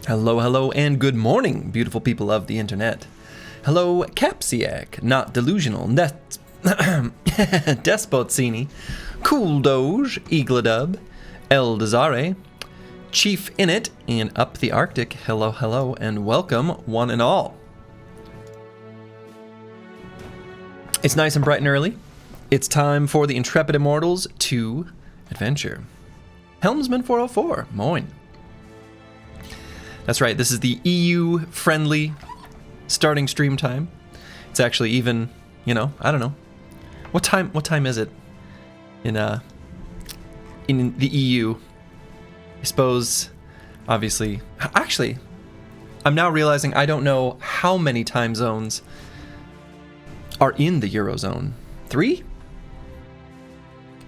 Hello, hello, and good morning, beautiful people of the internet. Hello, Capsiac, not delusional, Despotsini, Cool Doge, Igladub, El Desare, Chief Init, and Up the Arctic. Hello, hello, and welcome, one and all. It's nice and bright and early. It's time for the Intrepid Immortals to adventure. Helmsman 404, moin. That's right, this is the EU-friendly starting stream time. It's actually even, I don't know. What time is it in the EU? I suppose, obviously, actually, I'm now realizing I don't know how many time zones are in the Eurozone. 3?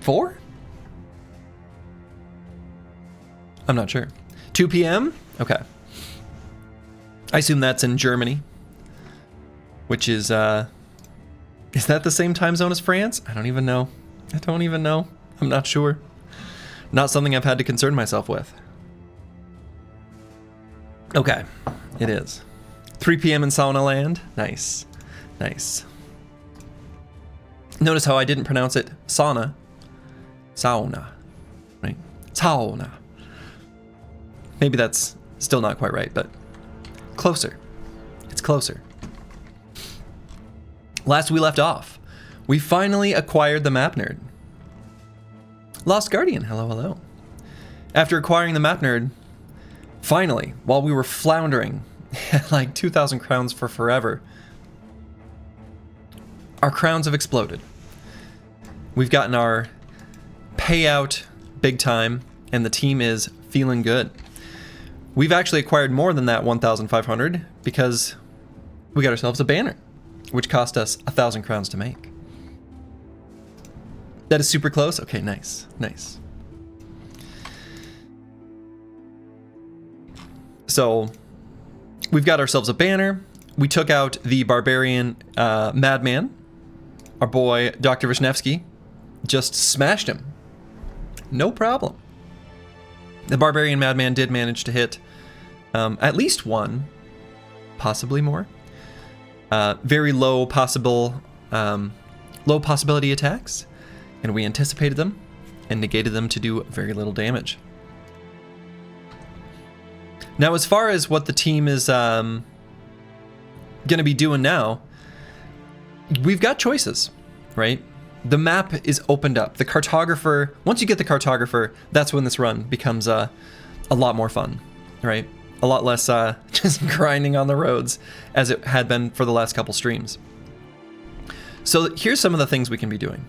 4? I'm not sure. 2 p.m.? Okay. I assume that's in Germany, which is that the same time zone as France? I don't even know. I'm not sure. Not something I've had to concern myself with. Okay, it is. 3 p.m. in Sauna Land. Nice. Nice. Notice how I didn't pronounce it sauna. Sauna. Right? Sauna. Maybe that's still not quite right, but closer. It's closer. Last we left off, we finally acquired the map nerd. Lost Guardian, hello, hello. After acquiring the map nerd, finally, while we were floundering like 2,000 crowns for forever, our crowns have exploded. We've gotten our payout big time, and the team is feeling good. We've actually acquired more than that 1,500 because we got ourselves a banner, which cost us 1,000 crowns to make. That is super close. Okay, nice, nice. So we've got ourselves a banner. We took out the barbarian madman. Our boy, Dr. Vishnevsky, just smashed him. No problem. The barbarian madman did manage to hit at least one, possibly more. Very low possibility attacks, and we anticipated them and negated them to do very little damage. Now, as far as what the team is going to be doing now, we've got choices, right? The map is opened up. The cartographer, once you get the cartographer, that's when this run becomes a lot more fun, right? A lot less just grinding on the roads as it had been for the last couple streams. So here's some of the things we can be doing.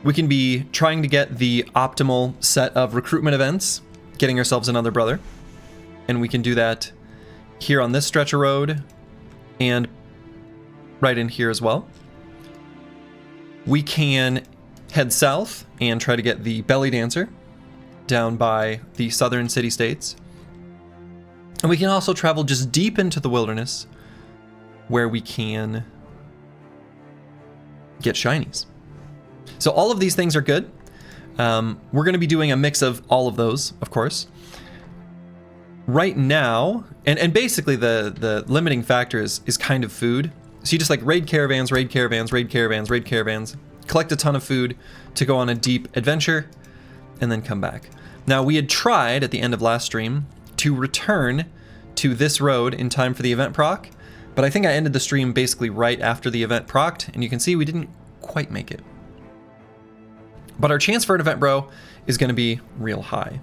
We can be trying to get the optimal set of recruitment events, getting ourselves another brother. And we can do that here on this stretch of road and right in here as well. We can head south and try to get the belly dancer down by the southern city-states. And we can also travel just deep into the wilderness where we can get shinies. So all of these things are good. We're going to be doing a mix of all of those, of course. Right now, and basically the limiting factor is kind of food. So you just like raid caravans, collect a ton of food to go on a deep adventure, and then come back. Now, we had tried at the end of last stream to return to this road in time for the event proc, but I think I ended the stream basically right after the event procced, and you can see we didn't quite make it. But our chance for an event bro is going to be real high.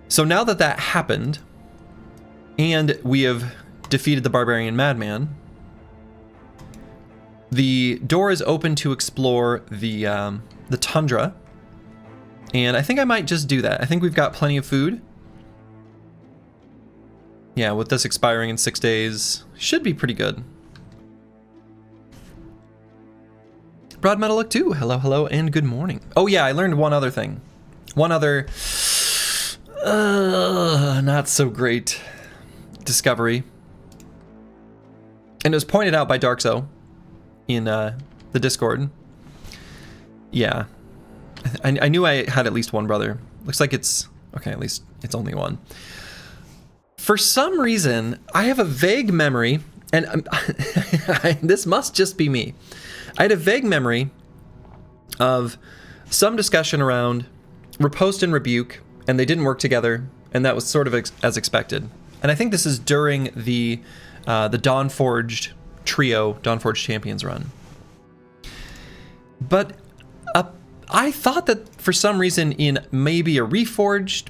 So now that that happened, and we have defeated the barbarian madman, the door is open to explore the tundra, and I think I might just do that. I think we've got plenty of food. Yeah, with this expiring in 6 days, should be pretty good. Broad Metal Look 2, hello, hello, and good morning. Oh yeah, I learned one other thing. One other not so great discovery. And it was pointed out by Darkzo in the Discord. Yeah. I knew I had at least one brother. Looks like it's Okay, at least it's only one. For some reason, I have a vague memory, and this must just be me. I had a vague memory of some discussion around Riposte and Rebuke, and they didn't work together, and that was sort of as expected. And I think this is during the Dawnforged trio, Dawnforged Champions run. But I thought that for some reason in maybe a Reforged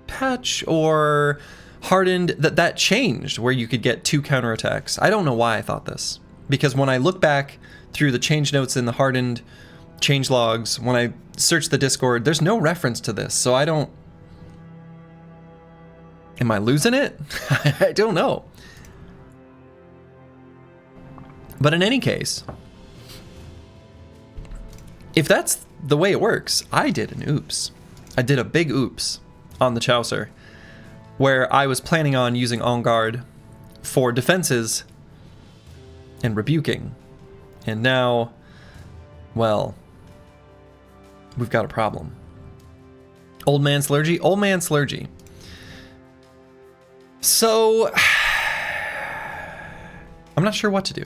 patch or Hardened that changed where you could get 2 counterattacks. I don't know why I thought this, because when I look back through the change notes in the Hardened change logs, when I search the Discord, there's no reference to this, so I don't... Am I losing it? I don't know. But in any case, if that's the way it works, I did an oops. I did a big oops on the Chaucer, where I was planning on using On Guard for defenses and rebuking. And now, well, we've got a problem. Old Man Slurgy? Old Man Slurgy. So, I'm not sure what to do.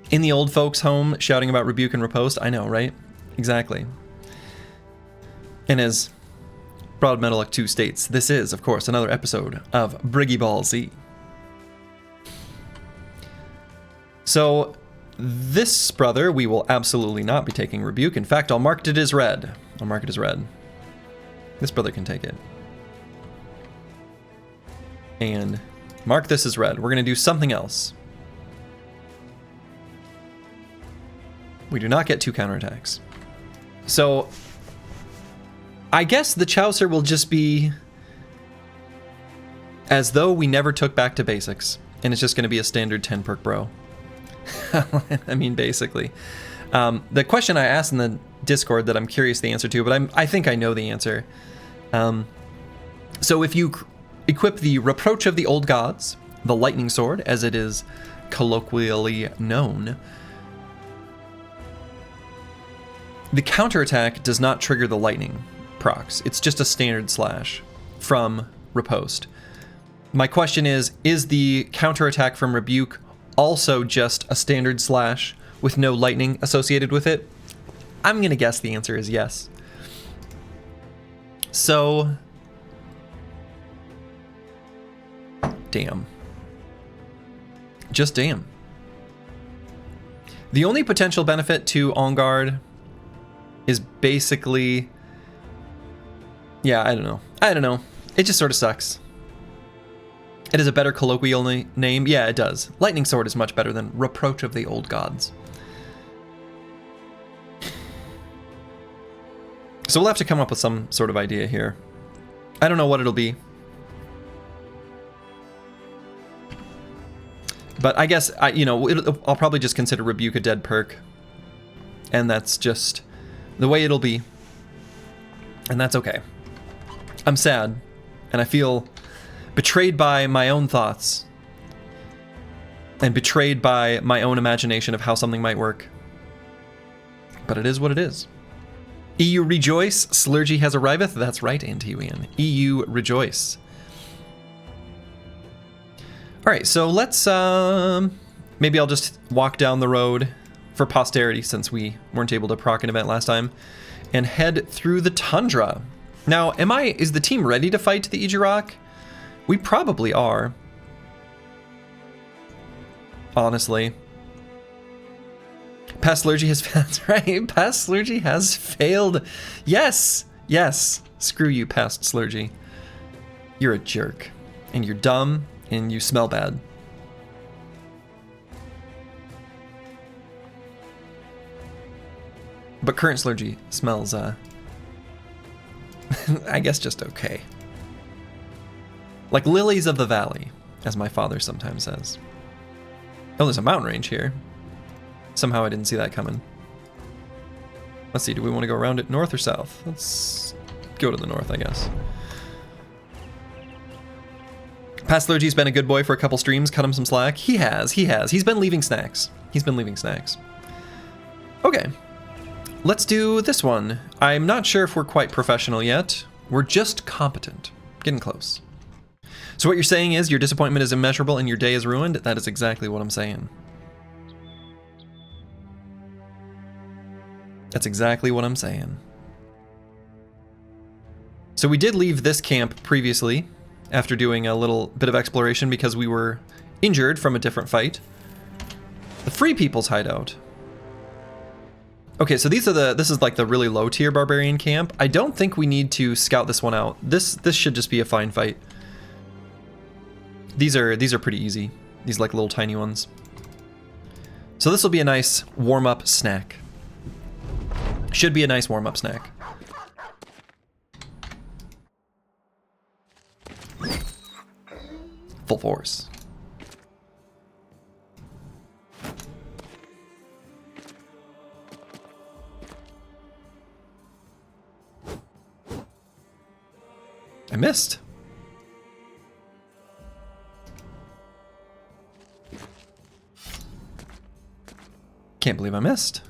In the old folks' home, shouting about Rebuke and Riposte? I know, right? Exactly. And as Broad Metallic 2 states, this is, of course, another episode of Briggy Ball Z. So, this brother, we will absolutely not be taking Rebuke. In fact, I'll mark it as red. I'll mark it as red. This brother can take it. And mark this as red. We're going to do something else. We do not get 2 counterattacks. So, I guess the Chaucer will just be as though we never took back to basics, and it's just going to be a standard 10 perk bro. I mean, basically. The question I asked in the Discord that I'm curious the answer to, but I think I know the answer. So if you equip the Reproach of the Old Gods, the Lightning Sword, as it is colloquially known, the counterattack does not trigger the lightning procs. It's just a standard slash from Riposte. My question is the counterattack from Rebuke also just a standard slash with no lightning associated with it? I'm gonna guess the answer is yes. So, damn. Just damn. The only potential benefit to On Guard is basically... Yeah, I don't know. It just sort of sucks. It is a better colloquial name. Yeah, it does. Lightning Sword is much better than Reproach of the Old Gods. So we'll have to come up with some sort of idea here. I don't know what it'll be. But I guess, I'll probably just consider Rebuke a dead perk. And that's just the way it'll be. And that's okay. I'm sad. And I feel betrayed by my own thoughts. And betrayed by my own imagination of how something might work. But it is what it is. EU rejoice, Slurgy has arriveth. That's right, Antiwian. EU rejoice. Alright, so let's, maybe I'll just walk down the road for posterity since we weren't able to proc an event last time, and head through the tundra. Now, is the team ready to fight the Ijirok? We probably are. Honestly. Past Slurgy has that's right. Past Slurgy has failed. Yes. Yes. Screw you, Past Slurgy. You're a jerk. And you're dumb. And you smell bad. But current Slurgy smells, I guess just okay. Like lilies of the valley, as my father sometimes says. Oh, there's a mountain range here. Somehow I didn't see that coming. Let's see, do we want to go around it north or south? Let's go to the north, I guess. Past Slurgy's been a good boy for a couple streams, cut him some slack. He has. He's been leaving snacks. Okay. Let's do this one. I'm not sure if we're quite professional yet. We're just competent. Getting close. So what you're saying is your disappointment is immeasurable and your day is ruined? That is exactly what I'm saying. That's exactly what I'm saying. So we did leave this camp previously after doing a little bit of exploration because we were injured from a different fight. The Free People's Hideout. Okay, so this is like the really low tier barbarian camp. I don't think we need to scout this one out. This should just be a fine fight. These are pretty easy. These like little tiny ones. So this will be a nice warm-up snack. Should be a nice warm-up snack. Full force. I missed. Can't believe I missed.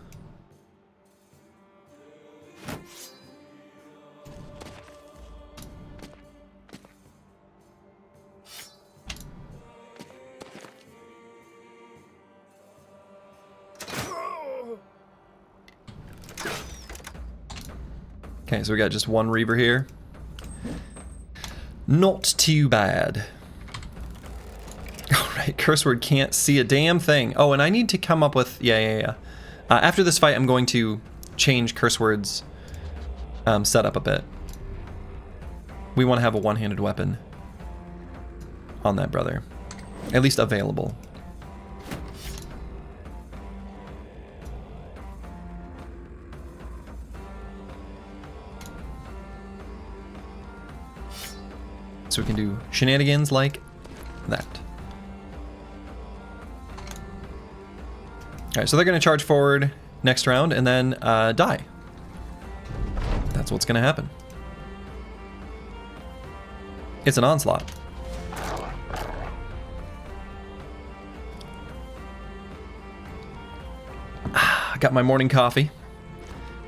Okay, so we got just one Reaver here. Not too bad. Alright, curse word can't see a damn thing. Oh, and I need to come up with... Yeah. After this fight, I'm going to change curse word's setup a bit. We want to have a one-handed weapon on that brother. At least available. So we can do shenanigans like that. Alright, so they're going to charge forward next round and then die. That's what's going to happen. It's an onslaught. Got my morning coffee.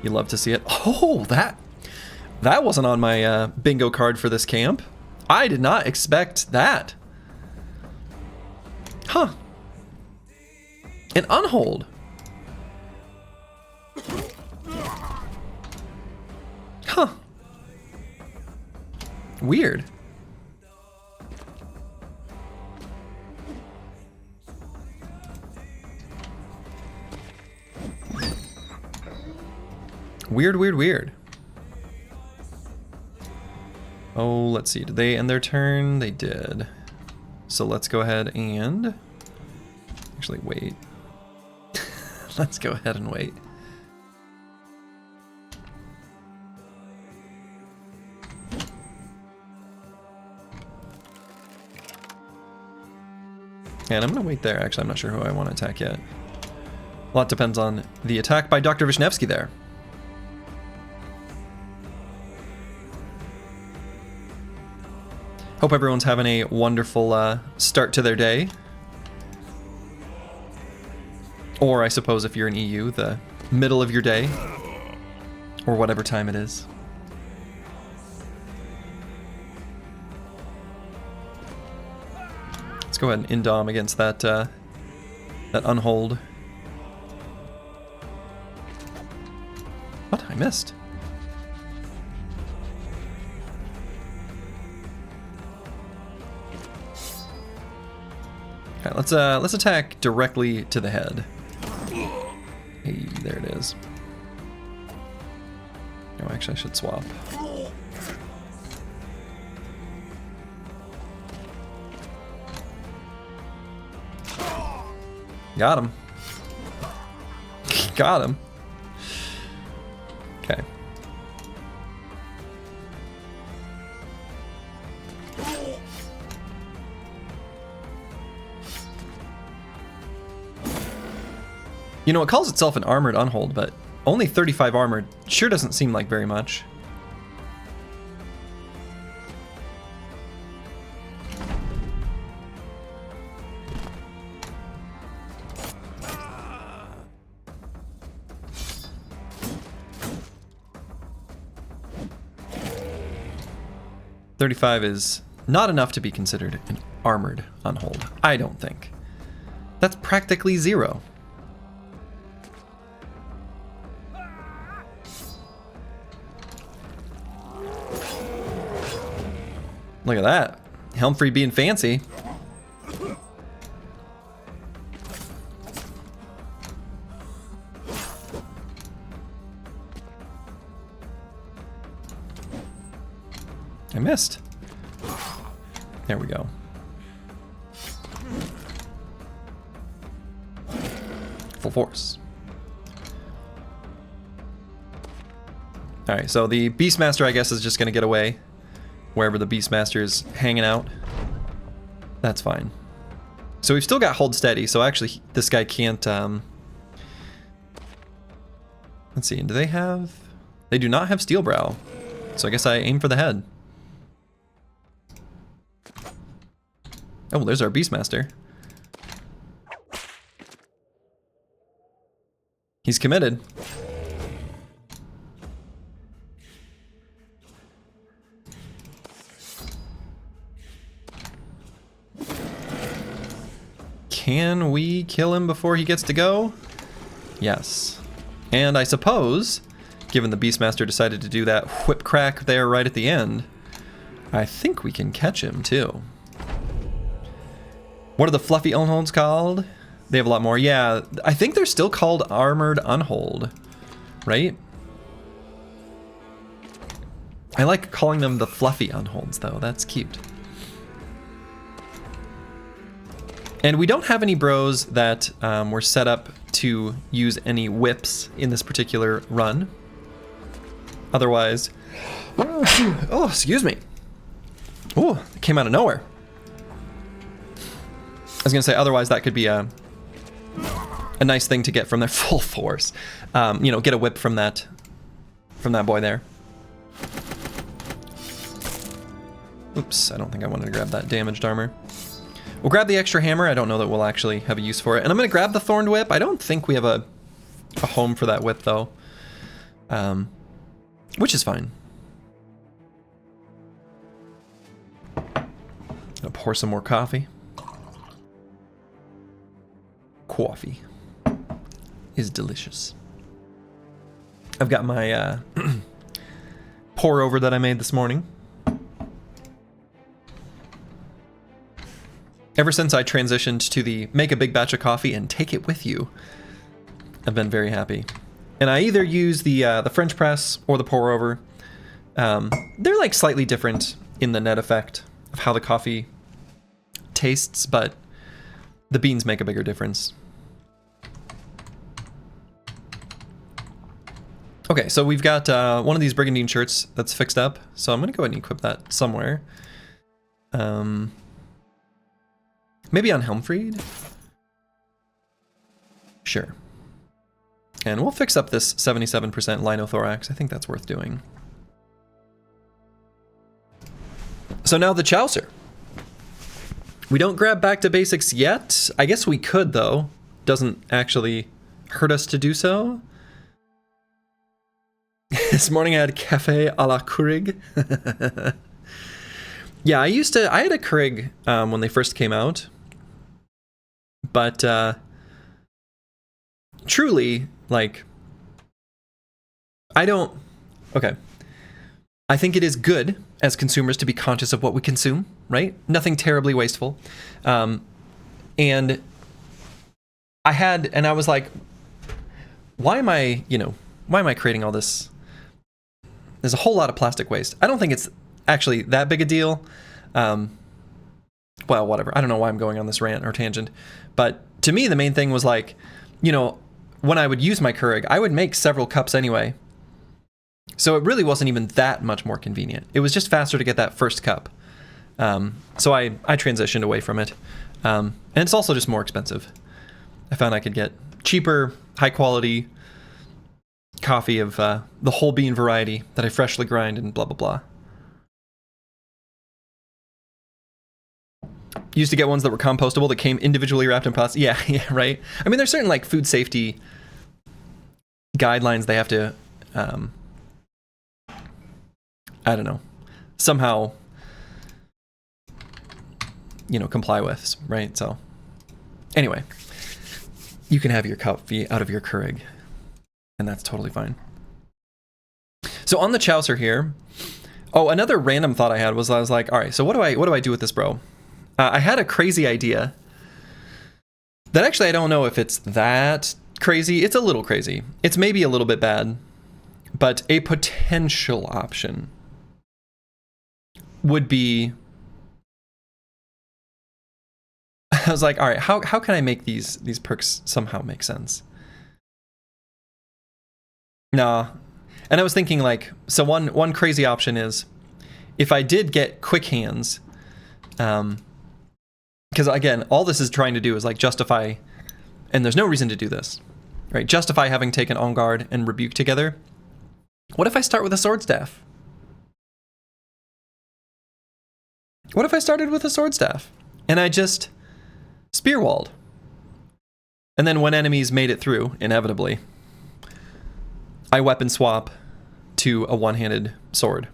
You love to see it. Oh, that wasn't on my bingo card for this camp. I did not expect that. Huh. An unhold. Huh. Weird. Weird. Oh, let's see. Did they end their turn? They did. So let's go ahead and... Actually, wait. Let's go ahead and wait. And I'm going to wait there. Actually, I'm not sure who I want to attack yet. A lot depends on the attack by Dr. Vishnevsky there. Hope everyone's having a wonderful start to their day. Or I suppose if you're in EU, the middle of your day. Or whatever time it is. Let's go ahead and indom against that that unhold. What? I missed. Okay, let's attack directly to the head. Hey, there it is. No, actually, I should swap. Got him. Got him. Okay. You know, it calls itself an armored unhold, but only 35 armored sure doesn't seem like very much. 35 is not enough to be considered an armored unhold, I don't think. That's practically 0. Look at that. Helmfree being fancy. I missed. There we go. Full force. Alright, so the Beastmaster, I guess, is just going to get away wherever the Beastmaster is hanging out. That's fine. So we've still got hold steady, so actually this guy can't... Let's see, do they have... They do not have Steel Brow. So I guess I aim for the head. Oh, there's our Beastmaster. He's committed. Can we kill him before he gets to go? Yes. And I suppose, given the Beastmaster decided to do that whip crack there right at the end, I think we can catch him too. What are the fluffy unholds called? They have a lot more. Yeah, I think they're still called armored unhold, right? I like calling them the fluffy unholds though, that's cute. And we don't have any bros that were set up to use any whips in this particular run. Otherwise, oh, excuse me. Oh, it came out of nowhere. I was gonna say, otherwise that could be a nice thing to get from their full force. You know, get a whip from that boy there. Oops, I don't think I wanted to grab that damaged armor. We'll grab the extra hammer. I don't know that we'll actually have a use for it. And I'm gonna grab the thorned whip. I don't think we have a home for that whip though. Which is fine. Gonna pour some more coffee. Coffee is delicious. I've got my pour over that I made this morning. Ever since I transitioned to the make a big batch of coffee and take it with you, I've been very happy. And I either use the French press or the pour over. They're like slightly different in the net effect of how the coffee tastes, but the beans make a bigger difference. Okay, so we've got one of these brigandine shirts that's fixed up, so I'm gonna go ahead and equip that somewhere. Maybe on Helmfried? Sure. And we'll fix up this 77% linothorax. I think that's worth doing. So now the Chaucer. We don't grab back to basics yet. I guess we could, though. Doesn't actually hurt us to do so. This morning I had cafe a la Keurig. Yeah, I had a Keurig when they first came out. But truly, like, okay. I think it is good as consumers to be conscious of what we consume, right? Nothing terribly wasteful. And I was like, why am I creating all this? There's a whole lot of plastic waste. I don't think it's actually that big a deal. Well, whatever. I don't know why I'm going on this rant or tangent. But to me, the main thing was like, you know, when I would use my Keurig, I would make several cups anyway. So it really wasn't even that much more convenient. It was just faster to get that first cup. So I transitioned away from it. And it's also just more expensive. I found I could get cheaper, high quality coffee of the whole bean variety that I freshly grind and blah, blah, blah. Used to get ones that were compostable that came individually wrapped in plastic. Yeah, right. I mean, there's certain like food safety guidelines they have to, I don't know, somehow you know, comply with, right? So anyway, you can have your copy out of your Keurig, and that's totally fine. So on the Chaucer here, oh, another random thought I had was I was like, all right, so what do I do with this bro? I had a crazy idea that actually I don't know if it's that crazy. It's a little crazy. It's maybe a little bit bad, but a potential option would be, I was like, all right, how can I make these perks somehow make sense? Nah. And I was thinking like, so one crazy option is if I did get quick hands, because again, all this is trying to do is like justify, and there's no reason to do this, right? Justify having taken On Guard and Rebuke together. What if I start with a Sword Staff? What if I started with a Sword Staff and I just Spear Walled? And then when enemies made it through, inevitably, I weapon swap to a one-handed sword.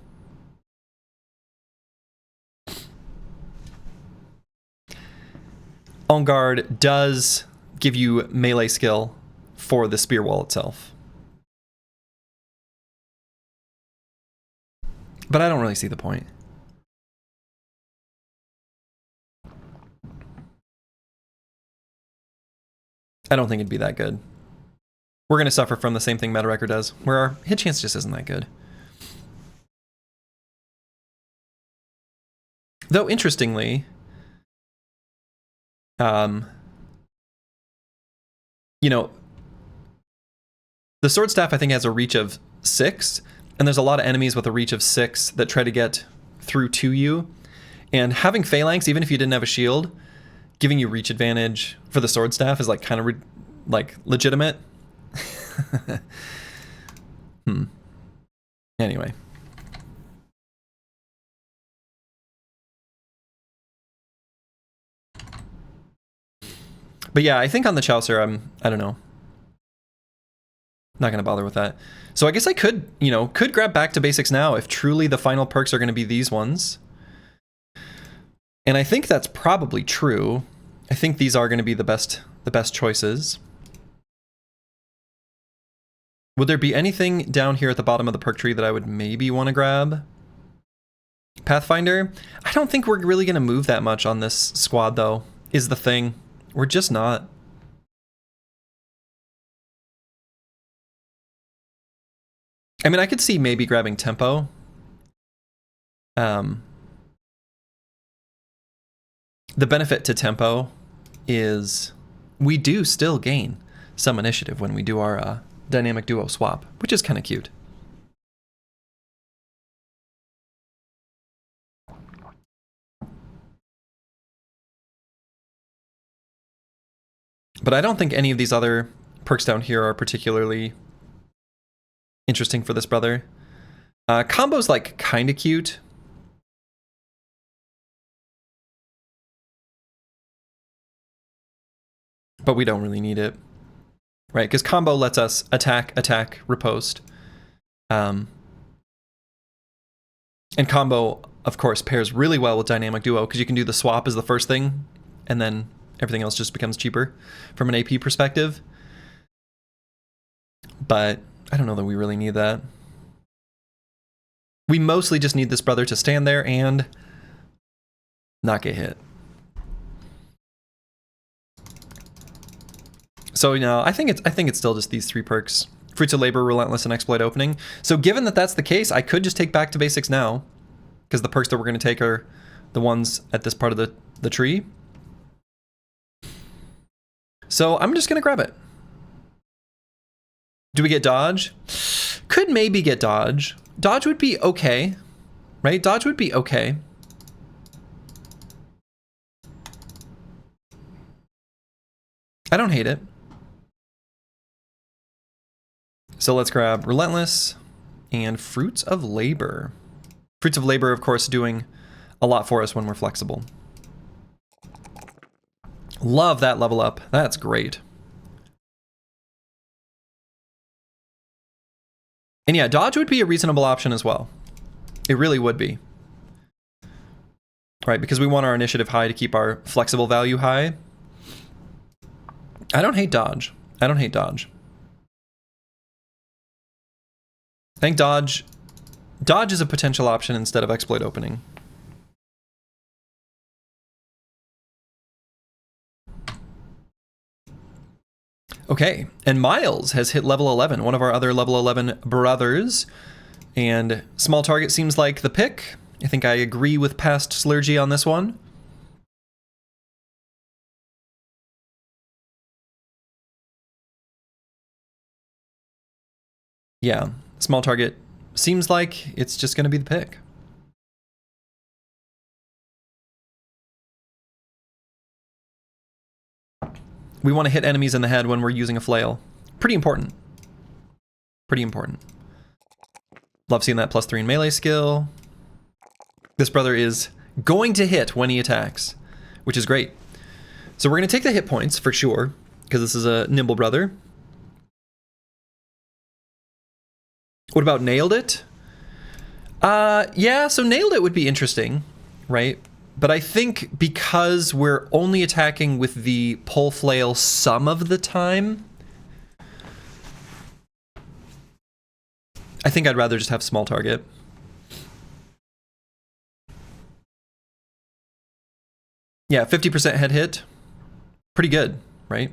On Guard does give you melee skill for the spear wall itself. But I don't really see the point. I don't think it'd be that good. We're going to suffer from the same thing Meta Wrecker does, where our hit chance just isn't that good. Though, interestingly, you know, the Sword Staff, I think, has a reach of 6, and there's a lot of enemies with a reach of 6 that try to get through to you. And having Phalanx, even if you didn't have a shield, giving you reach advantage for the Sword Staff is like kind of like legitimate. Anyway. But yeah, I think on the Chaucer, I don't know. Not going to bother with that. So I guess I could grab back to basics now if truly the final perks are going to be these ones. And I think that's probably true. I think these are going to be the best choices. Would there be anything down here at the bottom of the perk tree that I would maybe want to grab? Pathfinder? I don't think we're really going to move that much on this squad, though, is the thing. We're just not. I mean, I could see maybe grabbing Tempo. The benefit to Tempo is we do still gain some initiative when we do our dynamic duo swap, which is kind of cute. But I don't think any of these other perks down here are particularly interesting for this brother. Combo's like kind of cute. But we don't really need it. Right, because combo lets us attack, riposte. And combo, of course, pairs really well with dynamic duo because you can do the swap as the first thing, and then everything else just becomes cheaper from an AP perspective. But I don't know that we really need that. We mostly just need this brother to stand there and not get hit. So, you know, I think it's still just these 3 perks. Fruits of Labor, Relentless, and Exploit Opening. So given that that's the case, I could just take back to basics now, because the perks that we're going to take are the ones at this part of the tree. So I'm just going to grab it. Do we get dodge? Could maybe get dodge. Dodge would be okay, right? Dodge would be okay. I don't hate it. So let's grab Relentless and Fruits of Labor. Fruits of Labor, of course, doing a lot for us when we're flexible. Love that level up. That's great. And yeah, dodge would be a reasonable option as well. It really would be. right? Because we want our initiative high to keep our flexible value high. I don't hate dodge. I don't hate dodge. I think dodge is a potential option instead of exploit opening. Okay, and Miles has hit level 11, one of our other level 11 brothers. And small target seems like the pick. I think I agree with past Slurgy on this one. Yeah, small target seems like it's just going to be the pick. We want to hit enemies in the head when we're using a flail. Pretty important. Pretty important. Love seeing that +3 in melee skill. This brother is going to hit when he attacks, which is great. So we're going to take the hit points for sure, because this is a nimble brother. What about nailed it? Yeah, so nailed it would be interesting, right? But I think because we're only attacking with the pole flail some of the time, I think I'd rather just have small target. Yeah, 50% head hit. Pretty good, right?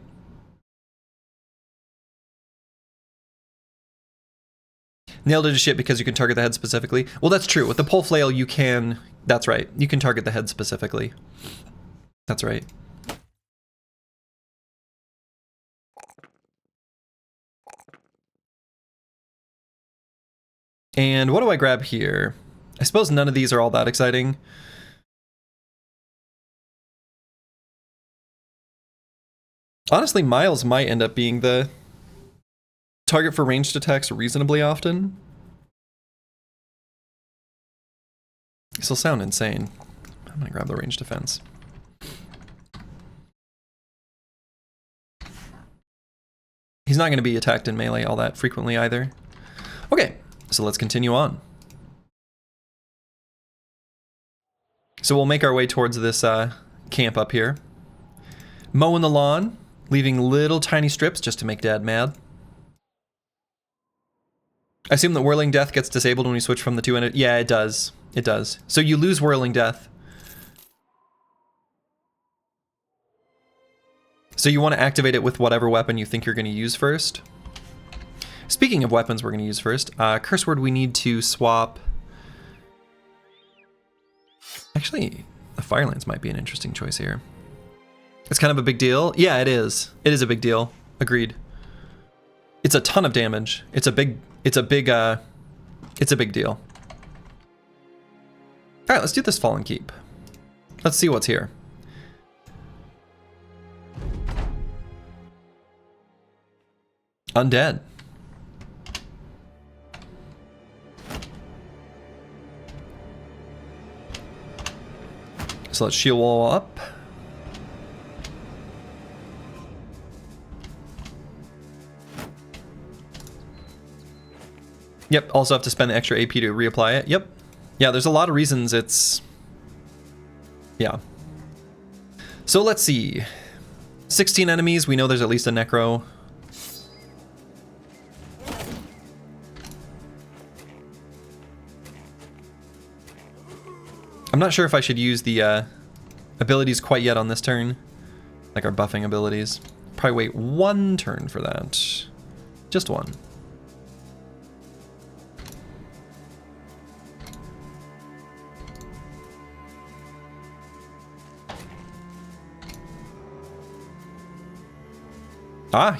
Nailed it as shit because you can target the head specifically. Well, that's true. With the pole flail, you can... That's right. You can target the head specifically. That's right. And what do I grab here? I suppose none of these are all that exciting. Honestly, Miles might end up being the target for ranged attacks reasonably often. This will sound insane. I'm gonna grab the ranged defense. He's not gonna be attacked in melee all that frequently either. Okay, so let's continue on. So we'll make our way towards this camp up here. Mowing the lawn, leaving little tiny strips just to make Dad mad. I assume that Whirling Death gets disabled when we switch from the two in. Yeah, it does. It does. So you lose Whirling Death. So you want to activate it with whatever weapon you think you're going to use first. Speaking of weapons we're going to use first, Curse Word we need to swap. Actually, the Fire Lance might be an interesting choice here. It's kind of a big deal. Yeah, it is. It is a big deal. Agreed. It's a ton of damage. It's a big deal. All right, let's do this Fallen Keep. Let's see what's here. Undead. So let's shield wall up. Yep, also have to spend the extra AP to reapply it. Yep. Yeah, there's a lot of reasons it's... Yeah. So let's see. 16 enemies, we know there's at least a Necro. I'm not sure if I should use the abilities quite yet on this turn. Like our buffing abilities. Probably wait one turn for that. Just one. Ah,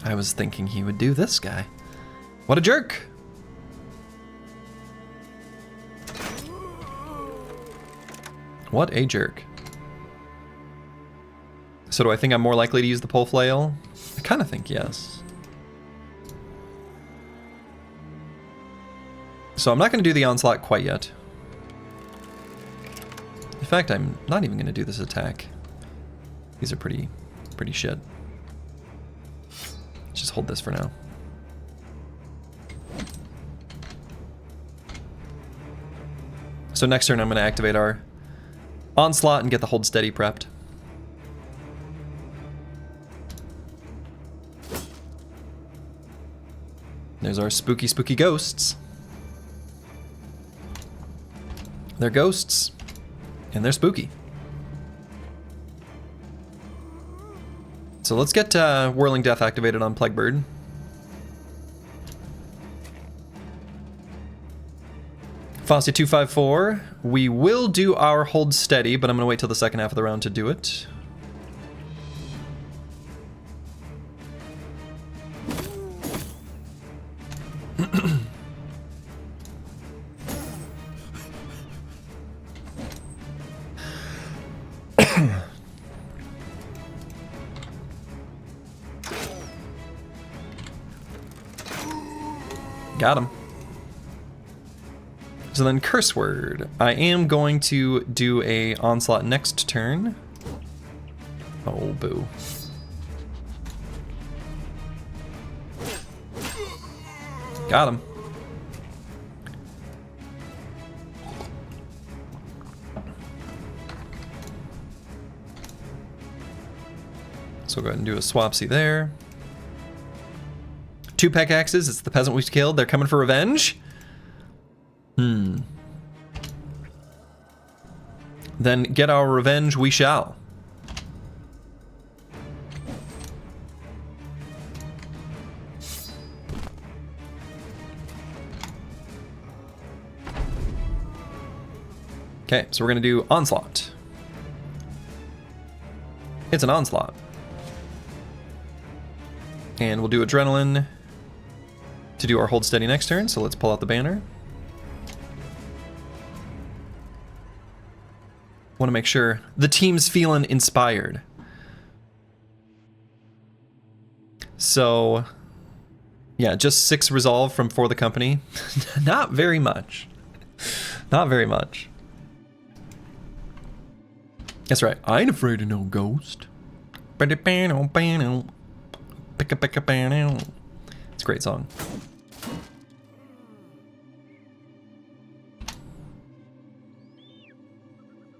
I was thinking he would do this guy. What a jerk! What a jerk. So do I think I'm more likely to use the pole flail? I kind of think yes. So I'm not going to do the onslaught quite yet. In fact, I'm not even going to do this attack. These are pretty shit. Just hold this for now. So next turn I'm going to activate our onslaught and get the hold steady prepped. There's our spooky, spooky ghosts. They're ghosts, and they're spooky. So let's get Whirling Death activated on Plaguebird. Fastia 254. We will do our hold steady, but I'm going to wait till the second half of the round to do it. Got him. So then curse word. I am going to do a onslaught next turn. Oh, boo. Got him. So we'll go ahead and do a swapsy there. 2 pickaxes. It's the peasant we killed. They're coming for revenge. Then get our revenge we shall. Okay, so we're gonna do onslaught. It's an onslaught. And we'll do adrenaline to do our hold steady next turn, so let's pull out the banner. Want to make sure the team's feeling inspired. So, yeah, just 6 resolve from For the Company. Not very much. Not very much. That's right. I ain't afraid of no ghost. It's a great song.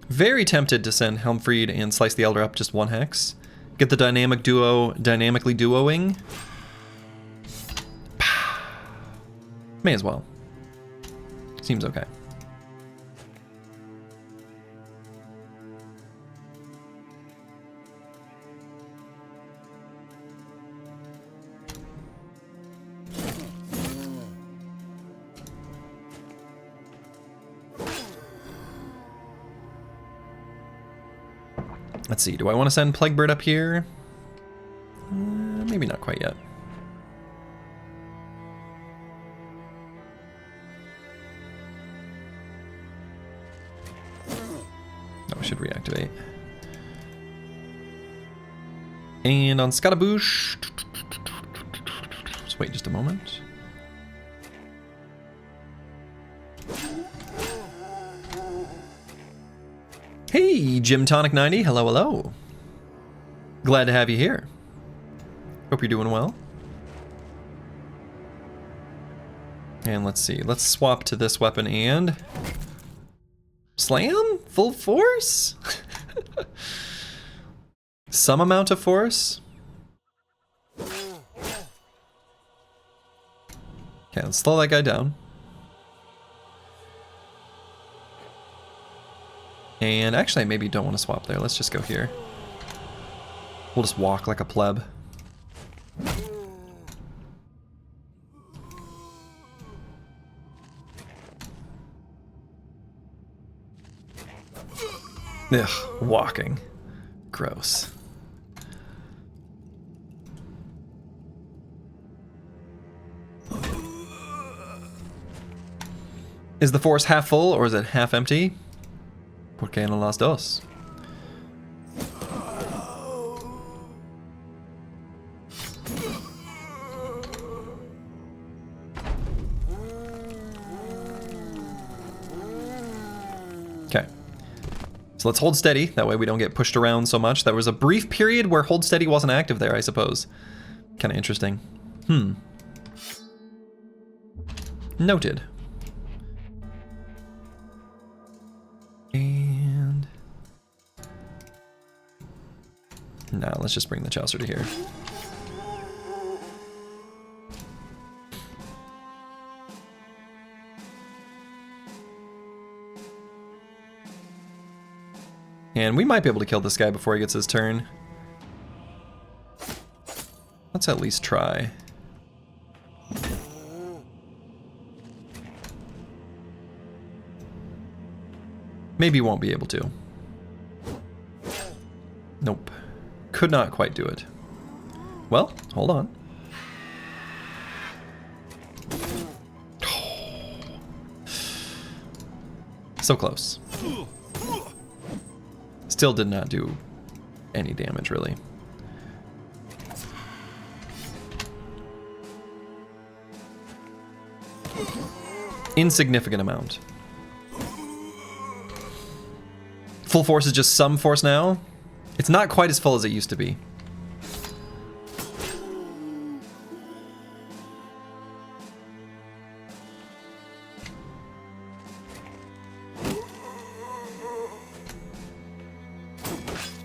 Very tempted to send Helmfried and Slice the Elder up just 1 hex. Get the dynamic duo dynamically duoing. May as well. Seems okay. Let's see, do I want to send Plaguebird up here? Maybe not quite yet. No, we should reactivate. And on Scatterboosh, just wait just a moment. Hey, Jim Tonic 90, hello, hello. Glad to have you here. Hope you're doing well. And let's see, let's swap to this weapon and slam? Full force? Some amount of force? Okay, let's slow that guy down. And actually, I maybe don't want to swap there. Let's just go here. We'll just walk like a pleb. Ugh, walking. Gross. Is the force half full or is it half empty? ¿Por qué no las dos? Okay. So let's hold steady. That way we don't get pushed around so much. There was a brief period where hold steady wasn't active there, I suppose. Kind of interesting. Noted. And No, let's just bring the Chaucer to here. And we might be able to kill this guy before he gets his turn. Let's at least try. Maybe won't be able to. Nope. Could not quite do it. Well, hold on. So close. Still did not do any damage, really. Insignificant amount. Full force is just some force now. It's not quite as full as it used to be.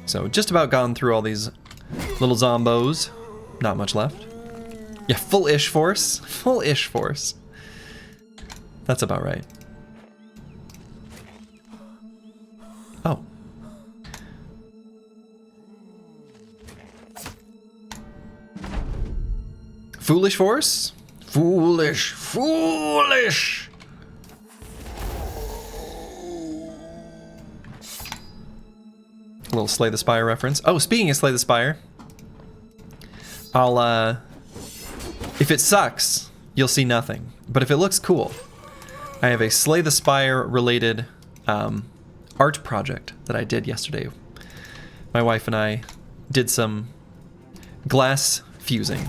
So just about gone through all these little zombos. Not much left. Yeah, full-ish force. Full-ish force. That's about right. Oh. Foolish force? Foolish. Foolish! A little Slay the Spire reference. Oh, speaking of Slay the Spire, I'll, if it sucks, you'll see nothing. But if it looks cool, I have a Slay the Spire related art project that I did yesterday. My wife and I did some glass fusing.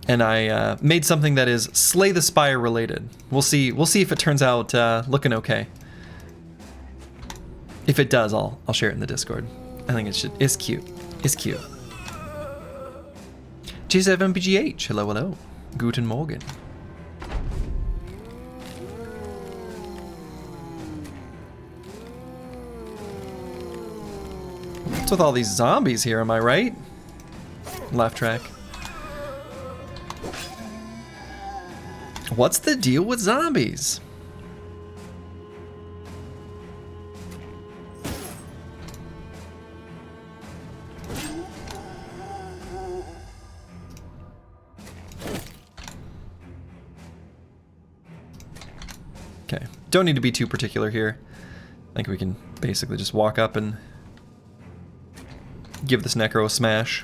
And I made something that is Slay the Spire related. We'll see if it turns out looking okay. If it does, I'll share it in the Discord. I think it's cute. It's cute. G7BGH, hello, hello. Guten Morgen. What's with all these zombies here, am I right? Left track. What's the deal with zombies? Okay, don't need to be too particular here. I think we can basically just walk up and give this Necro a smash.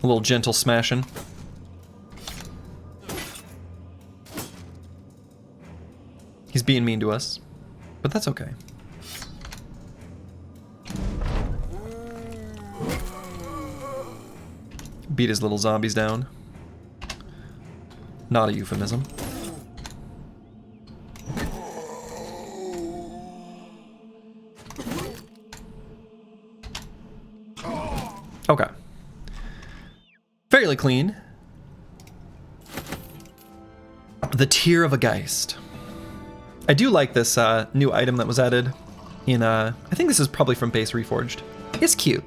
A little gentle smashing. He's being mean to us, but that's okay. Beat his little zombies down. Not a euphemism. Okay. Fairly clean. The Tear of a Geist. I do like this new item that was added in, I think this is probably from base Reforged. It's cute.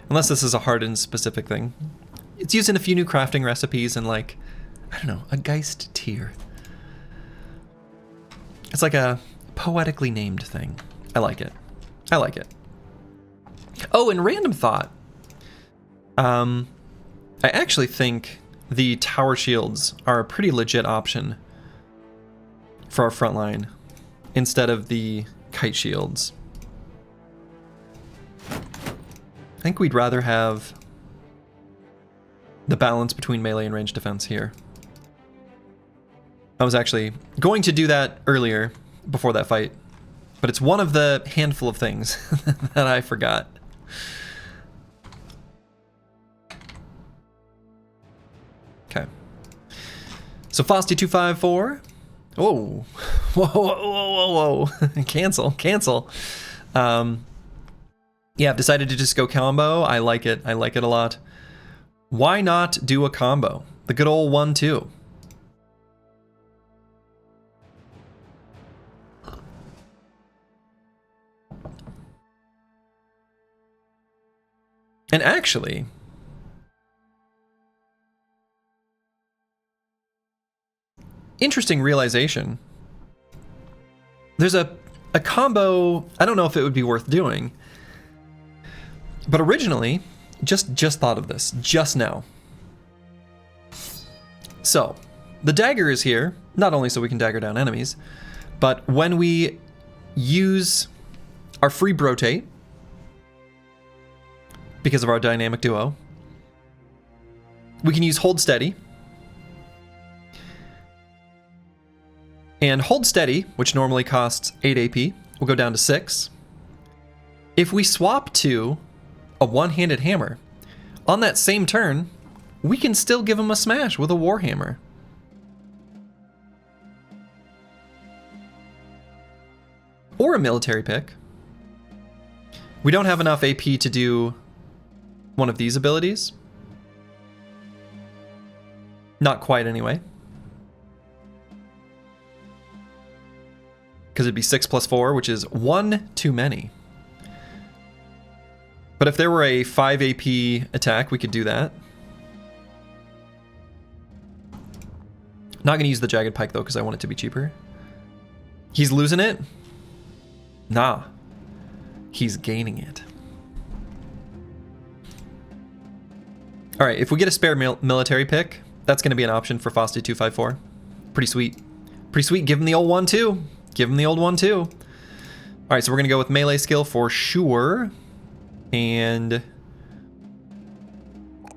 Unless this is a Hardened specific thing. It's used in a few new crafting recipes and like, I don't know, a Geist Tear. It's like a poetically named thing. I like it. I like it. Oh, and random thought. I actually think the tower shields are a pretty legit option for our front line instead of the kite shields. I think we'd rather have the balance between melee and range defense here. I was actually going to do that earlier before that fight, but it's one of the handful of things that I forgot. Okay. So Frosty254. Whoa. Whoa, whoa, whoa, whoa, whoa. Cancel. Yeah, I've decided to just go combo. I like it. I like it a lot. Why not do a combo? The good old 1-2. And actually, interesting realization. There's a combo, I don't know if it would be worth doing, but originally, just thought of this just now. So, the dagger is here, not only so we can dagger down enemies, but when we use our free rotate, because of our dynamic duo, we can use hold steady. And hold steady, which normally costs 8 AP, will go down to 6. If we swap to a one-handed hammer, on that same turn, we can still give him a smash with a warhammer. Or a military pick. We don't have enough AP to do one of these abilities. Not quite, anyway. Because it'd be 6 plus 4, which is 1 too many. But if there were a 5 AP attack, we could do that. Not going to use the Jagged Pike, though, because I want it to be cheaper. He's losing it? Nah. He's gaining it. Alright, if we get a spare military pick, that's going to be an option for Fosti 254. Pretty sweet. Pretty sweet. Give him the old one, too. Give him the old one, too. Alright, so we're going to go with melee skill for sure. And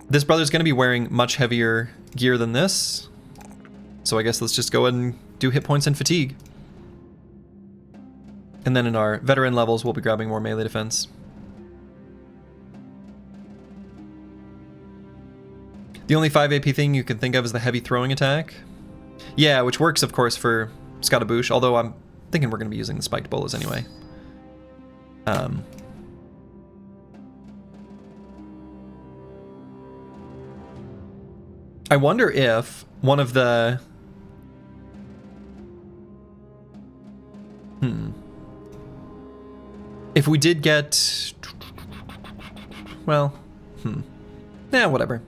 this brother's going to be wearing much heavier gear than this. So I guess let's just go ahead and do hit points and fatigue. And then in our veteran levels, we'll be grabbing more melee defense. The only 5 AP thing you can think of is the heavy throwing attack. Yeah, which works, of course, for Scotabouche, although I'm thinking we're going to be using the spiked bolas anyway. I wonder if one of the... If we did get... Well, yeah, whatever.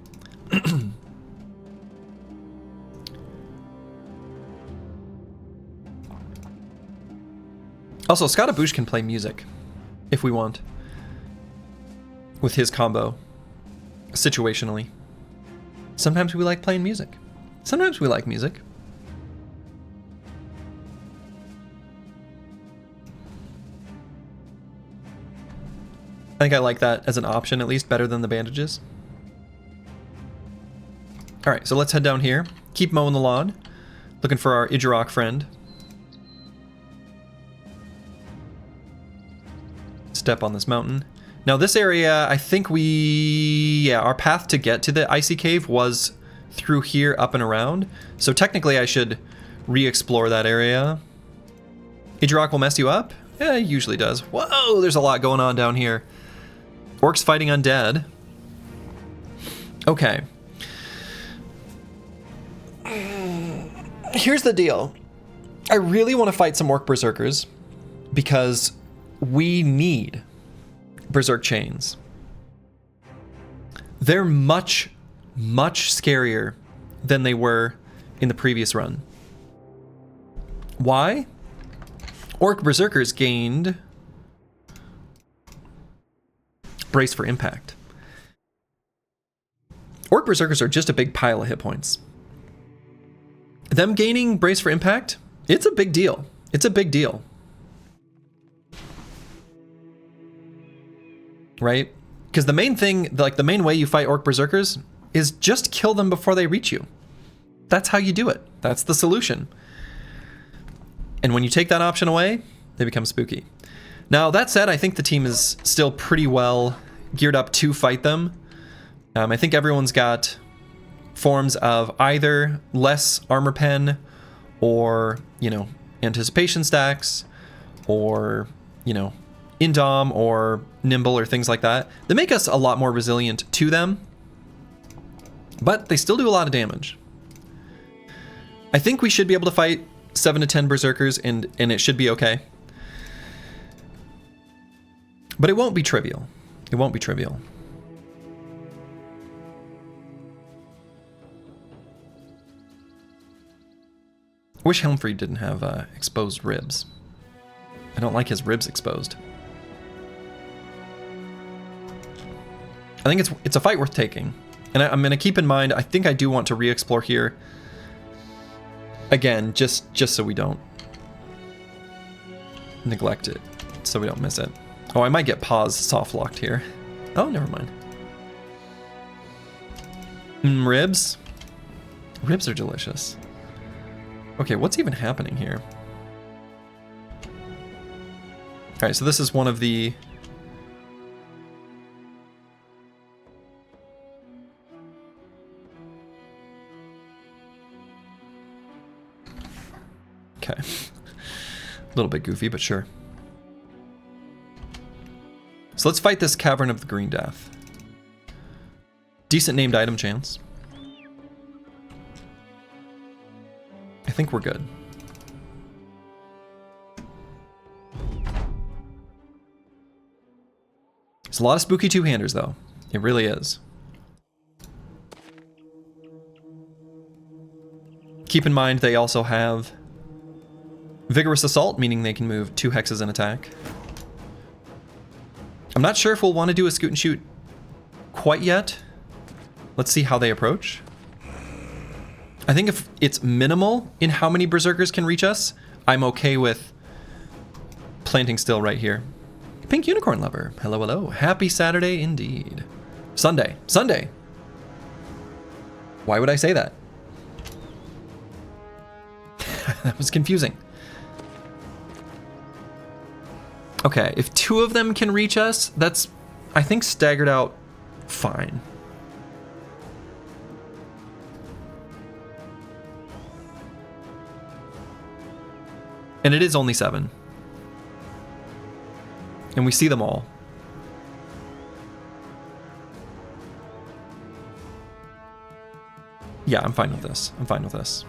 Also, Scotabouche can play music, if we want, with his combo, situationally. Sometimes we like playing music. Sometimes we like music. I think I like that as an option, at least, better than the bandages. Alright, so let's head down here. Keep mowing the lawn. Looking for our Idjarok friend. Step on this mountain. Now this area, I think our path to get to the icy cave was through here, up and around. So technically I should re-explore that area. Idjarok will mess you up? Yeah, it usually does. Whoa, there's a lot going on down here. Orcs fighting undead. Okay. Here's the deal. I really want to fight some orc berserkers because we need berserk chains. They're much, much scarier than they were in the previous run. Why? Orc berserkers gained brace for impact. Orc berserkers are just a big pile of hit points. Them gaining brace for impact, it's a big deal. It's a big deal. Right? Because the main thing, like the main way you fight orc berserkers is just kill them before they reach you. That's how you do it. That's the solution. And when you take that option away, they become spooky. Now, that said, I think the team is still pretty well geared up to fight them. I think everyone's got forms of either less armor pen or, anticipation stacks or, indom or nimble or things like that. They make us a lot more resilient to them, but they still do a lot of damage. I think we should be able to fight 7 to 10 berserkers and it should be okay. But it won't be trivial. It won't be trivial. I wish Helmfried didn't have exposed ribs. I don't like his ribs exposed. I think it's a fight worth taking. And I'm going to keep in mind, I think I do want to re-explore here. Again, just so we don't neglect it. So we don't miss it. Oh, I might get pause soft locked here. Oh, never mind. Ribs? Ribs are delicious. Okay, what's even happening here? Alright, so this is one of the... Okay. A little bit goofy, but sure. So let's fight this Cavern of the Green Death. Decent named item chance. I think we're good. There's a lot of spooky two-handers, though. It really is. Keep in mind they also have Vigorous Assault, meaning they can move 2 hexes in attack. I'm not sure if we'll want to do a scoot and shoot quite yet. Let's see how they approach. I think if it's minimal in how many berserkers can reach us, I'm okay with planting still right here. Pink Unicorn Lover. Hello, hello. Happy Saturday indeed. Sunday. Sunday. Why would I say that? That was confusing. Okay, if 2 of them can reach us, that's, I think, staggered out fine. And it is only 7. And we see them all. Yeah, I'm fine with this. I'm fine with this.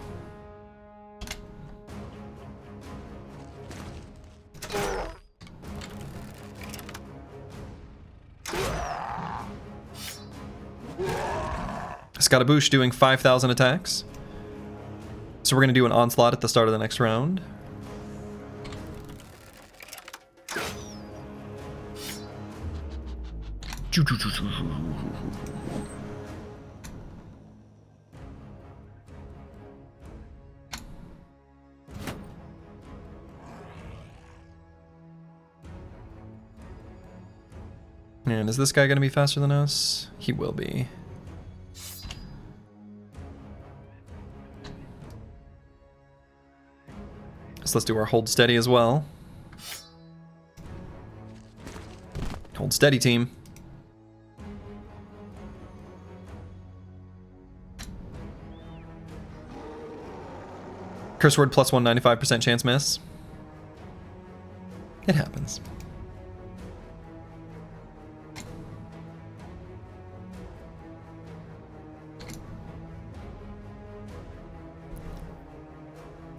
Scottaboosh doing 5,000 attacks. So we're going to do an onslaught at the start of the next round. And is this guy going to be faster than us? He will be. So let's do our hold steady as well. Hold steady, team. Curse word plus 195% chance miss. It happens.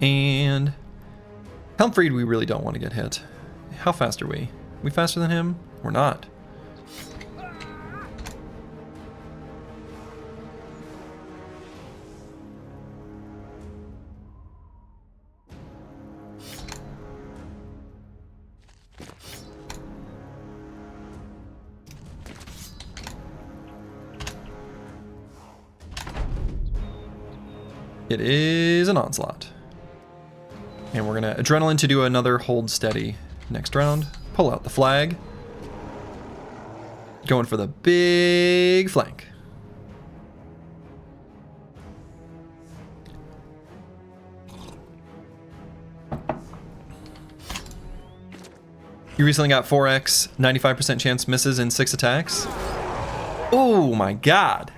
And Helmfried, we really don't want to get hit. How fast are we? Are we faster than him? We're not. It is an onslaught. And we're gonna Adrenaline to do another hold steady next round. Pull out the flag. Going for the big flank. You recently got 4x, 95% chance misses in 6 attacks. Oh my god.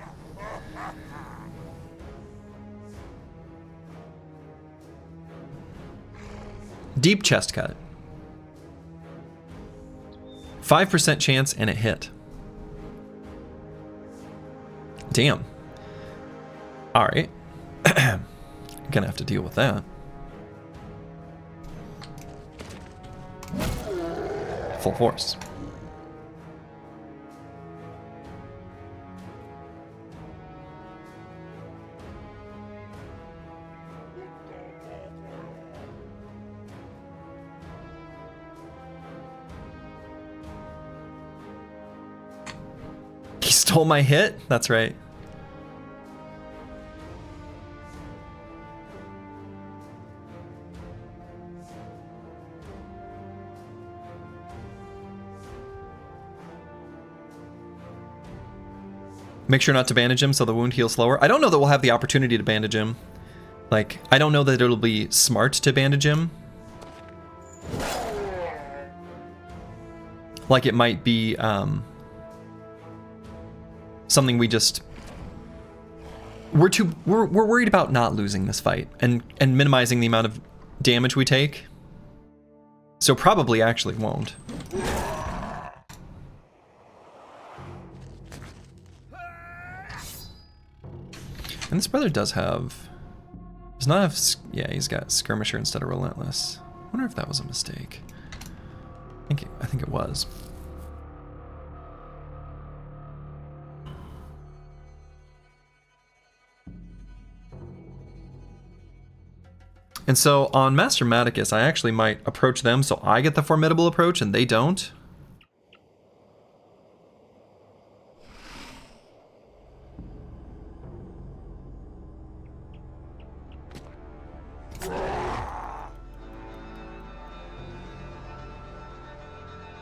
Deep chest cut. 5% chance and it hit. Damn. Alright. Gonna have to deal with that. Full force. Stole my hit? That's right. Make sure not to bandage him so the wound heals slower. I don't know that we'll have the opportunity to bandage him. Like, I don't know that it'll be smart to bandage him. Like it might be something we just... We're worried about not losing this fight and minimizing the amount of damage we take. So probably actually won't. And this brother does have... Does not have... Yeah, he's got Skirmisher instead of Relentless. I wonder if that was a mistake. I think it was. And so on Master Maticus, I actually might approach them so I get the formidable approach and they don't.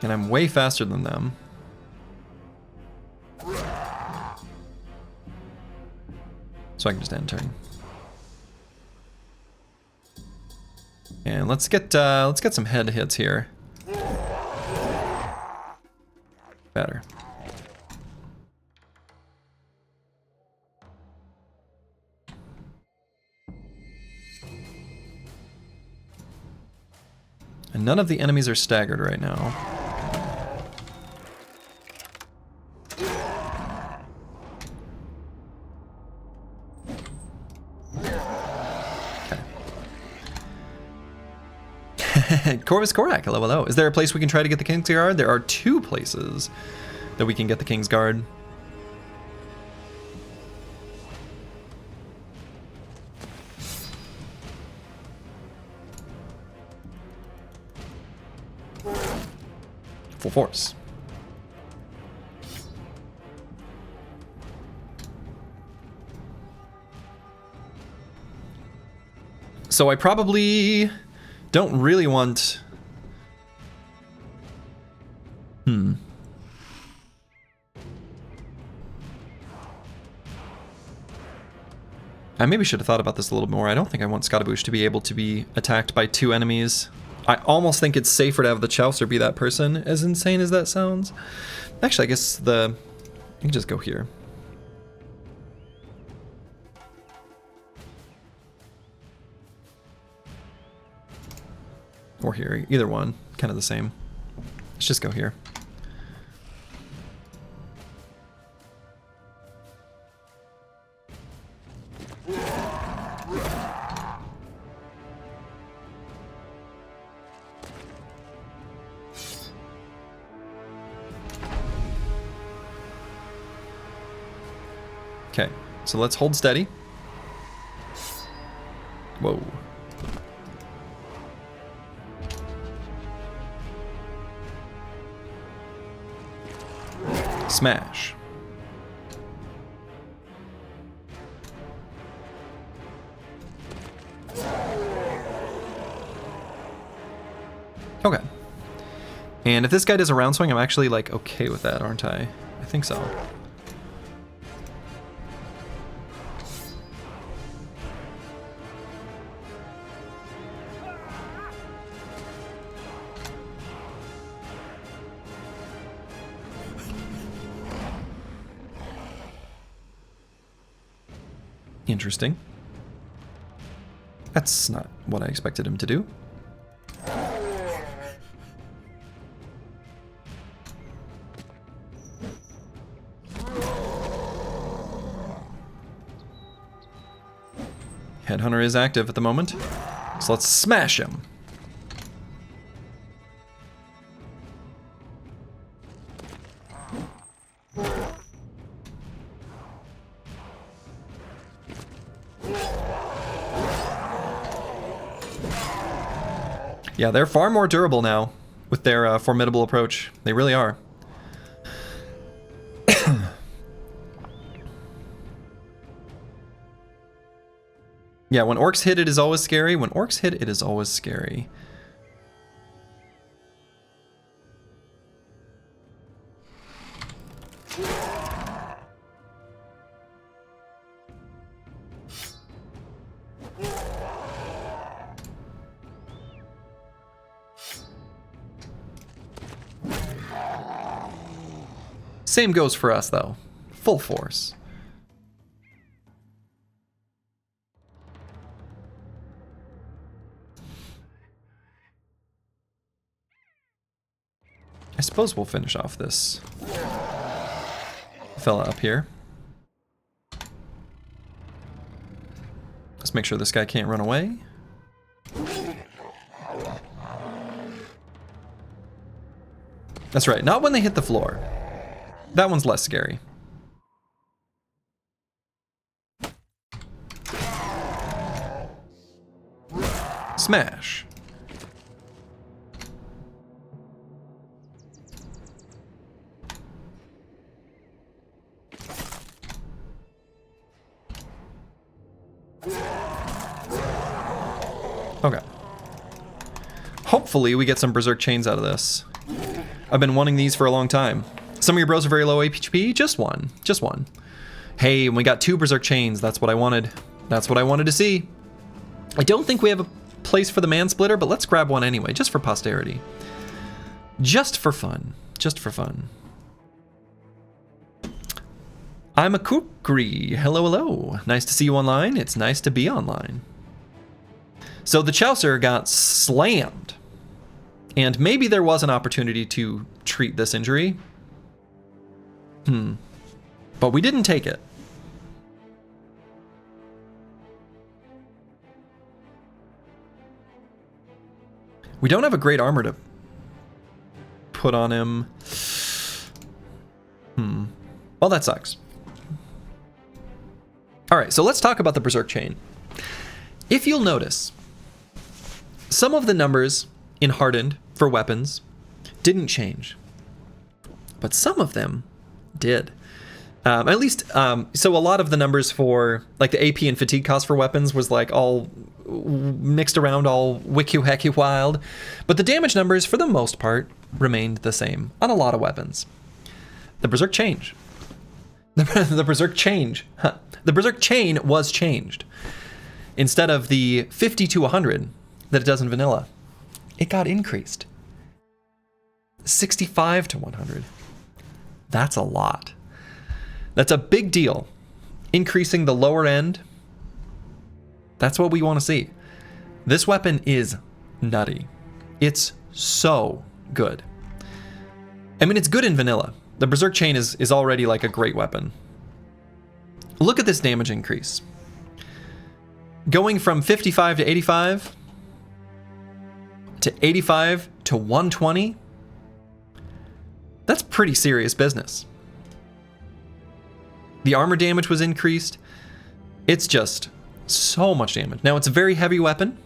And I'm way faster than them. So I can just end turn. And let's get some head hits here. Better. And none of the enemies are staggered right now. Corvus Korak, hello, hello. Is there a place we can try to get the King's Guard? There are 2 places that we can get the King's Guard. Full force. So I probably don't really want... I maybe should have thought about this a little more. I don't think I want Scottaboosh to be able to be attacked by 2 enemies. I almost think it's safer to have the Chaucer be that person, as insane as that sounds. Actually, I guess you can just go here. Or here, either one, kind of the same. Let's just go here. Okay, so let's hold steady. Whoa. Smash. Okay. And if this guy does a round swing, I'm actually like okay with that, aren't I? I think so. Interesting. That's not what I expected him to do. Headhunter is active at the moment, so let's smash him. Yeah, they're far more durable now with their formidable approach. They really are. Yeah, when orcs hit, it is always scary. When orcs hit, it is always scary. Same goes for us, though. Full force. I suppose we'll finish off this fella up here. Let's make sure this guy can't run away. That's right, not when they hit the floor. That one's less scary. Smash. Okay. Hopefully we get some Berserk Chains out of this. I've been wanting these for a long time. Some of your bros are very low HP. Just one. Just one. Hey, we got 2 Berserk Chains. That's what I wanted. That's what I wanted to see. I don't think we have a place for the Man Splitter, but let's grab one anyway, just for posterity. Just for fun. Just for fun. I'm a Kukri. Hello, hello. Nice to see you online. It's nice to be online. So the Chaucer got slammed. And maybe there was an opportunity to treat this injury. But we didn't take it. We don't have a great armor to put on him. Well, that sucks. Alright, so let's talk about the Berserk Chain. If you'll notice, some of the numbers in Hardened for weapons didn't change. But some of them did. At least, so a lot of the numbers for like the AP and fatigue cost for weapons was like all mixed around, all wicky-wacky wild. But the damage numbers, for the most part, remained the same on a lot of weapons. The Berserk change. The Berserk change. The Berserk chain was changed. Instead of the 50 to 100 that it does in vanilla, it got increased. 65 to 100. That's a lot. That's a big deal. Increasing the lower end. That's what we want to see. This weapon is nutty. It's so good. I mean, it's good in vanilla. The Berserk Chain is already like a great weapon. Look at this damage increase. Going from 55 to 85 to 85 to 120. That's pretty serious business. The armor damage was increased. It's just so much damage. Now, it's a very heavy weapon,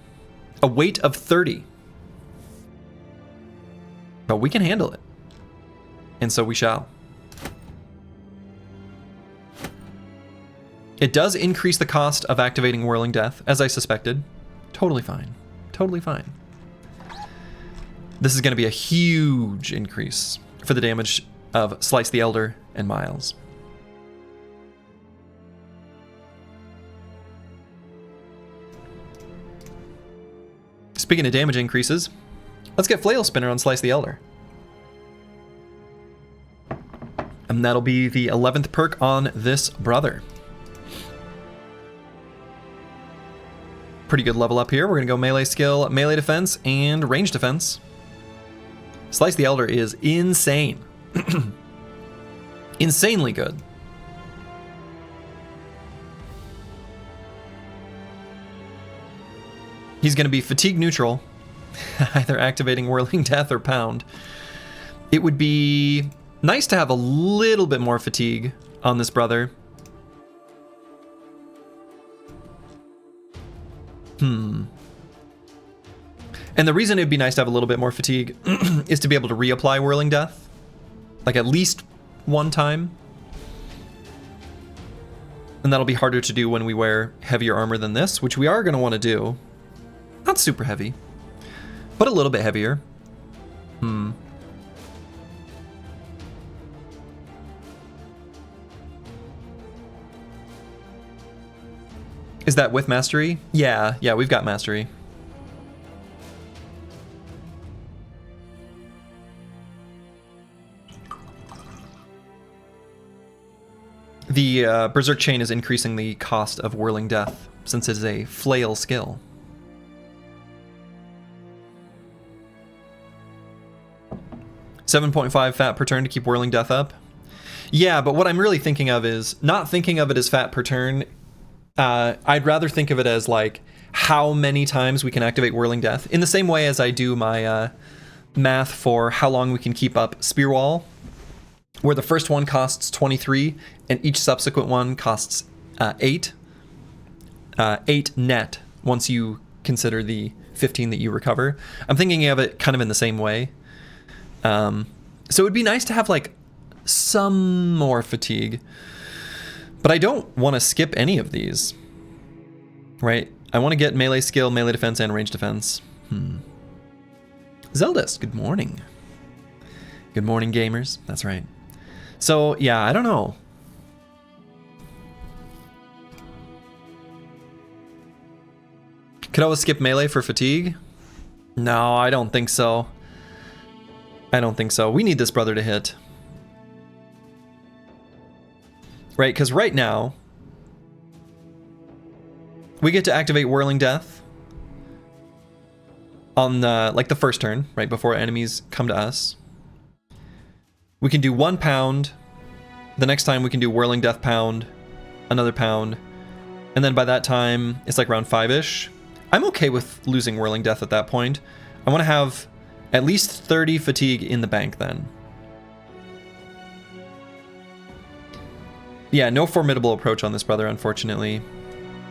a weight of 30. But we can handle it. And so we shall. It does increase the cost of activating Whirling Death, as I suspected. Totally fine. Totally fine. This is going to be a huge increase for the damage of Slice the Elder and Miles. Speaking of damage increases, let's get Flail Spinner on Slice the Elder. And that'll be the 11th perk on this brother. Pretty good level up here. We're going to go melee skill, melee defense, and range defense. Slice the Elder is insane. Insanely good. He's going to be fatigue neutral, either activating Whirling Death or Pound. It would be nice to have a little bit more fatigue on this brother. And the reason it'd be nice to have a little bit more fatigue is to be able to reapply Whirling Death. Like at least one time. And that'll be harder to do when we wear heavier armor than this, which we are going to want to do. Not super heavy, but a little bit heavier. Is that with mastery? Yeah, we've got mastery. The Berserk Chain is increasing the cost of Whirling Death, since it is a flail skill. $7.5 fat per turn to keep Whirling Death up. Yeah, but what I'm really thinking of is not thinking of it as fat per turn. I'd rather think of it as like how many times we can activate Whirling Death, in the same way as I do my math for how long we can keep up Spear Wall, where the first one costs 23 and each subsequent one costs 8. 8 net once you consider the 15 that you recover. I'm thinking of it kind of in the same way. So it would be nice to have like some more fatigue, but I don't want to skip any of these, right? I want to get melee skill, melee defense, and range defense. Zeldis, good morning. Good morning, gamers. That's right. So yeah, I don't know. Could always skip melee for fatigue? No, I don't think so. I don't think so. We need this brother to hit. Right, because right now, we get to activate Whirling Death on the, like the first turn, right, before enemies come to us. We can do 1 pound. The next time we can do Whirling Death pound, another pound. And then by that time, it's like round 5-ish. I'm okay with losing Whirling Death at that point. I want to have at least 30 fatigue in the bank then. Yeah, no formidable approach on this brother, unfortunately.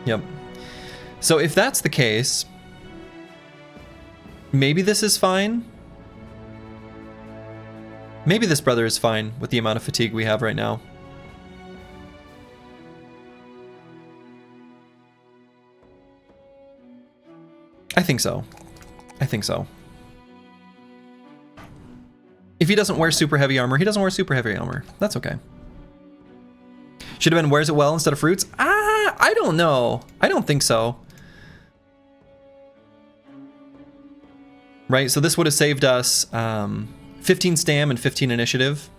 Yep. So if that's the case, maybe this is fine. Maybe this brother is fine with the amount of fatigue we have right now. I think so. I think so. If he doesn't wear super heavy armor, he doesn't wear super heavy armor. That's okay. Should have been wears it well instead of fruits? I don't know. I don't think so. Right, so this would have saved us 15 stam and 15 initiative.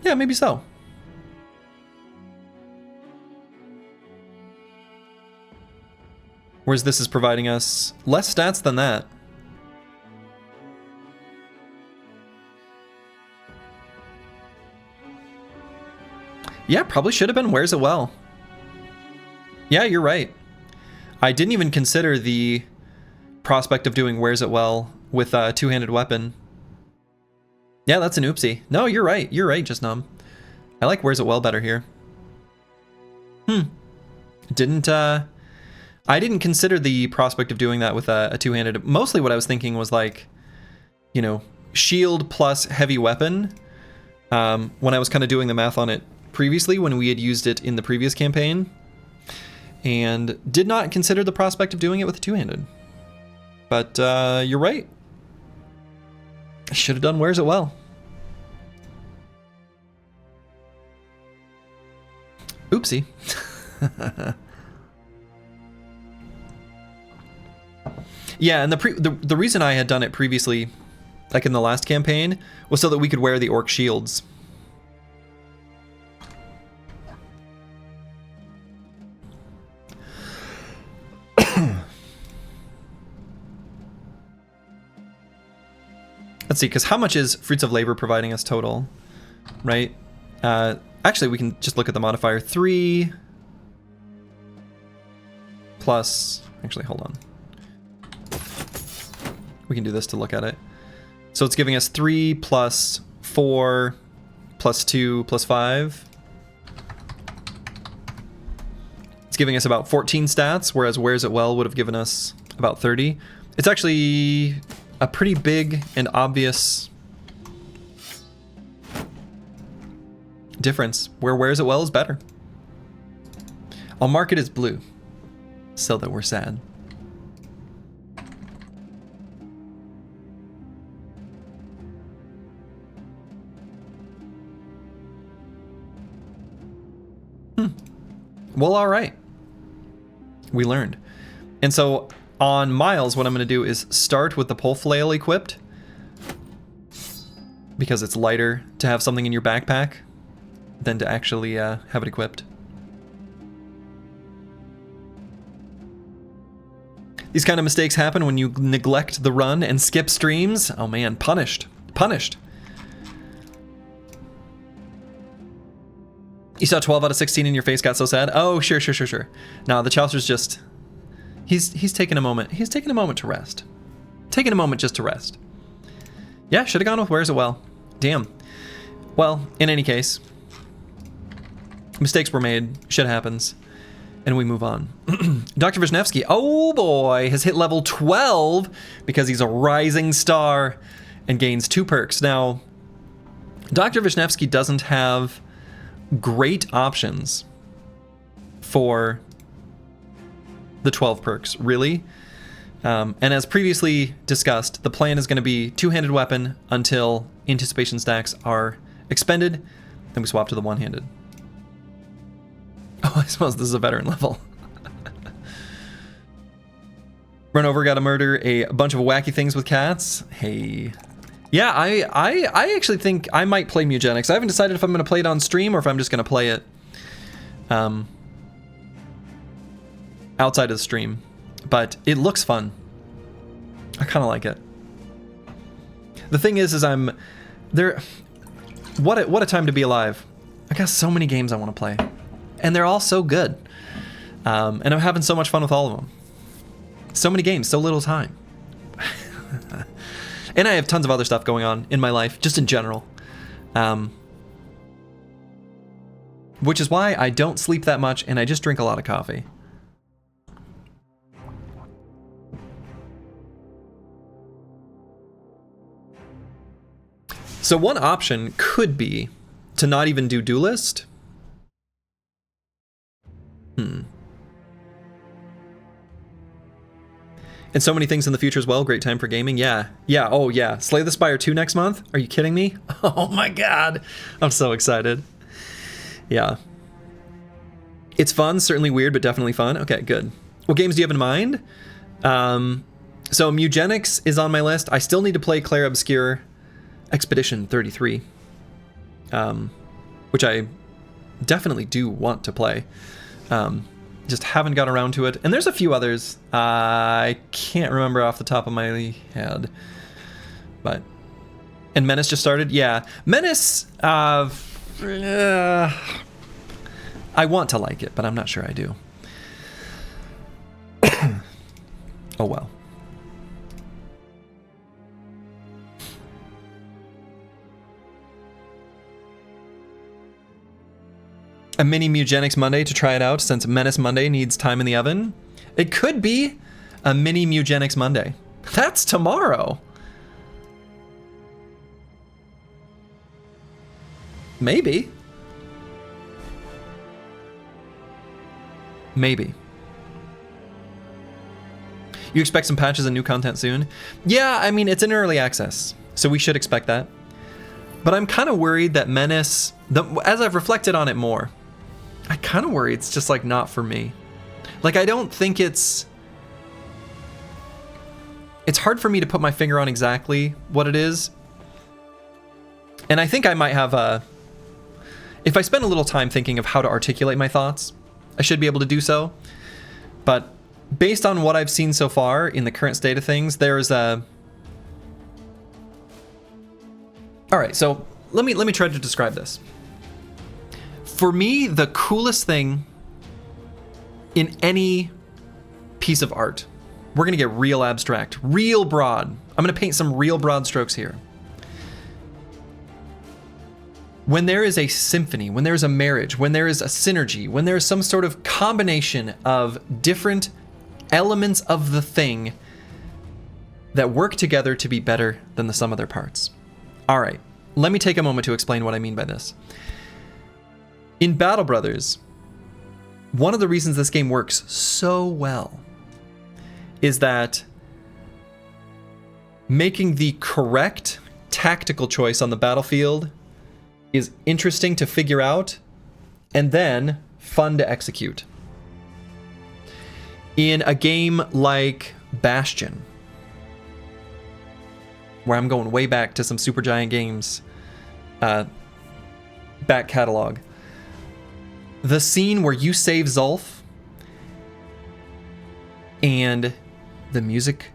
Yeah, maybe so. Whereas this is providing us less stats than that. Yeah, probably should have been wears it well. Yeah, you're right. I didn't even consider the prospect of doing wears it well with a two-handed weapon. Yeah, that's an oopsie. No, you're right. You're right, Just Numb. I like wears it well better here. I didn't consider the prospect of doing that with a two-handed. Mostly what I was thinking was like, you know, shield plus heavy weapon. When I was kind of doing the math on it previously, when we had used it in the previous campaign, and did not consider the prospect of doing it with a two-handed. But you're right. I should have done wears it well. Oopsie. Yeah, and the reason I had done it previously, like in the last campaign, was so that we could wear the orc shields. Let's see, because how much is Fruits of Labor providing us total, right? Actually, we can just look at the modifier. 3 plus... Actually, hold on. We can do this to look at it. So it's giving us 3 plus 4 plus 2 plus 5. It's giving us about 14 stats, whereas Wears It Well would have given us about 30. It's actually a pretty big and obvious difference where wears it well is better. I'll mark it as blue so that we're sad. Well, all right. We learned. And so on Miles, what I'm going to do is start with the pole flail equipped because it's lighter to have something in your backpack than to actually have it equipped. These kind of mistakes happen when you neglect the run and skip streams. Oh man, punished. Punished. You saw 12 out of 16 in your face, got so sad. Oh, sure. No, the Chaucer's just... He's taking a moment. He's taking a moment to rest. Taking a moment just to rest. Yeah, should have gone with Wears It Well. Damn. Well, in any case, mistakes were made. Shit happens. And we move on. Dr. Vishnevsky, oh boy, has hit level 12 because he's a rising star and gains 2 perks. Now, Dr. Vishnevsky doesn't have great options for the 12 perks, really. And as previously discussed, the plan is going to be two-handed weapon until anticipation stacks are expended, then we swap to the one-handed. Oh, I suppose this is a veteran level. Run over, gotta murder a bunch of wacky things with cats. Hey. Yeah, I actually think I might play Mugenics. I haven't decided if I'm going to play it on stream or if I'm just going to play it outside of the stream. But it looks fun. I kind of like it. The thing is I'm there. What a time to be alive. I got so many games I want to play, and they're all so good. And I'm having so much fun with all of them. So many games, so little time. And I have tons of other stuff going on in my life, just in general. Which is why I don't sleep that much and I just drink a lot of coffee. So one option could be to not even do Duelist. And so many things in the future as well. Great time for gaming. Yeah. Oh yeah. Slay the Spire 2 next month. Are you kidding me? Oh my God. I'm so excited. Yeah. It's fun. Certainly weird, but definitely fun. Okay, good. What games do you have in mind? So Mugenics is on my list. I still need to play Clair Obscure Expedition 33. Which I definitely do want to play. Just haven't got around to it. And there's a few others. I can't remember off the top of my head. But... And Menace just started? Yeah. Menace... I want to like it, but I'm not sure I do. Oh well. A mini Mugenics Monday to try it out, since Menace Monday needs time in the oven. It could be a mini Mugenics Monday. That's tomorrow. Maybe. Maybe. You expect some patches and new content soon? Yeah, I mean, it's in early access, so we should expect that. But I'm kind of worried that Menace, as I've reflected on it more, I kind of worry it's just like not for me. Like, I don't think it's hard for me to put my finger on exactly what it is. And I think I might have if I spend a little time thinking of how to articulate my thoughts, I should be able to do so. But based on what I've seen so far in the current state of things, there's a... All right, so let me try to describe this. For me, the coolest thing in any piece of art, we're gonna get real abstract, real broad. I'm gonna paint some real broad strokes here. When there is a symphony, when there is a marriage, when there is a synergy, when there is some sort of combination of different elements of the thing that work together to be better than the sum of their parts. All right, let me take a moment to explain what I mean by this. In Battle Brothers, one of the reasons this game works so well is that making the correct tactical choice on the battlefield is interesting to figure out and then fun to execute. In a game like Bastion, where I'm going way back to some Supergiant Games back catalog, the scene where you save Zulf and the music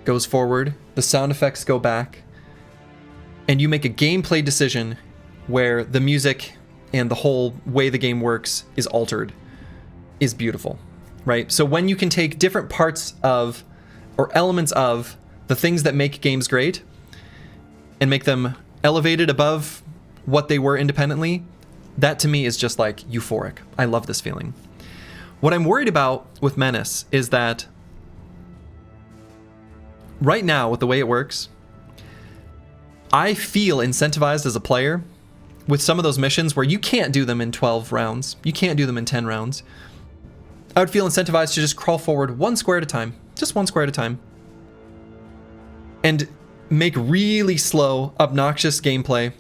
goes forward, the sound effects go back, and you make a gameplay decision where the music and the whole way the game works is altered, is beautiful, right? So when you can take different parts of, or elements of, the things that make games great and make them elevated above what they were independently, that to me is just like euphoric. I love this feeling. What I'm worried about with Menace is that right now, with the way it works, I feel incentivized as a player with some of those missions where you can't do them in 12 rounds. You can't do them in 10 rounds. I would feel incentivized to just crawl forward one square at a time. Just one square at a time. And make really slow, obnoxious gameplay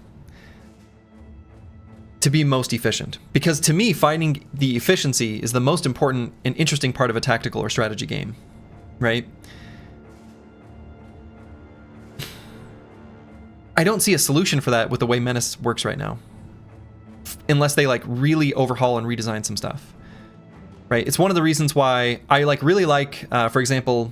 to be most efficient. Because to me, finding the efficiency is the most important and interesting part of a tactical or strategy game, right? I don't see a solution for that with the way Menace works right now, unless they like really overhaul and redesign some stuff, right? It's one of the reasons why I really like, for example,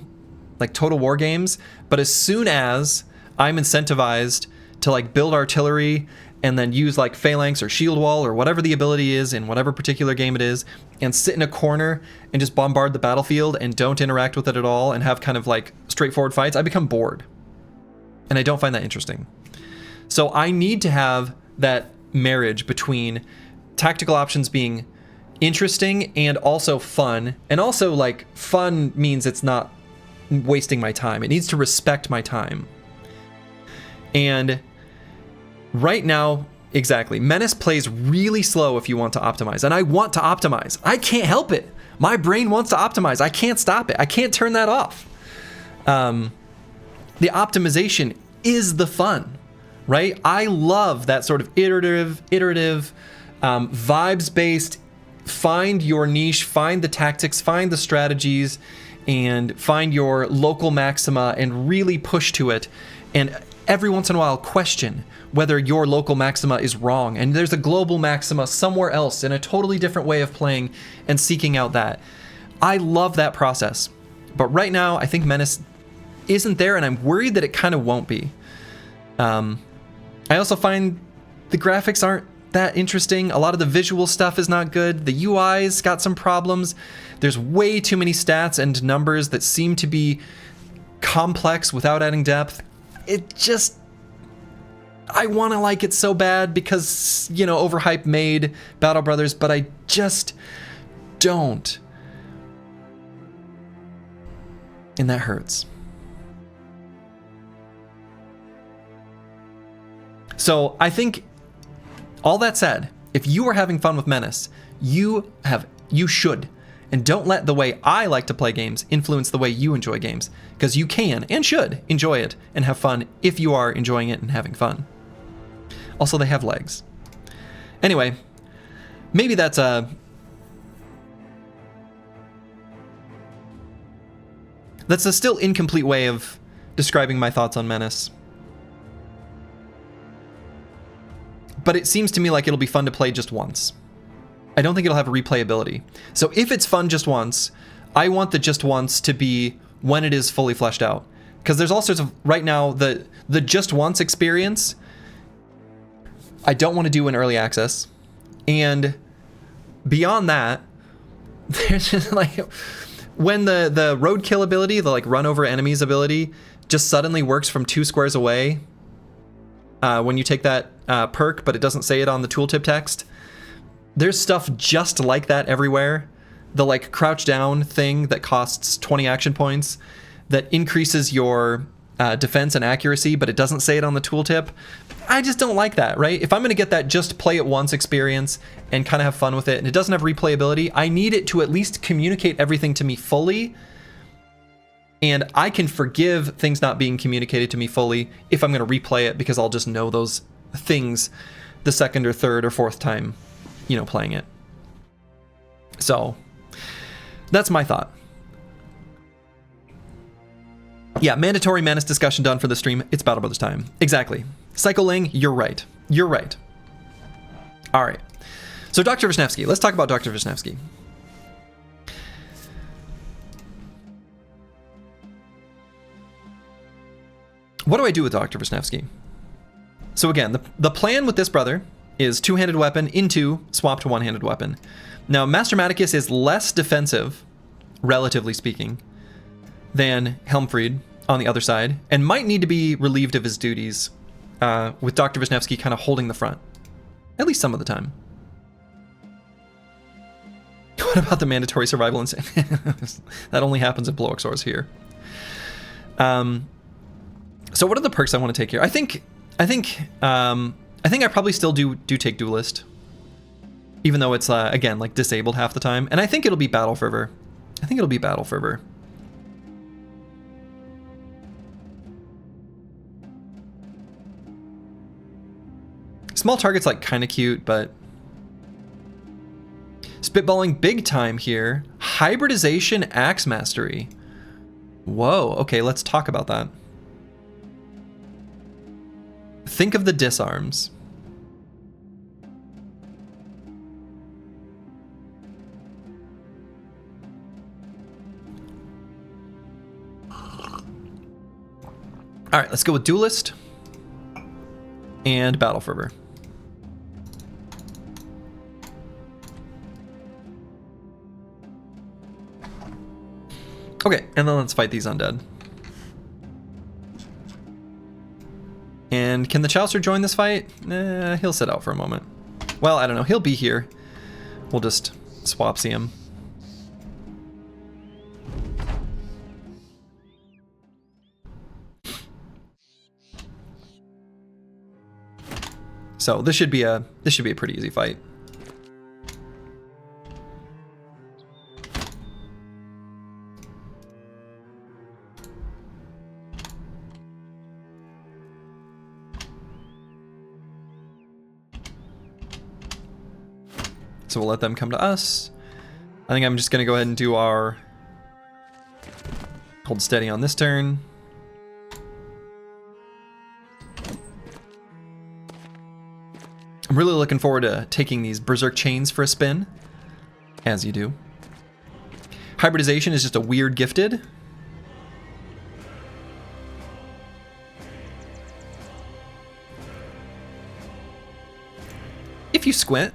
like Total War games, but as soon as I'm incentivized to like build artillery and then use like phalanx or shield wall or whatever the ability is in whatever particular game it is, and sit in a corner and just bombard the battlefield and don't interact with it at all and have kind of like straightforward fights, I become bored. And I don't find that interesting. So I need to have that marriage between tactical options being interesting and also fun. And also like fun means it's not wasting my time. It needs to respect my time. And right now, exactly, Menace plays really slow if you want to optimize. And I want to optimize. I can't help it. My brain wants to optimize. I can't stop it. I can't turn that off. The optimization is the fun. Right? I love that sort of iterative, vibes-based, find your niche, find the tactics, find the strategies, and find your local maxima and really push to it. And every once in a while, question whether your local maxima is wrong. And there's a global maxima somewhere else in a totally different way of playing and seeking out that. I love that process. But right now, I think Menace isn't there, and I'm worried that it kind of won't be. I also find the graphics aren't that interesting. A lot of the visual stuff is not good. The UI's got some problems. There's way too many stats and numbers that seem to be complex without adding depth. It just... I want to like it so bad because, you know, overhype made Battle Brothers, but I just don't. And that hurts. So I think, all that said, if you are having fun with Menace, you should. And don't let the way I like to play games influence the way you enjoy games. Because you can and should enjoy it and have fun if you are enjoying it and having fun. Also, they have legs. Anyway, maybe that's a... That's a still incomplete way of describing my thoughts on Menace. But it seems to me like it'll be fun to play just once. I don't think it'll have a replayability. So if it's fun just once, I want the just once to be when it is fully fleshed out. Because there's all sorts of, right now, the just once experience, I don't want to do in early access. And beyond that, there's just like, when the roadkill ability, the like run over enemies ability, just suddenly works from 2 squares away, when you take that perk, but it doesn't say it on the tooltip text. There's stuff just like that everywhere the like crouch down thing that costs 20 action points that increases your defense and accuracy, but it doesn't say it on the tooltip. I just don't like that, right? If I'm going to get that just play it once experience and kind of have fun with it, and it doesn't have replayability, I need it to at least communicate everything to me fully. And I can forgive things not being communicated to me fully if I'm going to replay it, because I'll just know those things the second or third or fourth time, you know, playing it. So that's my thought. Yeah, mandatory Manus discussion done for the stream. It's Battle Brothers time. Exactly. Psycho Ling, you're right. You're right. All right. So Dr. Vishnevsky. Let's talk about Dr. Vishnevsky. What do I do with Dr. Vishnevsky? So again, the plan with this brother is two-handed weapon into swap to one-handed weapon. Now, Master Maticus is less defensive, relatively speaking, than Helmfried on the other side, and might need to be relieved of his duties with Dr. Vishnevsky kind of holding the front, at least some of the time. What about the mandatory survival insane? That only happens at Bloaxors here. So what are the perks I want to take here? I think I probably still do take Duelist, even though it's again like disabled half the time, and I think it'll be Battle Fervor. I think it'll be Battle Fervor. Small target's like kind of cute, but spitballing big time here. Hybridization Axe Mastery. Whoa, okay, let's talk about that. Think of the disarms. All right, let's go with Duelist and Battle Fervor. Okay, and then let's fight these undead. And can the Chaucer join this fight? He'll sit out for a moment. Well, I don't know. He'll be here. We'll just swap see him. So this should be a pretty easy fight. So we'll let them come to us. I think I'm just going to go ahead and do our hold steady on this turn. I'm really looking forward to taking these Berserk Chains for a spin, as you do. Hybridization is just a weird gifted. If you squint.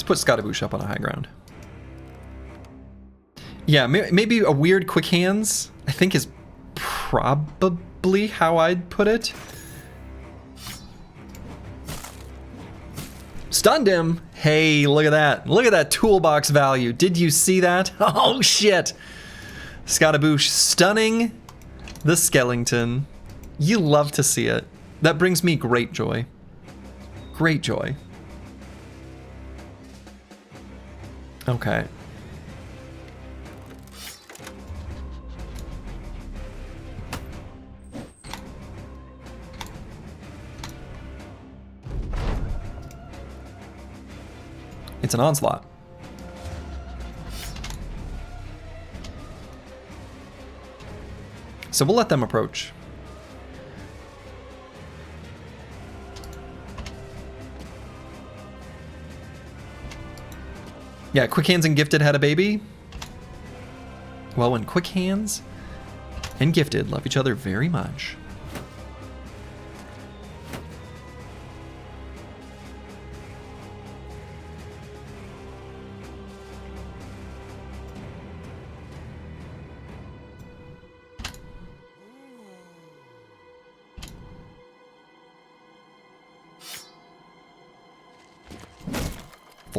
Put Scottaboosh up on a high ground. Yeah, maybe a weird quick hands, I think, is probably how I'd put it. Stunned him. Hey, look at that. Look at that toolbox value. Did you see that? Oh, shit. Scottaboosh stunning the Skellington. You love to see it. That brings me great joy. Great joy. Okay. It's an onslaught. So we'll let them approach. Yeah, Quick Hands and Gifted had a baby. Well, when Quick Hands and Gifted love each other very much.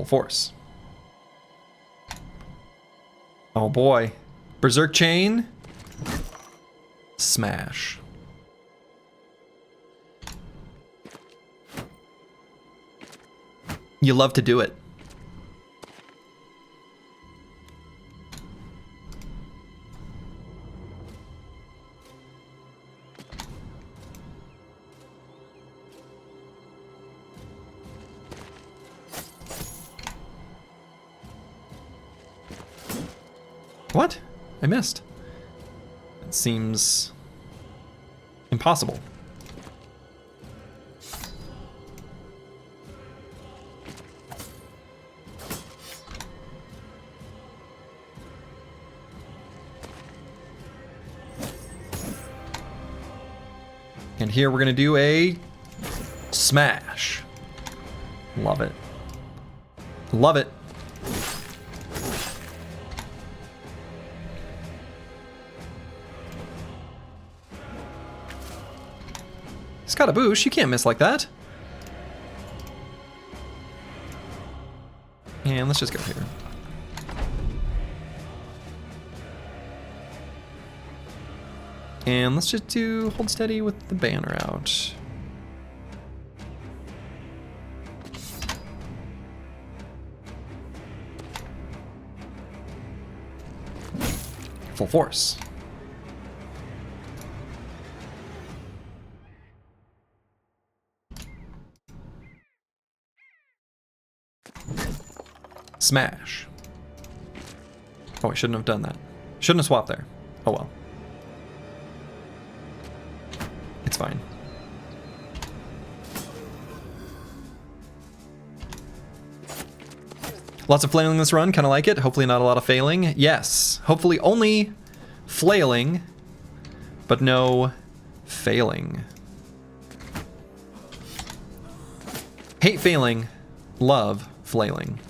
Full force. Oh boy. Berserk Chain. Smash. You love to do it. What? I missed. It seems impossible. And here we're gonna do a smash. Love it. Love it. He's got a boosh, you can't miss like that. And let's just go here. And let's just do hold steady with the banner out. Full force. Smash. Oh, I shouldn't have done that. Shouldn't have swapped there. Oh well. It's fine. Lots of flailing this run, kind of like it. Hopefully not a lot of failing. Yes, hopefully only flailing, but no failing. Hate failing, love flailing.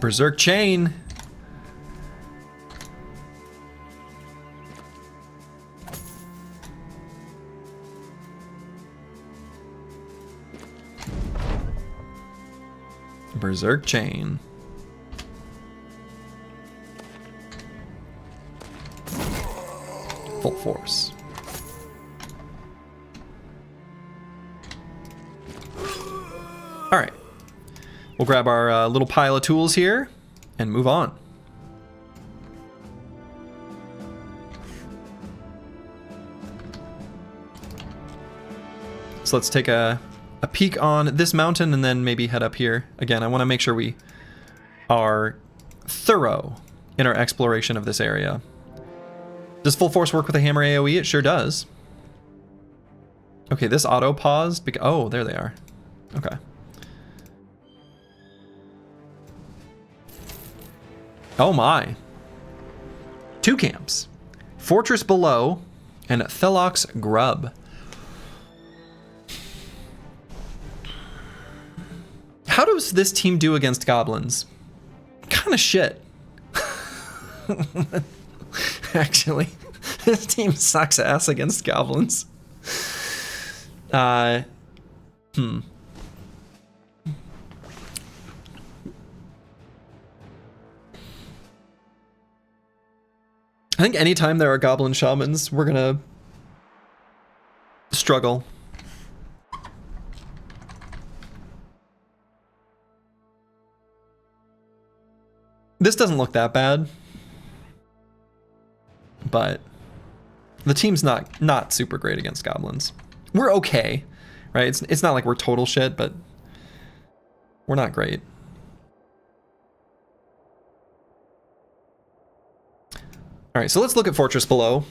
Berserk Chain. Berserk Chain. Full force. All right. We'll grab our little pile of tools here and move on. So let's take a peek on this mountain and then maybe head up here. Again, I want to make sure we are thorough in our exploration of this area. Does full force work with a hammer AoE? It sure does. Okay, this auto paused. Oh, there they are. Okay. Oh my. 2 camps. Fortress Below and Thelok's Grub. How does this team do against goblins? Kind of shit. Actually, this team sucks ass against goblins. I think anytime there are goblin shamans, we're gonna struggle. This doesn't look that bad, but the team's not super great against goblins. We're okay, right? It's not like we're total shit, but we're not great. All right, so let's look at Fortress Below.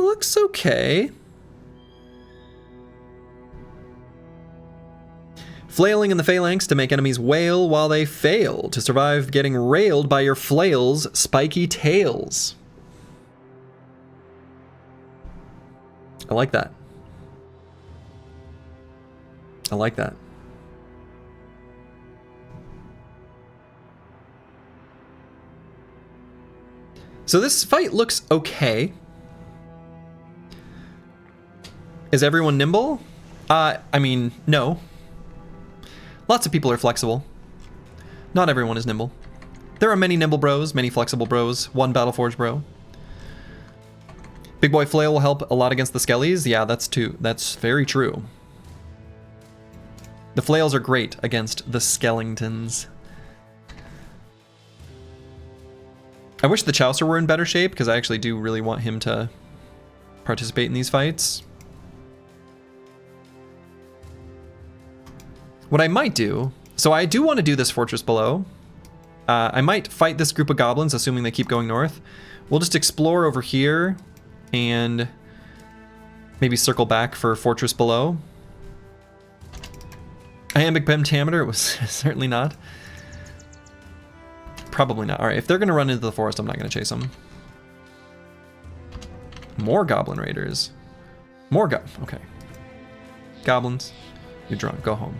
Looks okay. Flailing in the phalanx to make enemies wail while they fail, to survive getting railed by your flail's spiky tails. I like that. I like that. So this fight looks okay. Is everyone nimble? I mean, no. Lots of people are flexible. Not everyone is nimble. There are many nimble bros, many flexible bros, one Battleforge bro. Big Boy Flail will help a lot against the skellies. Yeah, that's very true. The flails are great against the skeletons. I wish the Chaucer were in better shape, because I actually do really want him to participate in these fights. What I might do, so I do want to do this fortress below. I might fight this group of goblins, assuming they keep going north. We'll just explore over here and maybe circle back for fortress below. Iambic pentameter, it was certainly not. Probably not. All right, if they're going to run into the forest, I'm not going to chase them. More goblin raiders. Okay. Goblins, you're drunk. Go home.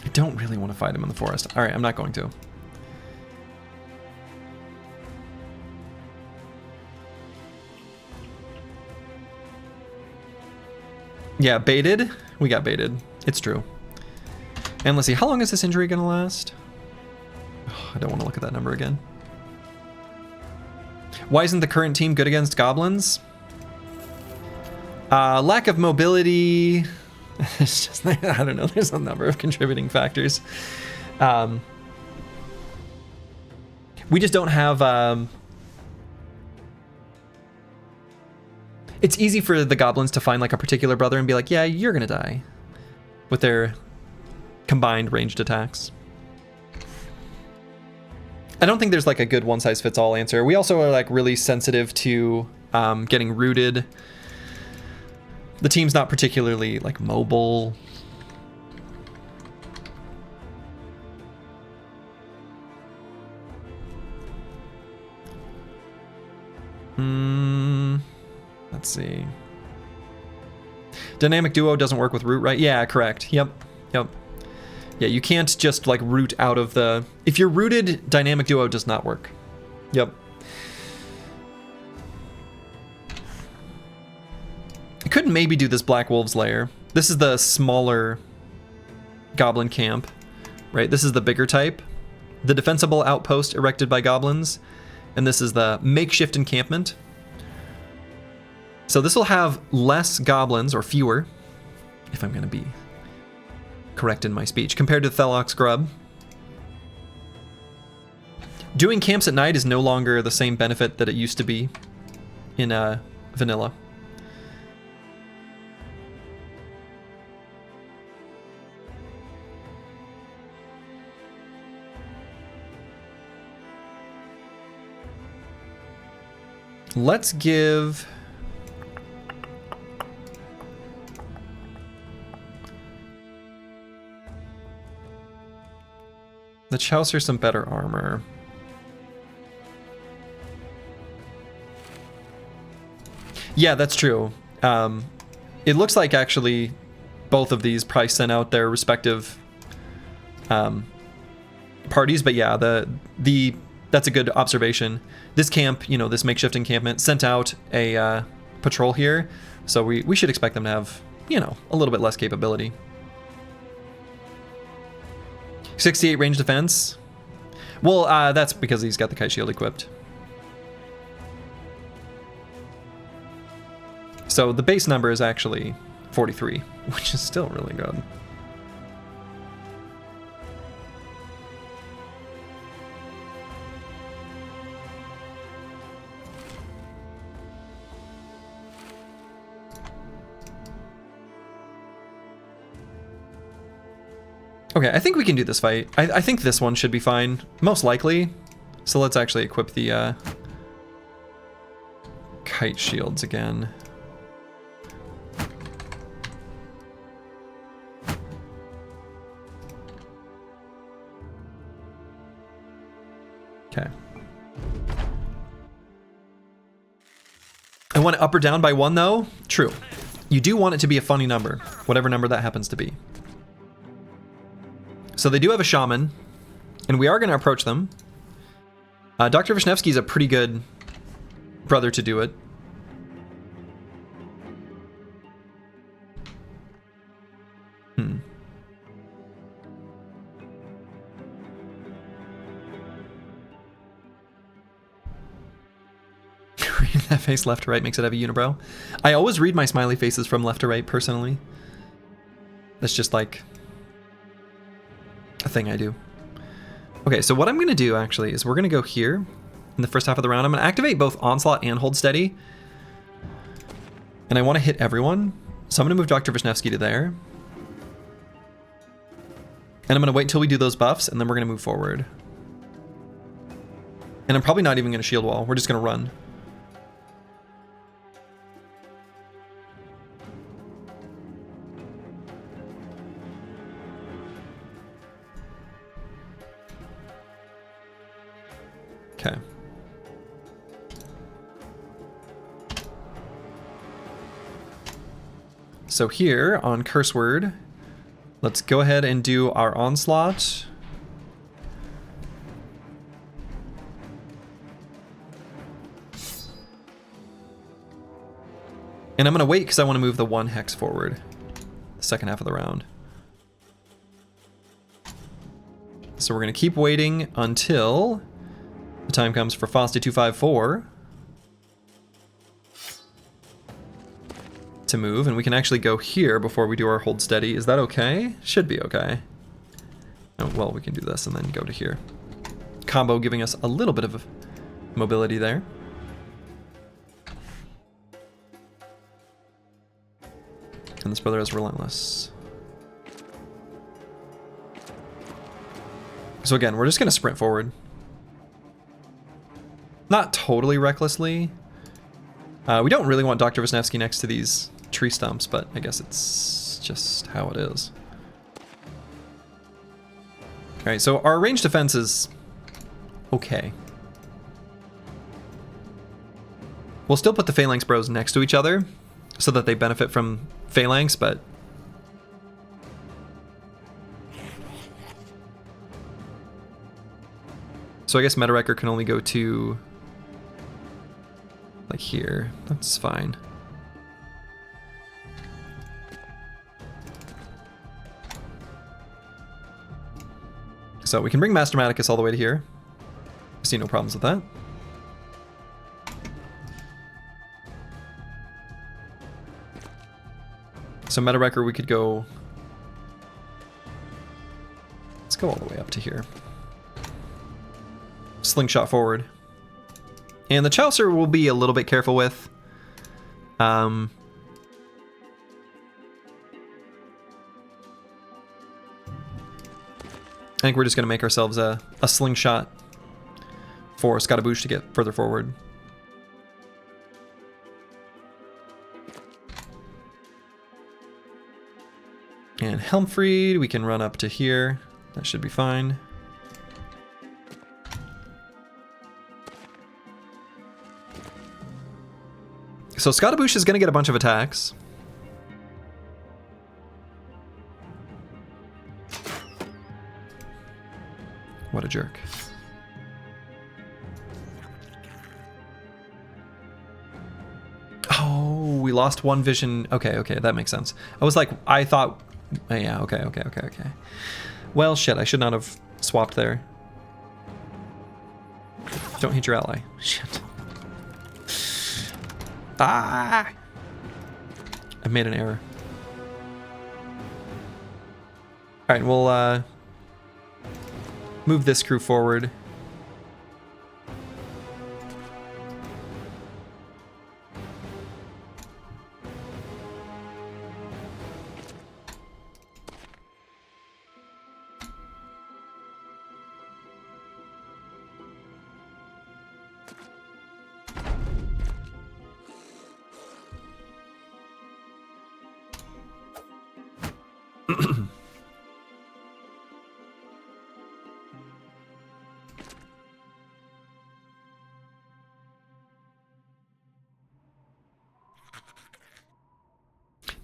I don't really want to fight him in the forest. All right, I'm not going to. Yeah, baited. We got baited. It's true. And let's see, how long is this injury gonna last? Oh, I don't want to look at that number again. Why isn't the current team good against goblins? Lack of mobility. It's just, I don't know, there's a number of contributing factors. We just don't have... It's easy for the goblins to find like a particular brother and be like, yeah, you're gonna die. With their combined ranged attacks. I don't think there's like a good one-size-fits-all answer. We also are like really sensitive to getting rooted. The team's not particularly like mobile. Let's see. Dynamic duo doesn't work with root, right? Yeah, correct. Yep. Yeah, you can't just like root out of the... If you're rooted, dynamic duo does not work. Yep. I could maybe do this Black Wolves lair. This is the smaller goblin camp, right? This is the bigger type. The defensible outpost erected by goblins. And this is the makeshift encampment. So this will have less goblins, or fewer, if I'm going to be correct in my speech, compared to Thelok's Grub. Doing camps at night is no longer the same benefit that it used to be in vanilla. Let's give... the Chaucer some better armor. Yeah, that's true. It looks like actually both of these probably sent out their respective parties, but yeah, that's a good observation. This camp, you know, this makeshift encampment sent out a patrol here, so we should expect them to have, you know, a little bit less capability. 68 range defense. Well, that's because he's got the kite shield equipped. So the base number is actually 43, which is still really good. Okay, I think we can do this fight. I think this one should be fine, most likely. So let's actually equip the kite shields again. Okay. I want it up or down by 1 though? True. You do want it to be a funny number, whatever number that happens to be. So they do have a shaman, and we are going to approach them. Dr. Vishnevsky is a pretty good brother to do it. Reading that face left to right makes it have a unibrow. I always read my smiley faces from left to right, personally. That's just like a thing I do. Okay, so what I'm going to do, actually, is we're going to go here in the first half of the round. I'm going to activate both Onslaught and Hold Steady. And I want to hit everyone. So I'm going to move Dr. Vishnevsky to there. And I'm going to wait until we do those buffs, and then we're going to move forward. And I'm probably not even going to shield wall. We're just going to run. Okay. So here on Curse Word, let's go ahead and do our Onslaught. And I'm going to wait because I want to move the 1 hex forward the second half of the round. So we're going to keep waiting until the time comes for Fosti 254 to move, and we can actually go here before we do our Hold Steady. Is that okay? Should be okay. Oh, well, we can do this and then go to here. Combo giving us a little bit of mobility there. And this brother is relentless. So again, we're just going to sprint forward. Not totally recklessly. We don't really want Dr. Vishnevsky next to these tree stumps, but I guess it's just how it is. Alright, so our ranged defense is okay. We'll still put the Phalanx Bros next to each other so that they benefit from Phalanx, but so I guess Meta Wrecker can only go to like here. That's fine. So we can bring Master Maticus all the way to here. I see no problems with that. So Meta Wrecker, we could go. Let's go all the way up to here. Slingshot forward. And the Chaucer will be a little bit careful with. I think we're just going to make ourselves a slingshot for Scottaboosh to get further forward. And Helmfried, we can run up to here. That should be fine. So Scottaboosh is going to get a bunch of attacks. What a jerk. Oh, we lost 1 vision. Okay, okay, that makes sense. I was like, I thought... Oh, yeah, okay. Well, shit, I should not have swapped there. Don't hit your ally. Shit. Ah! I've made an error. Alright, we'll move this crew forward.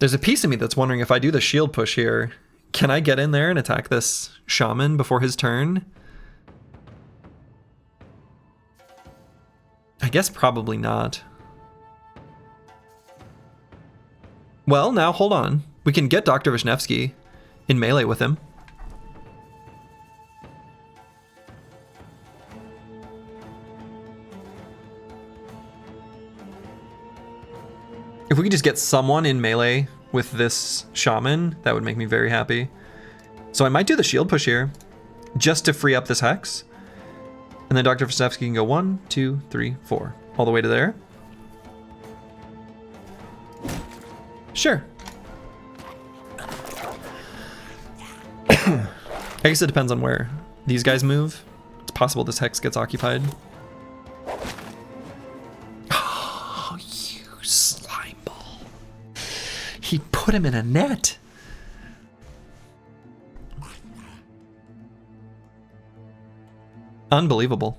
There's a piece of me that's wondering if I do the shield push here, can I get in there and attack this shaman before his turn? I guess probably not. Well, now hold on. We can get Dr. Wisniewski in melee with him. If we could just get someone in melee with this shaman, that would make me very happy. So I might do the shield push here, just to free up this hex. And then Dr. Wisniewski can go 1, 2, 3, 4, all the way to there. Sure. I guess it depends on where these guys move. It's possible this hex gets occupied. Oh, you slime ball. He put him in a net. Unbelievable.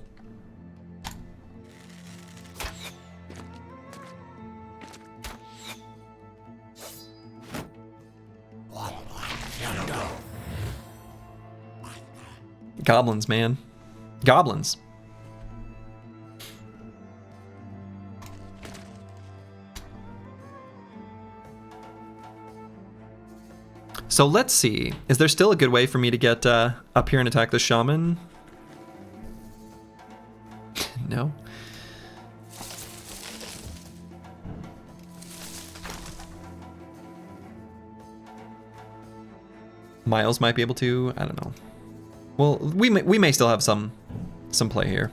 Goblins, man. Goblins. So let's see. Is there still a good way for me to get up here and attack the shaman? No. Miles might be able to. I don't know. Well, we may still have some play here.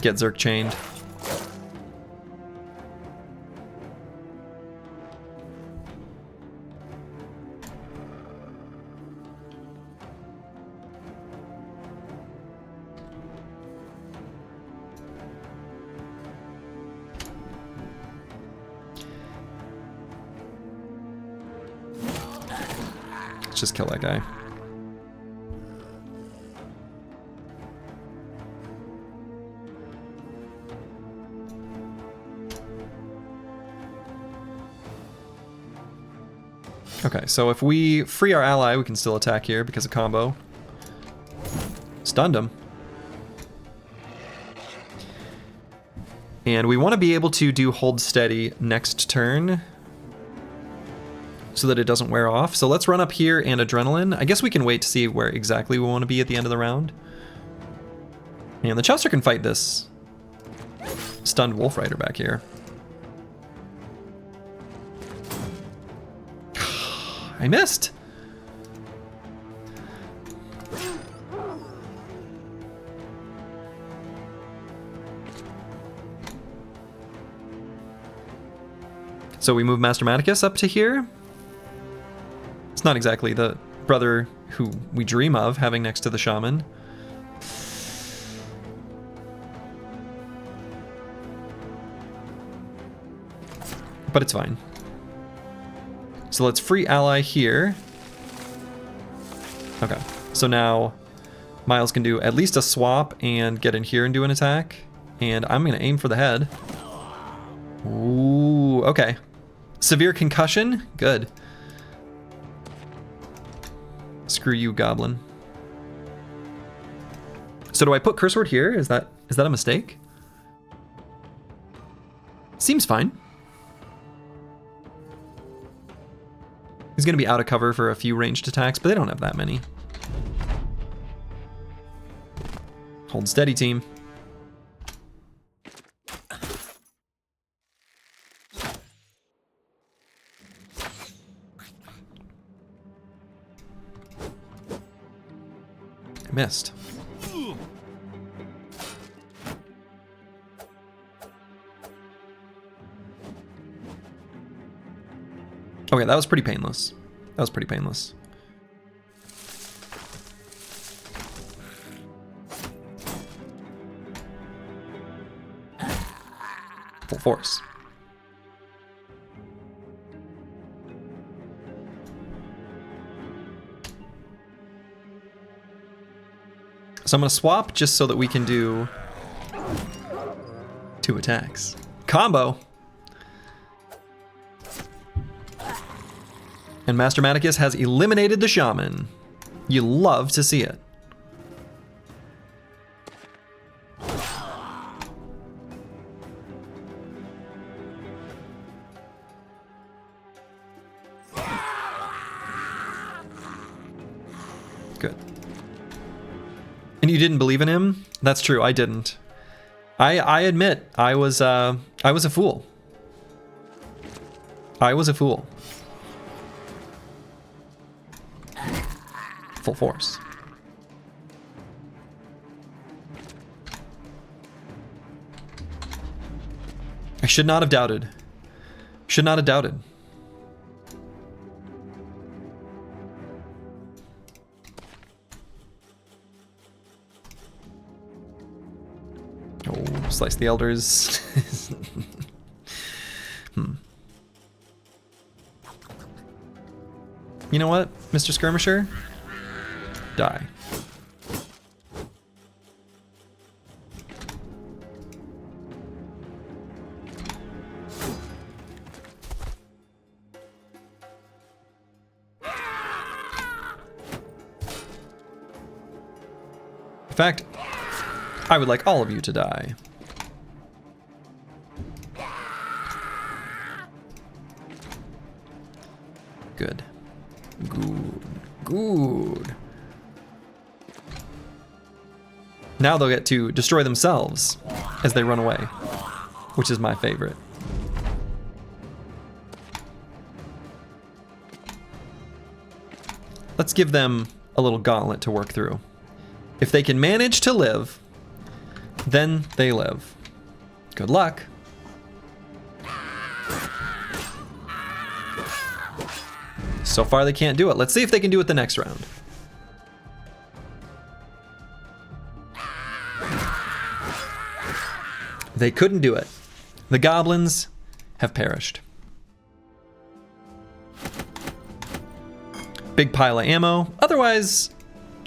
Get Zerk chained. Just kill that guy. Okay, so if we free our ally, we can still attack here because of combo. Stunned him. And we want to be able to do hold steady next turn, so that it doesn't wear off. So let's run up here and adrenaline. I guess we can wait to see where exactly we want to be at the end of the round. And the Chester can fight this stunned Wolf Rider back here. I missed. So we move Master Maticus up to here. It's not exactly the brother who we dream of having next to the shaman. But it's fine. So let's free ally here. Okay, so now Miles can do at least a swap and get in here and do an attack. And I'm gonna aim for the head. Ooh, okay. Severe concussion, good. Screw you, Goblin. So do I put Curse Word here? Is that a mistake? Seems fine. He's gonna be out of cover for a few ranged attacks, but they don't have that many. Hold steady, team. Missed. Okay, that was pretty painless. That was pretty painless. Full force. So I'm gonna swap just so that we can do 2 attacks. Combo! And Master Maticus has eliminated the Shaman. You love to see it. Good. And you didn't believe in him? That's true, I didn't. I admit, I was a fool. I was a fool. Full force. I should not have doubted. Should not have doubted. Oh, slice the elders. You know what, Mr. Skirmisher? Die. In fact, I would like all of you to die. Good. Good. Good. Now they'll get to destroy themselves as they run away, which is my favorite. Let's give them a little gauntlet to work through. If they can manage to live, then they live. Good luck. So far they can't do it. Let's see if they can do it the next round. They couldn't do it. The goblins have perished. Big pile of ammo. Otherwise,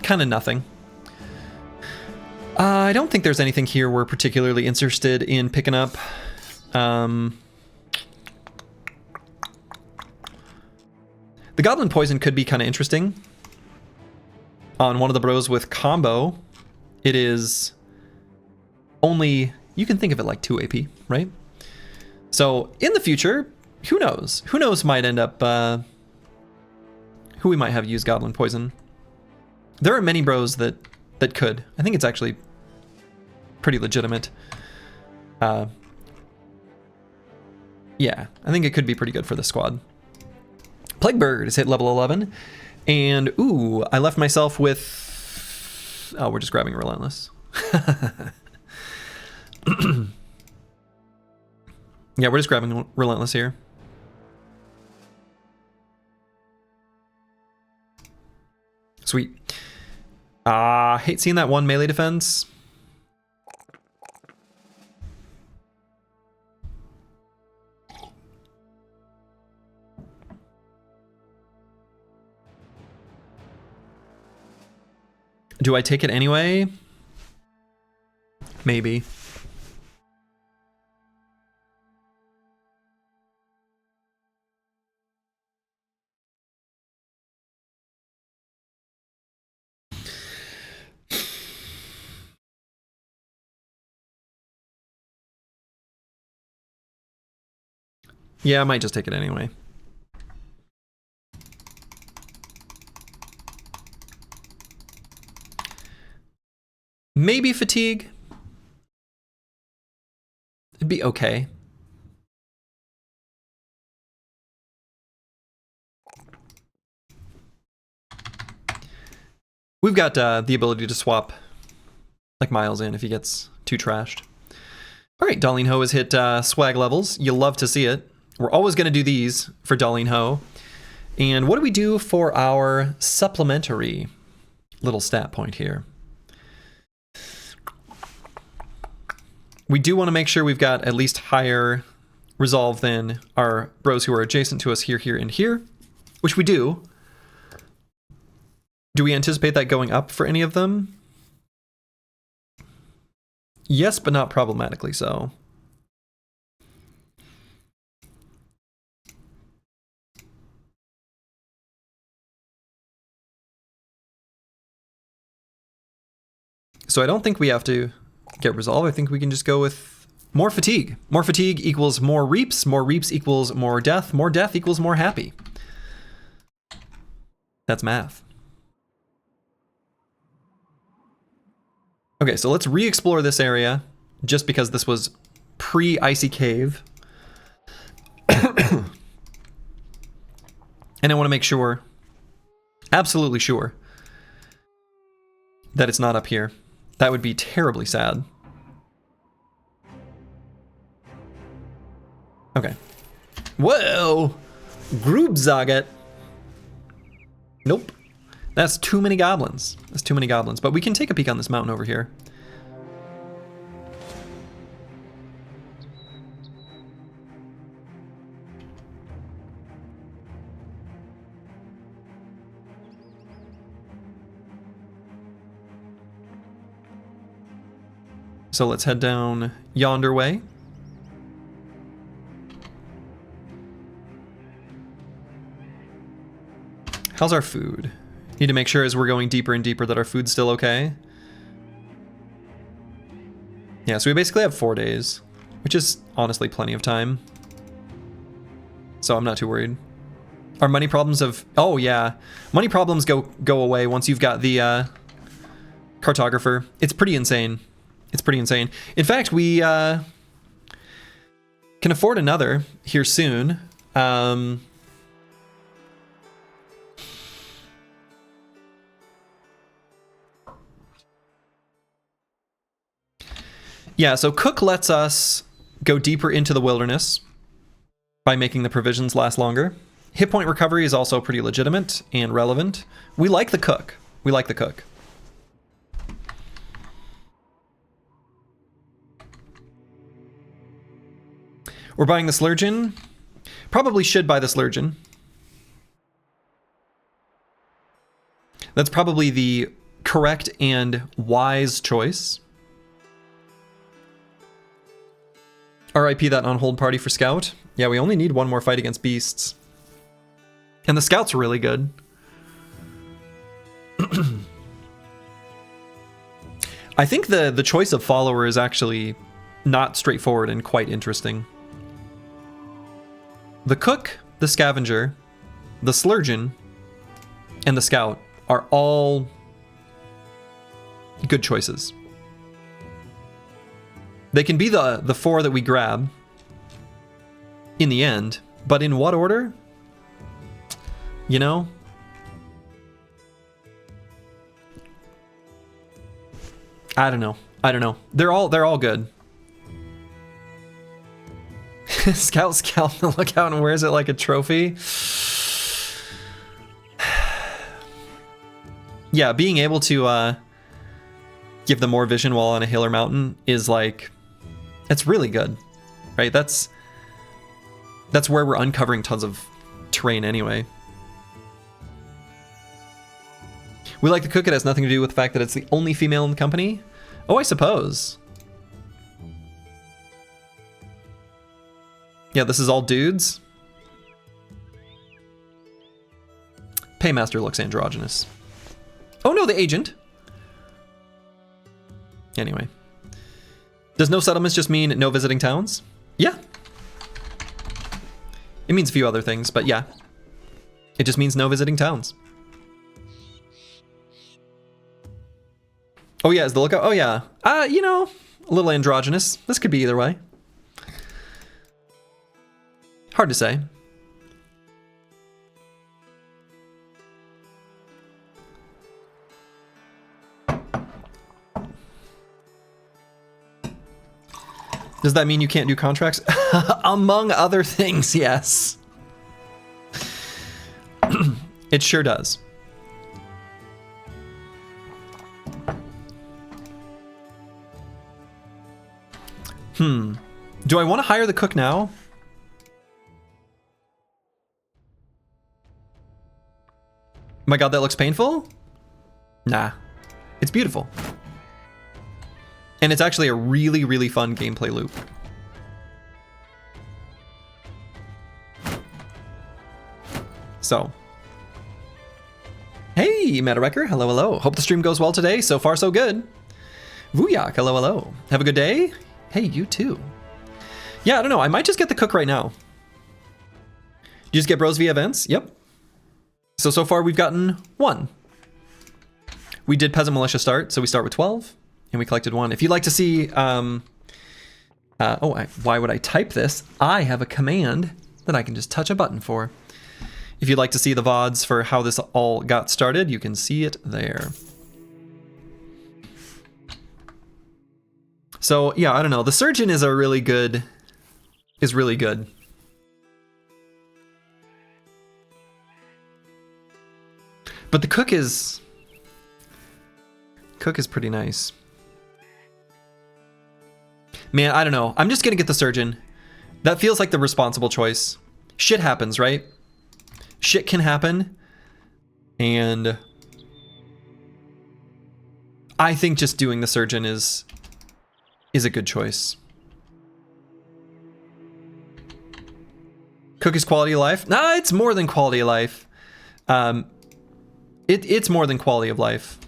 kind of nothing. I don't think there's anything here we're particularly interested in picking up. The Goblin Poison could be kind of interesting. On one of the bros with combo, it is only, you can think of it like 2 AP, right? So in the future, who knows? Who knows might end up, who we might have use Goblin Poison. There are many bros that could. I think it's actually pretty legitimate. Yeah, I think it could be pretty good for the squad. Plague Bird is hit level 11. And, ooh, I left myself with... Oh, we're just grabbing Relentless. Yeah, we're just grabbing Relentless here. Sweet. Hate seeing that one melee defense. Do I take it anyway? Maybe. Yeah, I might just take it anyway. Maybe fatigue. It'd be okay. We've got the ability to swap like Miles in if he gets too trashed. All right, Darlene Ho has hit swag levels. You'll love to see it. We're always going to do these for Darlene Ho. And what do we do for our supplementary little stat point here? We do want to make sure we've got at least higher resolve than our bros who are adjacent to us here, here, and here, which we do. Do we anticipate that going up for any of them? Yes, but not problematically so. So I don't think we have to get resolve. I think we can just go with more fatigue. More fatigue equals more reaps. More reaps equals more death. More death equals more happy. That's math. Okay, so let's re-explore this area just because this was pre-Icy Cave. And I want to make sure, absolutely sure, that it's not up here. That would be terribly sad. Okay. Whoa! Grubzaget. Nope. That's too many goblins. That's too many goblins. But we can take a peek on this mountain over here. So let's head down yonder way. How's our food? Need to make sure as we're going deeper and deeper that our food's still okay. Yeah, so we basically have 4 days, which is honestly plenty of time. So I'm not too worried. Our money problems have... Oh yeah, money problems go away once you've got the cartographer. It's pretty insane. It's pretty insane. In fact, we can afford another here soon. Yeah, so Cook lets us go deeper into the wilderness by making the provisions last longer. Hit point recovery is also pretty legitimate and relevant. We like the Cook. We like the Cook. We're buying the Slurgeon. Probably should buy the Slurgeon. That's probably the correct and wise choice. RIP that on-hold party for Scout. Yeah, we only need one more fight against beasts. And the Scout's really good. I think the choice of follower is actually not straightforward and quite interesting. The Cook, the Scavenger, the Slurgeon, and the Scout are all good choices. They can be the 4 that we grab in the end, but in what order? You know? I don't know. I don't know. They're all good. Scout the lookout and wears it like a trophy. Yeah, being able to give them more vision while on a hill or mountain is like, it's really good, right? That's where we're uncovering tons of terrain anyway. We like the Cook. It has nothing to do with the fact that it's the only female in the company. Oh, I suppose. Yeah, this is all dudes. Paymaster looks androgynous. Oh no, the agent. Anyway. Does no settlements just mean no visiting towns? Yeah. It means a few other things, but yeah. It just means no visiting towns. Oh yeah, is the lookout? Oh yeah. You know, a little androgynous. This could be either way. Hard to say. Does that mean you can't do contracts? Among other things, yes. It sure does. Do I want to hire the Cook now? My god, that looks painful? Nah. It's beautiful. And it's actually a really, really fun gameplay loop. So. Hey, Metawrecker. Hello, hello. Hope the stream goes well today. So far, so good. Vuyak, hello, hello. Have a good day. Hey, you too. Yeah, I don't know. I might just get the cook right now. You just get bros via events? Yep. So far we've gotten 1. We did Peasant Militia start, so we start with 12, and we collected 1. If you'd like to see, why would I type this? I have a command that I can just touch a button for. If you'd like to see the VODs for how this all got started, you can see it there. So yeah, I don't know. The Surgeon is really good. But the cook is pretty nice. Man, I don't know. I'm just gonna get the Surgeon. That feels like the responsible choice. Shit happens, right? Shit can happen. And I think just doing the Surgeon is a good choice. Cook is quality of life? Nah, it's more than quality of life. It's more than quality of life.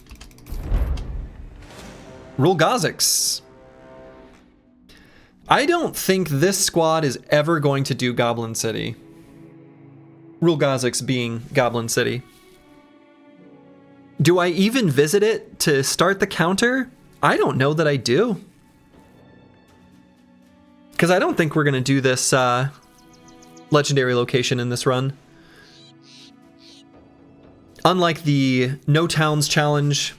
Rule Gozix. I don't think this squad is ever going to do Goblin City. Rule Gozix being Goblin City. Do I even visit it to start the counter? I don't know that I do. Because I don't think we're going to do this legendary location in this run. Unlike the No Towns challenge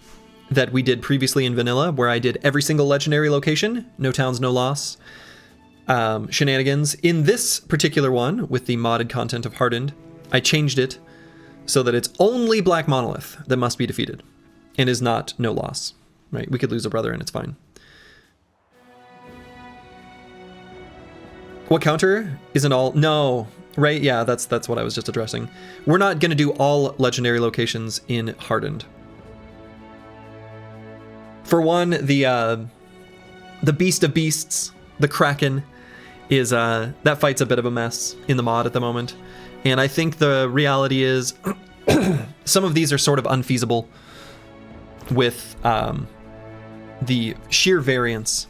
that we did previously in Vanilla, where I did every single legendary location, no towns, no loss, shenanigans. In this particular one, with the modded content of Hardened, I changed it so that it's only Black Monolith that must be defeated, and is not no loss. Right? We could lose a brother and it's fine. What counter isn't all? No, right? Yeah, that's what I was just addressing. We're not going to do all legendary locations in Hardened. For one, the Beast of Beasts, the Kraken, is that fight's a bit of a mess in the mod at the moment, and I think the reality is some of these are sort of unfeasible with the sheer variance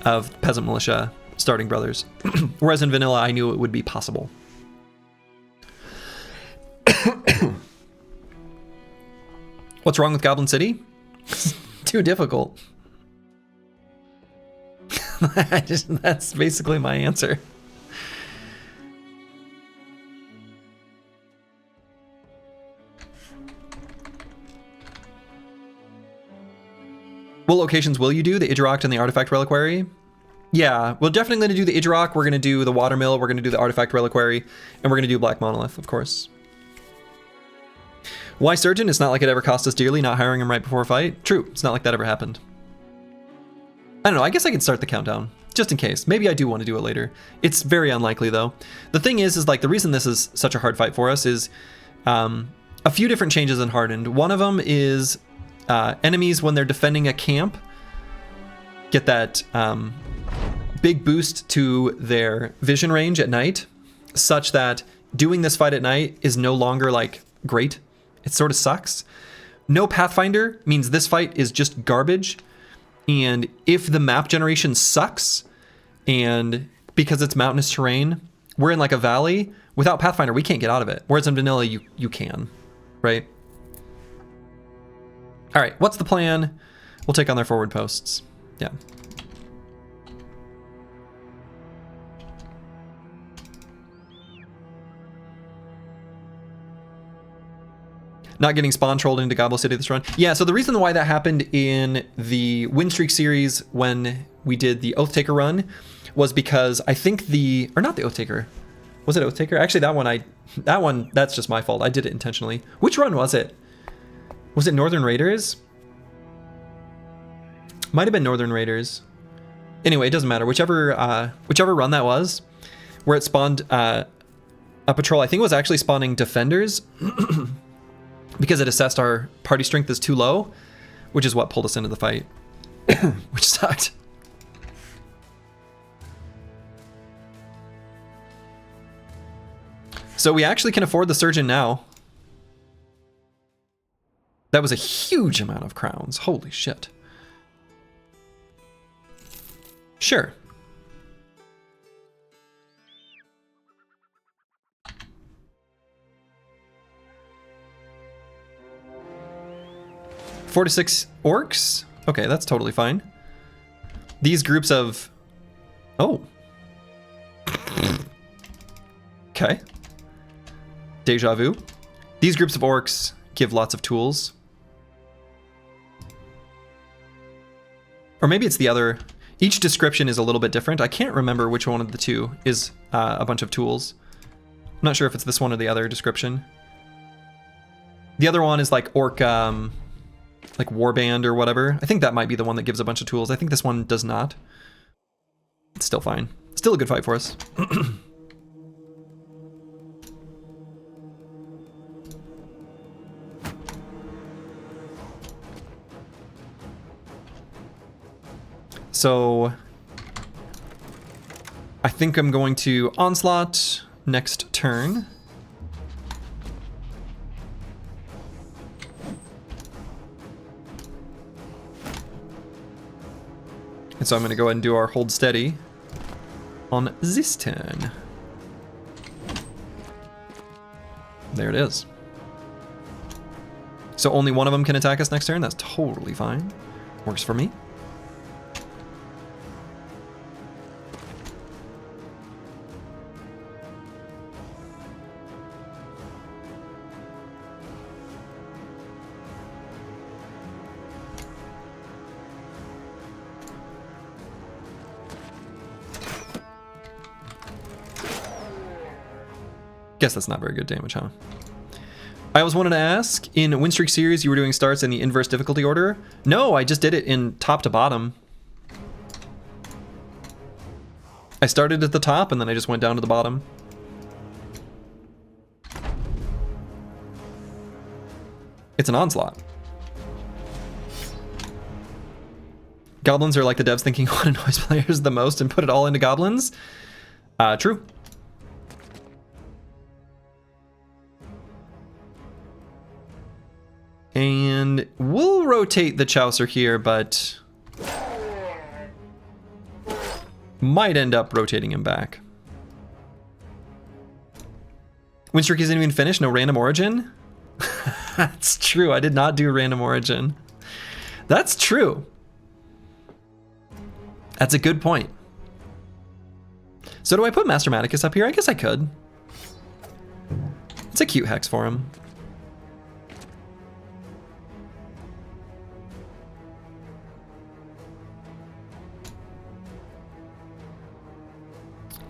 of Peasant Militia starting brothers. Whereas in Vanilla, I knew it would be possible. What's wrong with Goblin City? Too difficult. That's basically my answer. What locations will you do? The Idroct and the Artifact Reliquary? Yeah, we're definitely going to do the Idroct, we're going to do the Watermill, we're going to do the Artifact Reliquary, and we're going to do Black Monolith, of course. Why Surgeon? It's not like it ever cost us dearly not hiring him right before a fight. True, it's not like that ever happened. I don't know, I guess I can start the countdown, just in case. Maybe I do want to do it later. It's very unlikely, though. The thing is like, the reason this is such a hard fight for us is a few different changes in Hardened. One of them is enemies, when they're defending a camp, get that big boost to their vision range at night, such that doing this fight at night is no longer like great. It sort of sucks. No Pathfinder means this fight is just garbage. And if the map generation sucks, and because it's mountainous terrain, we're in like a valley, without Pathfinder, we can't get out of it. Whereas in Vanilla, you can, right? All right, what's the plan? We'll take on their forward posts. Yeah. Not getting spawn trolled into Goblin City this run. Yeah, so the reason why that happened in the Win Streak series when we did the Oathtaker run was because I think or not the Oathtaker. Was it Oathtaker? Actually, that one, that's just my fault. I did it intentionally. Which run was it? Was it Northern Raiders? Might have been Northern Raiders. Anyway, it doesn't matter. Whichever run that was, where it spawned a patrol. I think it was actually spawning defenders because it assessed our party strength as too low, which is what pulled us into the fight, which sucked. So we actually can afford the Surgeon now. That was a huge amount of crowns. Holy shit. Sure. Four to 6 orcs? Okay, that's totally fine. These groups of... Oh. Okay. Deja vu. These groups of orcs give lots of tools. Or maybe it's the other... Each description is a little bit different. I can't remember which one of the two is a bunch of tools. I'm not sure if it's this one or the other description. The other one is like orc... like warband or whatever. I think that might be the one that gives a bunch of tools. I think this one does not. It's still fine. Still a good fight for us. So I think I'm going to Onslaught next turn. And so I'm going to go ahead and do our Hold Steady on this turn. There it is. So only one of them can attack us next turn. That's totally fine. Works for me. Guess that's not very good damage, huh? I always wanted to ask, in Windstreak series, you were doing starts in the inverse difficulty order? No, I just did it in top to bottom. I started at the top and then I just went down to the bottom. It's an onslaught. Goblins are like the devs thinking what annoys players the most and put it all into goblins. True. And we'll rotate the Chaucer here, but might end up rotating him back. Windstreak isn't even finished, no random origin? That's true, I did not do random origin. That's true. That's a good point. So do I put Master Maticus up here? I guess I could. It's a cute hex for him.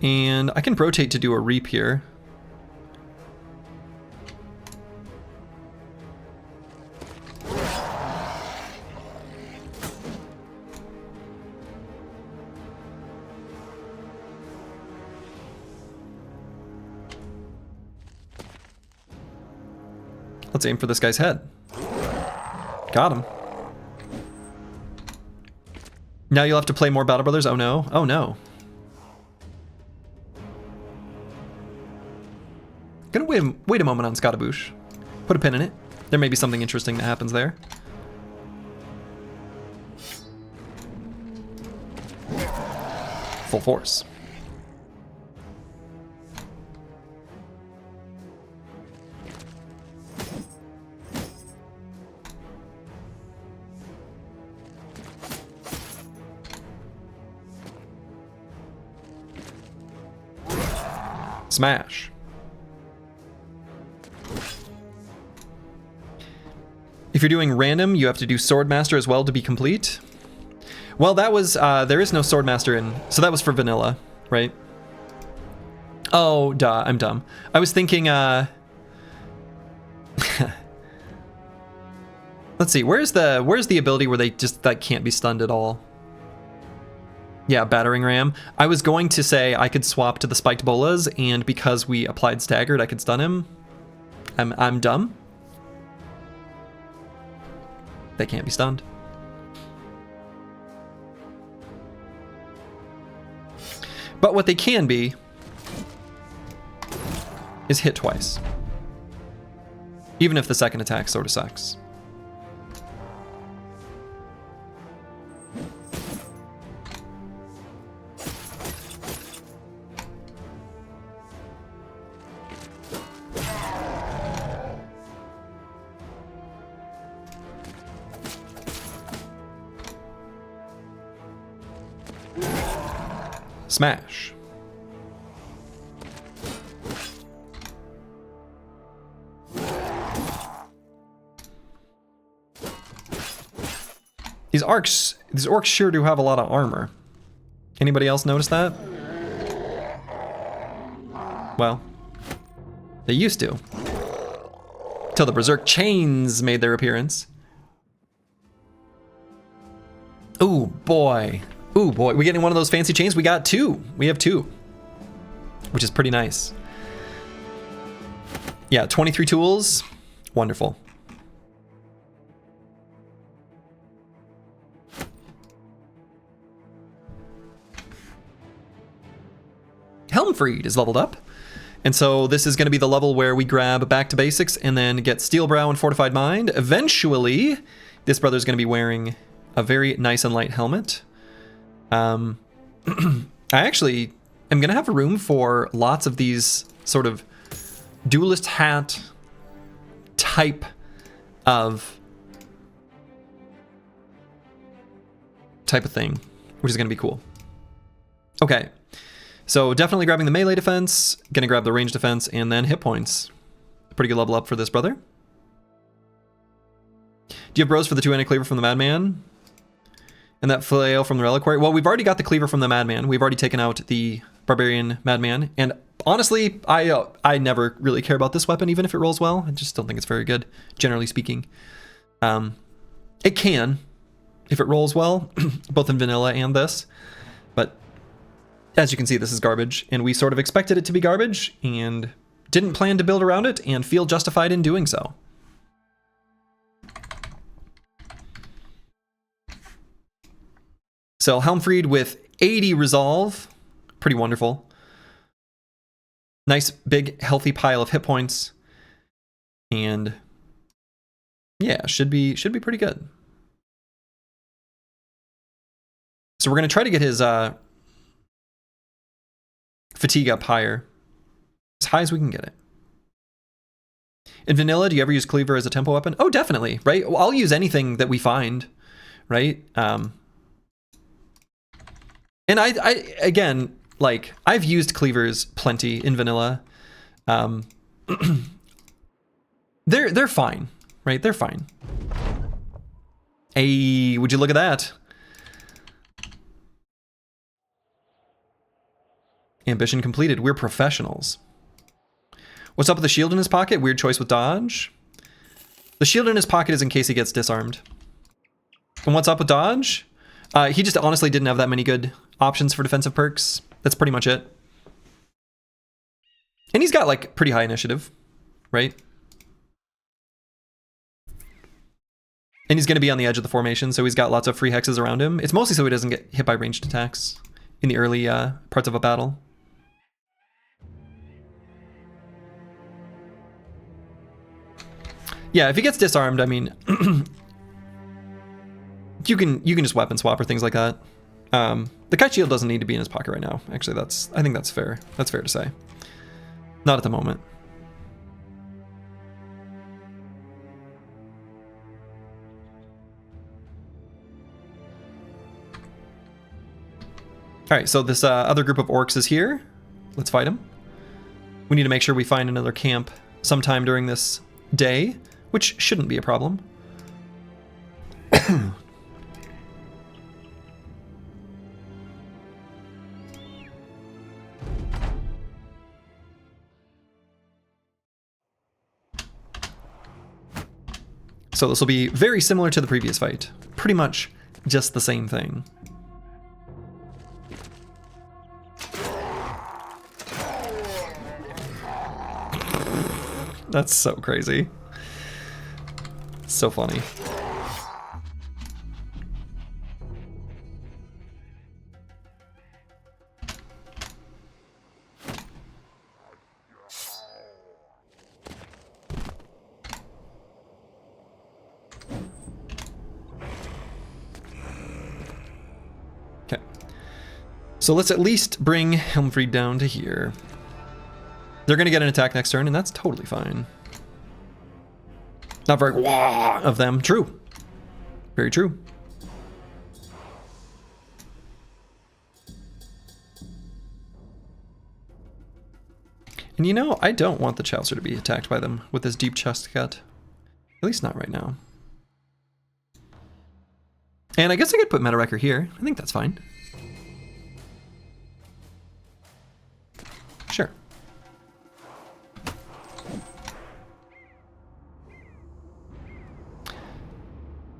And I can rotate to do a reap here. Let's aim for this guy's head. Got him. Now you'll have to play more Battle Brothers? Oh no. Oh no. Gonna wait a moment on Scottaboosh. Put a pin in it. There may be something interesting that happens there. Full force. Smash. If you're doing random, you have to do Swordmaster as well to be complete. Well, that was, there is no Swordmaster in, so that was for vanilla, right? Oh, duh, I'm dumb. I was thinking, let's see, where's the ability where they just, that can't be stunned at all? Yeah, Battering Ram. I was going to say I could swap to the Spiked Bolas, and because we applied Staggered, I could stun him. I'm dumb. They can't be stunned. But what they can be is hit twice. Even if the second attack sort of sucks. Smash. These orcs sure do have a lot of armor. Anybody else notice that? Well, they used to. Till the Berserk chains made their appearance. Ooh, boy. Ooh, boy. We getting one of those fancy chains? We got two. We have two. Which is pretty nice. Yeah, 23 tools. Wonderful. Helmfried is leveled up. And so this is going to be the level where we grab Back to Basics and then get Steel Brow and Fortified Mind. Eventually, this brother's going to be wearing a very nice and light helmet. I actually am going to have room for lots of these sort of duelist hat type of thing, which is going to be cool. Okay. So definitely grabbing the melee defense, gonna grab the range defense, and then hit points. Pretty good level up for this brother. Do you have bros for the two-handed cleaver from the Madman? And that flail from the Reliquary? Well, we've already got the cleaver from the Madman. We've already taken out the Barbarian Madman. And honestly, I never really care about this weapon, even if it rolls well. I just don't think it's very good, generally speaking. It can, if it rolls well, both in vanilla and this. But as you can see, this is garbage, and we sort of expected it to be garbage, and didn't plan to build around it, and feel justified in doing so. So Helmfried with 80 resolve, pretty wonderful. Nice, big, healthy pile of hit points, and yeah, should be pretty good. So we're gonna try to get his fatigue up higher, as high as we can get it. In vanilla, do you ever use cleaver as a tempo weapon? Oh, definitely, right? I'll use anything that we find, right? And I again, like, I've used cleavers plenty in vanilla. They're fine, right? They're fine. Hey, would you look at that? Ambition completed. We're professionals. What's up with the shield in his pocket? Weird choice with dodge. The shield in his pocket is in case he gets disarmed. And what's up with dodge? He just honestly didn't have that many good options for defensive perks. That's pretty much it. And he's got like pretty high initiative, right? And he's going to be on the edge of the formation, so he's got lots of free hexes around him. It's mostly so he doesn't get hit by ranged attacks in the early parts of a battle. Yeah, if he gets disarmed, I mean, you can just weapon swap or things like that. The kite shield doesn't need to be in his pocket right now. Actually, I think that's fair. That's fair to say. Not at the moment. All right, so this other group of orcs is here. Let's fight him. We need to make sure we find another camp sometime during this day, which shouldn't be a problem. So this will be very similar to the previous fight. Pretty much just the same thing. That's so crazy. So funny. Okay. So let's at least bring Helmfried down to here. They're going to get an attack next turn, and that's totally fine. Not very of them. True. Very true. And you know, I don't want the Chaucer to be attacked by them with this deep chest cut. At least not right now. And I guess I could put Meta Wrecker here. I think that's fine. Sure.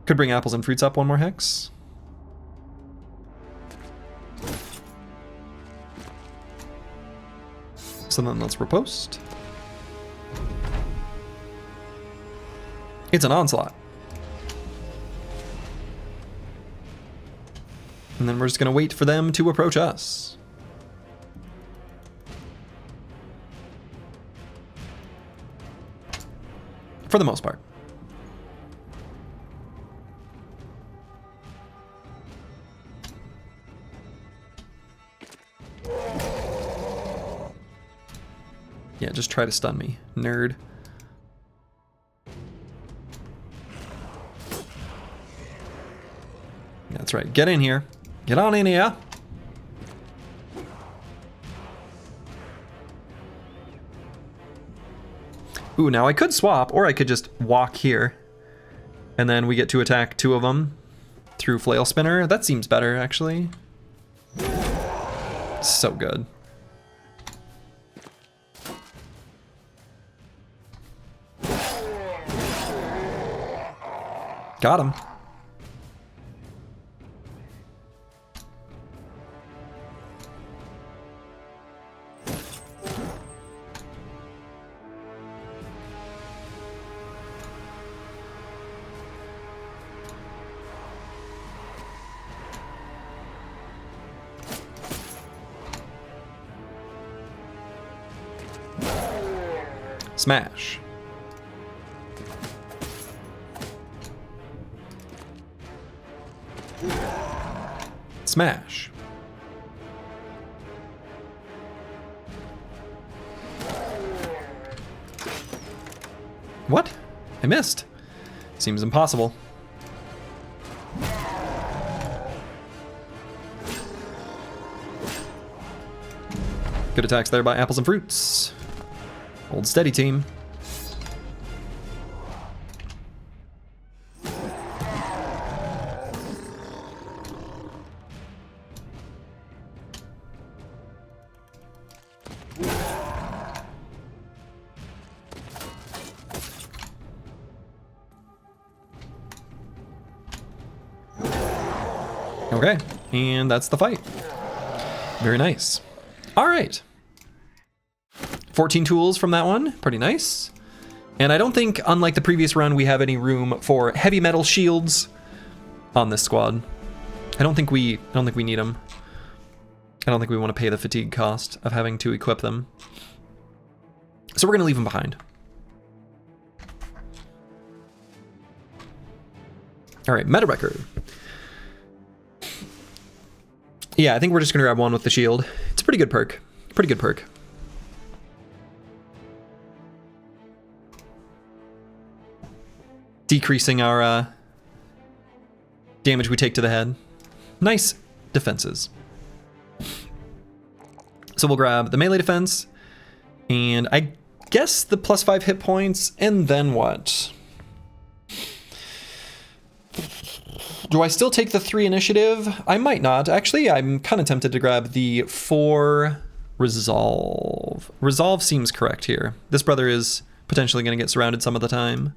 Could bring apples and fruits up one more hex. So then let's riposte. It's an onslaught. And then we're just going to wait for them to approach us. For the most part. Yeah, just try to stun me, nerd. That's right, get in here. Get on in here. Ooh, now I could swap, or I could just walk here. And then we get to attack 2 of them through Flail Spinner. That seems better, actually. So good. Got him. Smash. Smash. What? I missed. Seems impossible. Good attacks there by apples and fruits. Hold steady, team. Okay, and that's the fight. Very nice. All right. 14 tools from that one, pretty nice. And I don't think, unlike the previous run, we have any room for heavy metal shields on this squad. I don't think we need them. I don't think we want to pay the fatigue cost of having to equip them. So we're gonna leave them behind. All right, Meta Wrecker. Yeah, I think we're just gonna grab one with the shield. It's a pretty good perk. Pretty good perk. Decreasing our damage we take to the head. Nice defenses. So we'll grab the melee defense, and I guess the +5 hit points, and then what? Do I still take the 3 initiative? I might not. Actually, I'm kind of tempted to grab the 4 resolve. Resolve seems correct here. This brother is potentially going to get surrounded some of the time.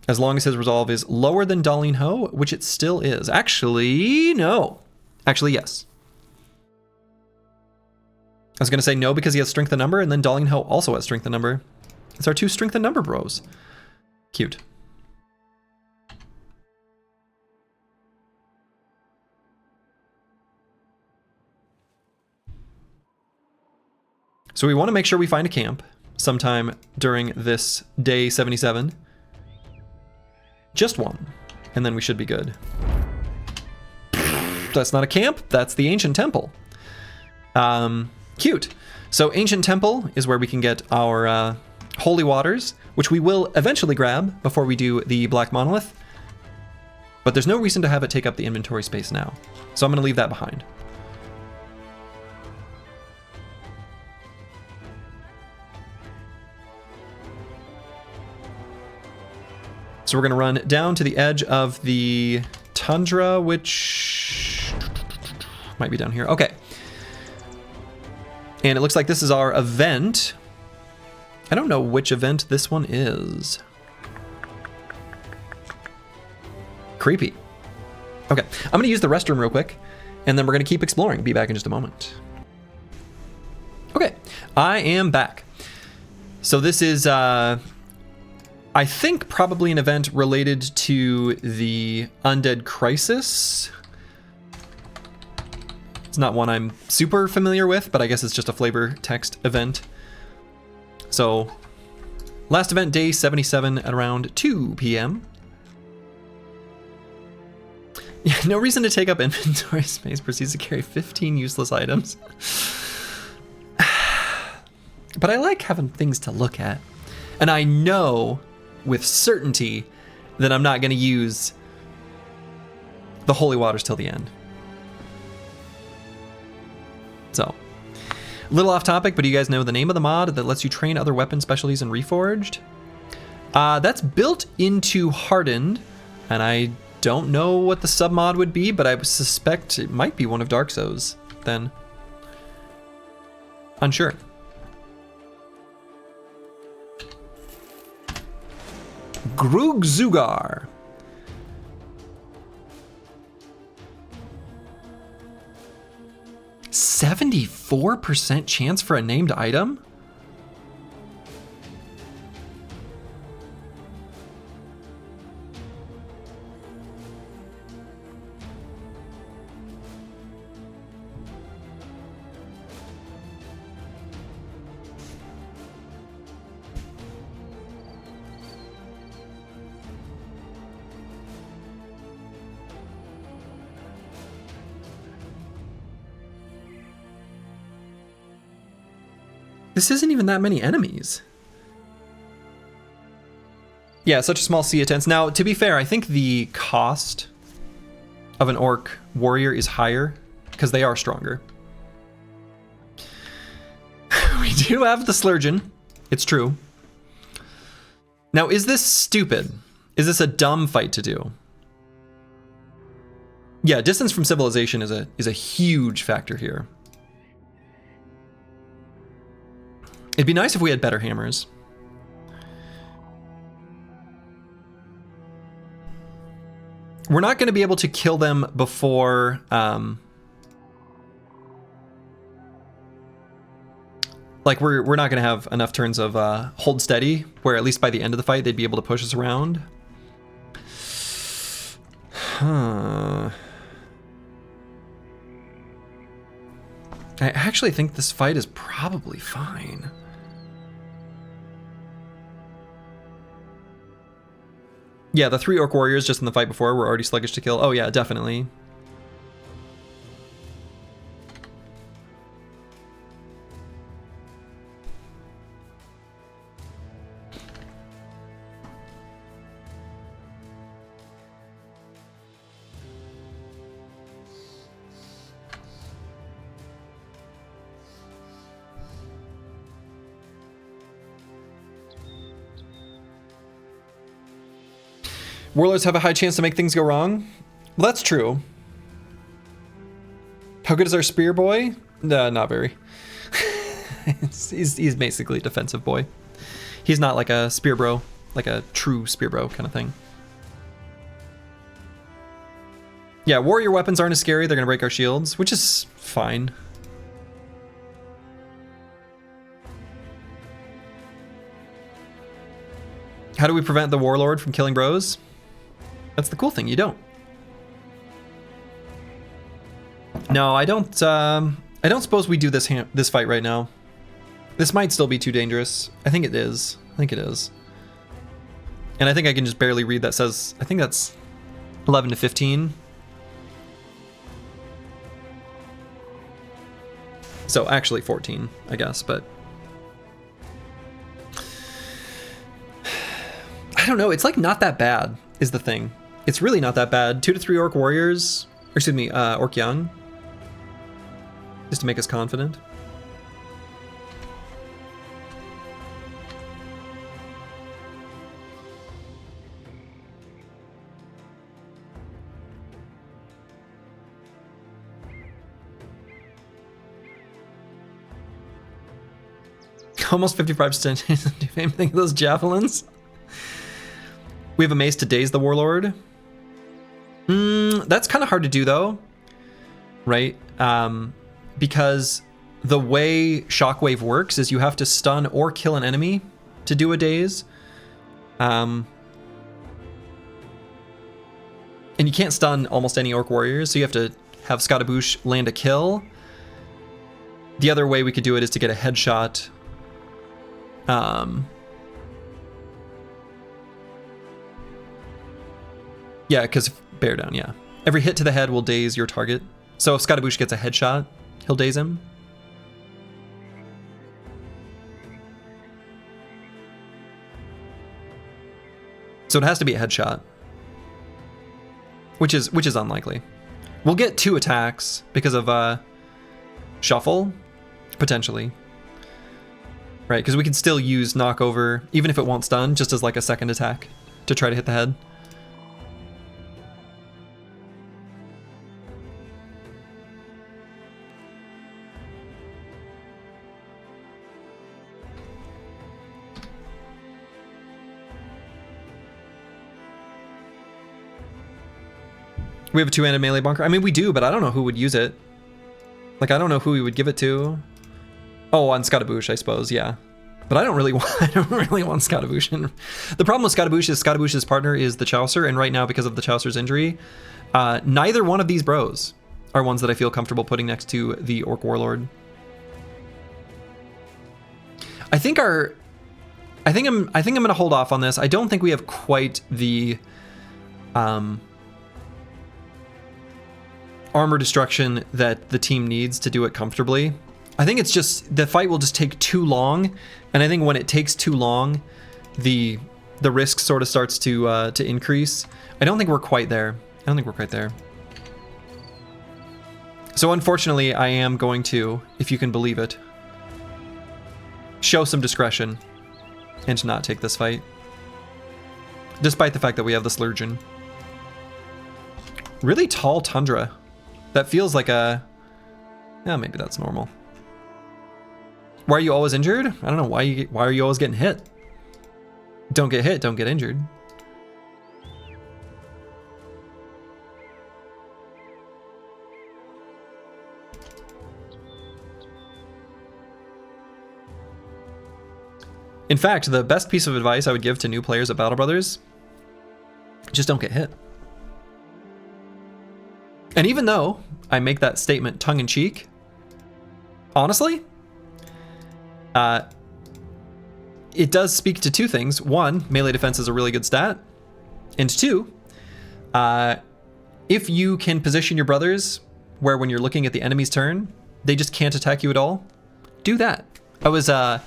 As long as his resolve is lower than Darlene Ho, which it still is. Actually, no. Actually, yes. I was going to say no because he has strength and number, and then Darlene Ho also has strength and number. It's our 2 strength and number bros. Cute. So we want to make sure we find a camp sometime during this day 77. Just one, and then we should be good. That's not a camp, that's the Ancient Temple. Cute. So Ancient Temple is where we can get our holy waters, which we will eventually grab before we do the Black Monolith. But there's no reason to have it take up the inventory space now. So I'm gonna leave that behind. So we're going to run down to the edge of the tundra, which might be down here. Okay. And it looks like this is our event. I don't know which event this one is. Creepy. Okay, I'm going to use the restroom real quick, and then we're going to keep exploring. Be back in just a moment. Okay, I am back. So this is, I think, probably an event related to the Undead Crisis. It's not one I'm super familiar with, but I guess it's just a flavor text event. So, last event, day 77 at around 2 p.m. Yeah, no reason to take up inventory space. Proceeds to carry 15 useless items. But I like having things to look at. And I know with certainty that I'm not going to use the holy waters till the end. So, a little off topic, but do you guys know the name of the mod that lets you train other weapon specialties in Reforged? That's built into Hardened, and I don't know what the submod would be, but I suspect it might be one of Dark Souls then. Unsure. Grugzugar. %74% chance for a named item? This isn't even that many enemies. Yeah, such a small sea of tents. Now, to be fair, I think the cost of an orc warrior is higher because they are stronger. We do have the Slurgeon. It's true. Now, is this stupid? Is this a dumb fight to do? Yeah, distance from civilization is a huge factor here. It'd be nice if we had better hammers. We're not going to be able to kill them before... like, we're not going to have enough turns of hold steady, where at least by the end of the fight, they'd be able to push us around. Huh. I actually think this fight is probably fine. Yeah, the 3 orc warriors just in the fight before were already sluggish to kill. Oh yeah, definitely. Warlords have a high chance to make things go wrong. Well, that's true. How good is our spear boy? Not very. he's basically a defensive boy. He's not like a spear bro, like a true spear bro kind of thing. Yeah, warrior weapons aren't as scary. They're gonna break our shields, which is fine. How do we prevent the warlord from killing bros? That's the cool thing, you don't. No, I don't suppose we do this fight right now. This might still be too dangerous. I think it is. I think it is. And I think I can just barely read that says, I think that's 11 to 15. So actually 14, I guess, but I don't know. It's like not that bad is the thing. It's really not that bad. 2 to 3 orc warriors, or excuse me, orc young, just to make us confident. Almost 55%. Do anything of those javelins? We have a mace to daze the warlord. That's kind of hard to do though, right? Because the way shockwave works is you have to stun or kill an enemy to do a daze. And you can't stun almost any orc warriors, so you have to have Scottaboosh land a kill. The other way we could do it is to get a headshot. Yeah, because bear down, yeah. Every hit to the head will daze your target. So if Scottaboosh gets a headshot, he'll daze him. So it has to be a headshot, which is unlikely. We'll get 2 attacks because of shuffle, potentially. Right, because we can still use knockover, even if it won't stun, just as like a second attack to try to hit the head. We have a 2-handed melee bunker. I mean, we do, but I don't know who would use it. Like, I don't know who we would give it to. Oh, on Scottaboosh, I suppose, yeah. But I don't really want Scottaboosh. And the problem with Scottaboosh is Scottaboosh's partner is the Chaucer, and right now, because of the Chaucer's injury, neither one of these bros are ones that I feel comfortable putting next to the Orc Warlord. I think I'm gonna hold off on this. I don't think we have quite the armor destruction that the team needs to do it comfortably. I think it's just the fight will just take too long, and I think when it takes too long, the risk sort of starts to increase. I don't think we're quite there. So unfortunately, I am going to, if you can believe it, show some discretion and not take this fight, despite the fact that we have the Slurgeon. Really tall tundra. That feels like a... Yeah, maybe that's normal. Why are you always injured? I don't know. Why are you always getting hit? Don't get hit, don't get injured. In fact, the best piece of advice I would give to new players at Battle Brothers, just don't get hit. And even though I make that statement tongue-in-cheek, honestly, it does speak to 2 things. 1, melee defense is a really good stat. And 2, if you can position your brothers where when you're looking at the enemy's turn, they just can't attack you at all, do that. I was a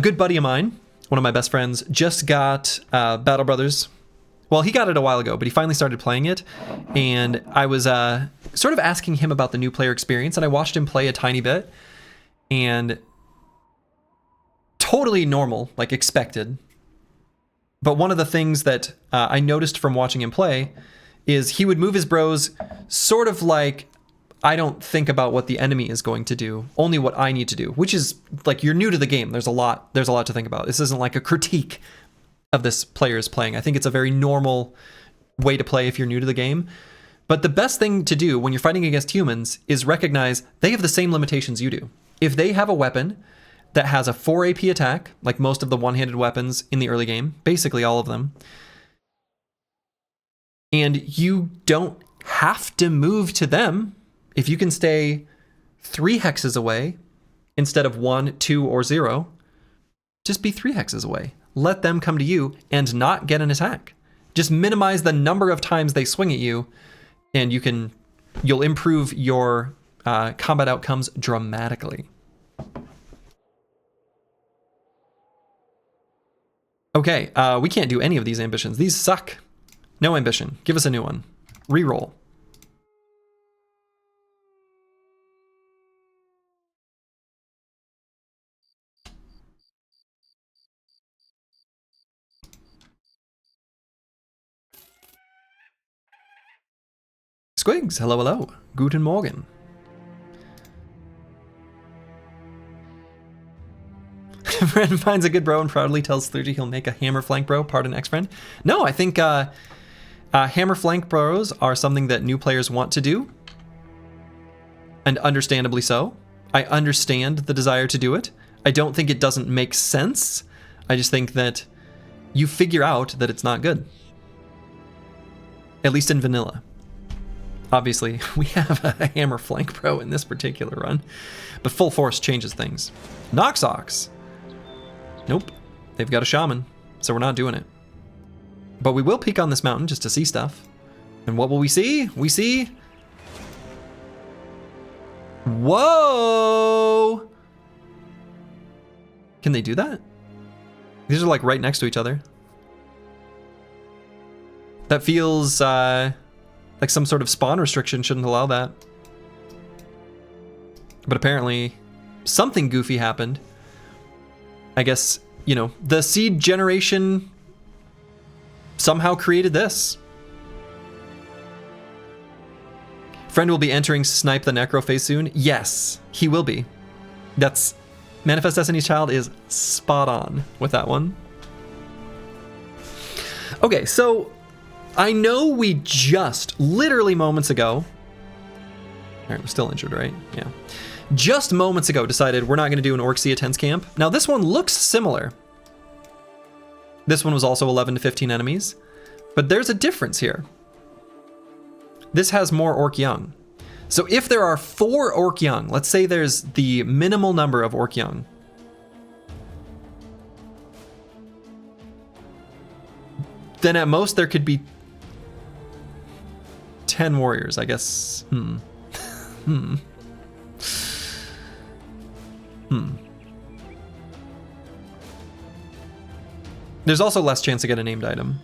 good buddy of mine, one of my best friends, just got Battle Brothers. Well, he got it a while ago, but he finally started playing it, and I was sort of asking him about the new player experience, and I watched him play a tiny bit, and totally normal, like expected. But one of the things that I noticed from watching him play is he would move his bros sort of like, I don't think about what the enemy is going to do, only what I need to do, which is like, you're new to the game. There's a lot to think about. This isn't like a critique of this player's playing. I think it's a very normal way to play if you're new to the game. But the best thing to do when you're fighting against humans is recognize they have the same limitations you do. If they have a weapon that has a 4 AP attack, like most of the one-handed weapons in the early game, basically all of them, and you don't have to move to them, if you can stay 3 hexes away instead of 1, 2, or 0, just be 3 hexes away. Let them come to you and not get an attack. Just minimize the number of times they swing at you, and you'll improve your combat outcomes dramatically. Okay, we can't do any of these ambitions. These suck. No ambition. Give us a new one. Reroll. Squigs, hello, hello. Guten Morgen. Friend finds a good bro and proudly tells Clergy he'll make a hammer flank bro. Pardon ex-friend. No, I think hammer flank bros are something that new players want to do. And understandably so. I understand the desire to do it. I don't think it doesn't make sense. I just think that you figure out that it's not good. At least in vanilla. Obviously, we have a hammer flank bro in this particular run. But full force changes things. Noxox. Nope. They've got a shaman, so we're not doing it. But we will peek on this mountain just to see stuff. And what will we see? We see... Whoa! Can they do that? These are like right next to each other. That feels like some sort of spawn restriction shouldn't allow that. But apparently something goofy happened. I guess, you know, the seed generation somehow created this. Friend will be entering Snipe the Necro phase soon. Yes, he will be. That's... Manifest Destiny's Child is spot on with that one. Okay, so I know we just, literally moments ago... Alright, we're still injured, right? Yeah. Just moments ago decided we're not going to do an Orc Sea Tense camp. Now this one looks similar. This one was also 11 to 15 enemies. But there's a difference here. This has more Orc Young. So if there are 4 Orc Young, let's say there's the minimal number of Orc Young. Then at most there could be 10 warriors, I guess. There's also less chance to get a named item.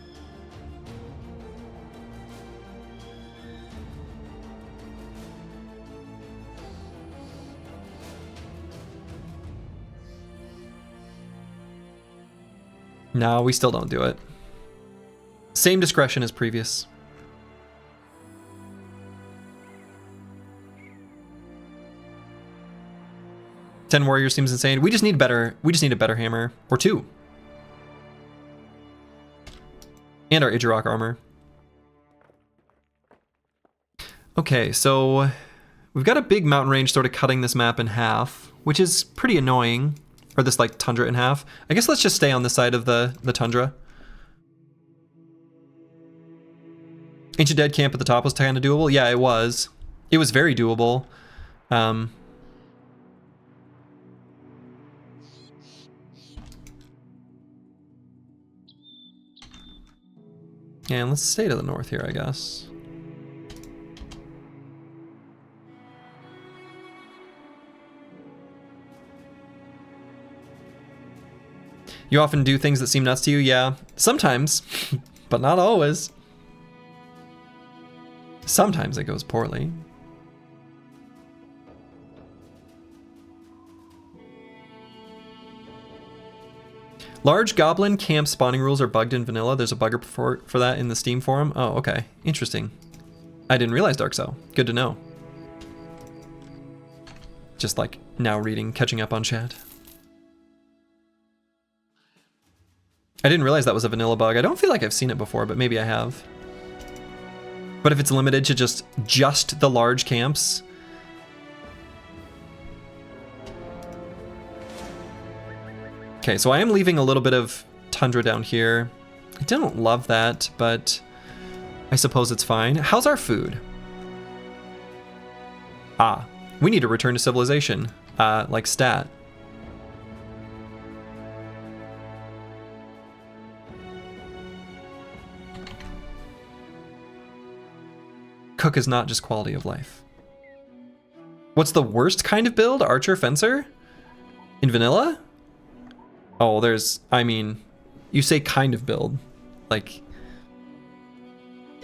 No, we still don't do it. Same discretion as previous. Ten warriors seems insane. We just need better. We just need a better hammer or 2. And our Idjarok armor. Okay, so we've got a big mountain range sort of cutting this map in half, which is pretty annoying. Or this like tundra in half. I guess let's just stay on the side of the tundra. Ancient Dead camp at the top was kind of doable. Yeah, it was. It was very doable. And let's stay to the north here, I guess. You often do things that seem nuts to you? Yeah, sometimes, but not always. Sometimes it goes poorly. Large goblin camp spawning rules are bugged in vanilla. There's a bugger for that in the Steam forum. Oh, okay. Interesting. I didn't realize, Dark Cell. Good to know. Just like now reading, catching up on chat. I didn't realize that was a vanilla bug. I don't feel like I've seen it before, but maybe I have. But if it's limited to just the large camps... Okay, so I am leaving a little bit of tundra down here. I don't love that, but I suppose it's fine. How's our food? Ah, we need to return to civilization, like stat. Cook is not just quality of life. What's the worst kind of build? Archer, fencer? In vanilla? Oh, there's, I mean, you say kind of build, like,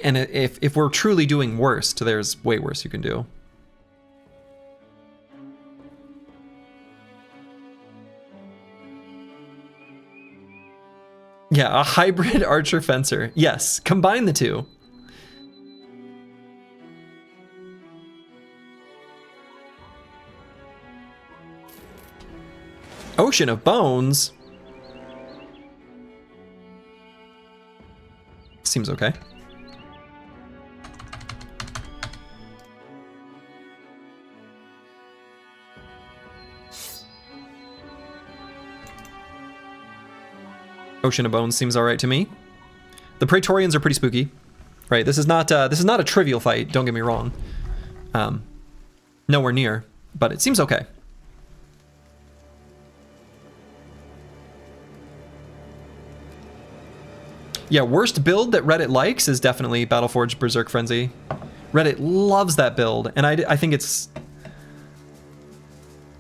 and if we're truly doing worst, there's way worse you can do. Yeah, a hybrid archer fencer. Yes, combine the two. Ocean of Bones. Seems okay. Ocean of Bones seems all right to me. The Praetorians are pretty spooky, right? This is not a trivial fight. Don't get me wrong. Nowhere near, but it seems okay. Yeah, worst build that Reddit likes is definitely Battleforged Berserk Frenzy. Reddit loves that build, and I think it's...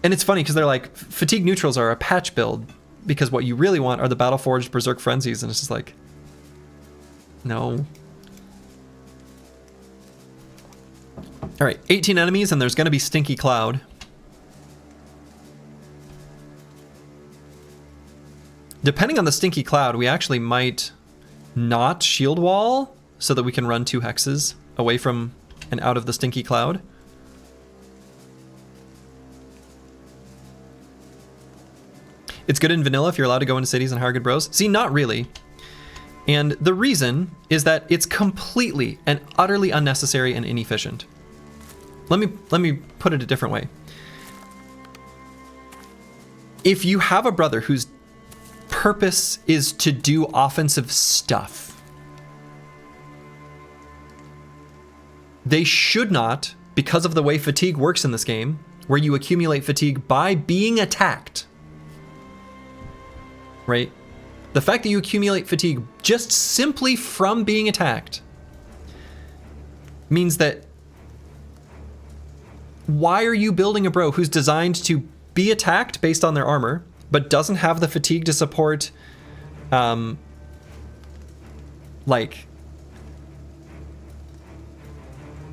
And it's funny, because they're like, Fatigue Neutrals are a patch build, because what you really want are the Battleforged Berserk Frenzies, and it's just like... No. Alright, 18 enemies, and there's going to be Stinky Cloud. Depending on the Stinky Cloud, we actually might... not shield wall so that we can run 2 hexes away from and out of the Stinky Cloud. It's good in vanilla if you're allowed to go into cities and hire good bros. See, not really. And the reason is that it's completely and utterly unnecessary and inefficient. Let me put it a different way. If you have a brother whose purpose is to do offensive stuff, they should not, because of the way fatigue works in this game, where you accumulate fatigue by being attacked, right? The fact that you accumulate fatigue just simply from being attacked means that why are you building a bro who's designed to be attacked based on their armor, but doesn't have the fatigue to support, like,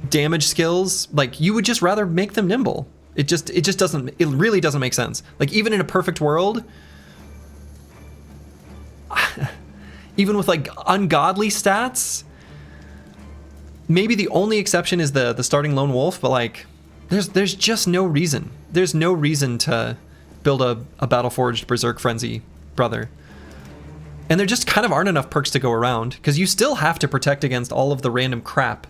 damage skills? Like, you would just rather make them nimble. It really doesn't make sense. Like, even in a perfect world, even with like ungodly stats, maybe the only exception is the starting lone wolf, but like, there's just no reason. There's no reason to build a Battleforged Berserk Frenzy brother. And there just kind of aren't enough perks to go around, because you still have to protect against all of the random crap,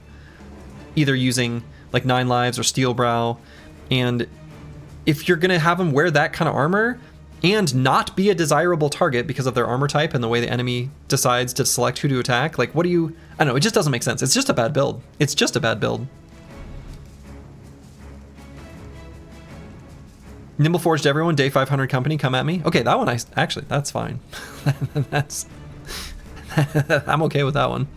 either using like 9 lives or Steel Brow. And if you're gonna have them wear that kind of armor and not be a desirable target because of their armor type and the way the enemy decides to select who to attack, like, what do you... I don't know, it just doesn't make sense. It's just a bad build. It's just a bad build. Nimble Forged everyone, day 500 company, come at me. Okay, that one, actually, that's fine. That's... I'm okay with that one.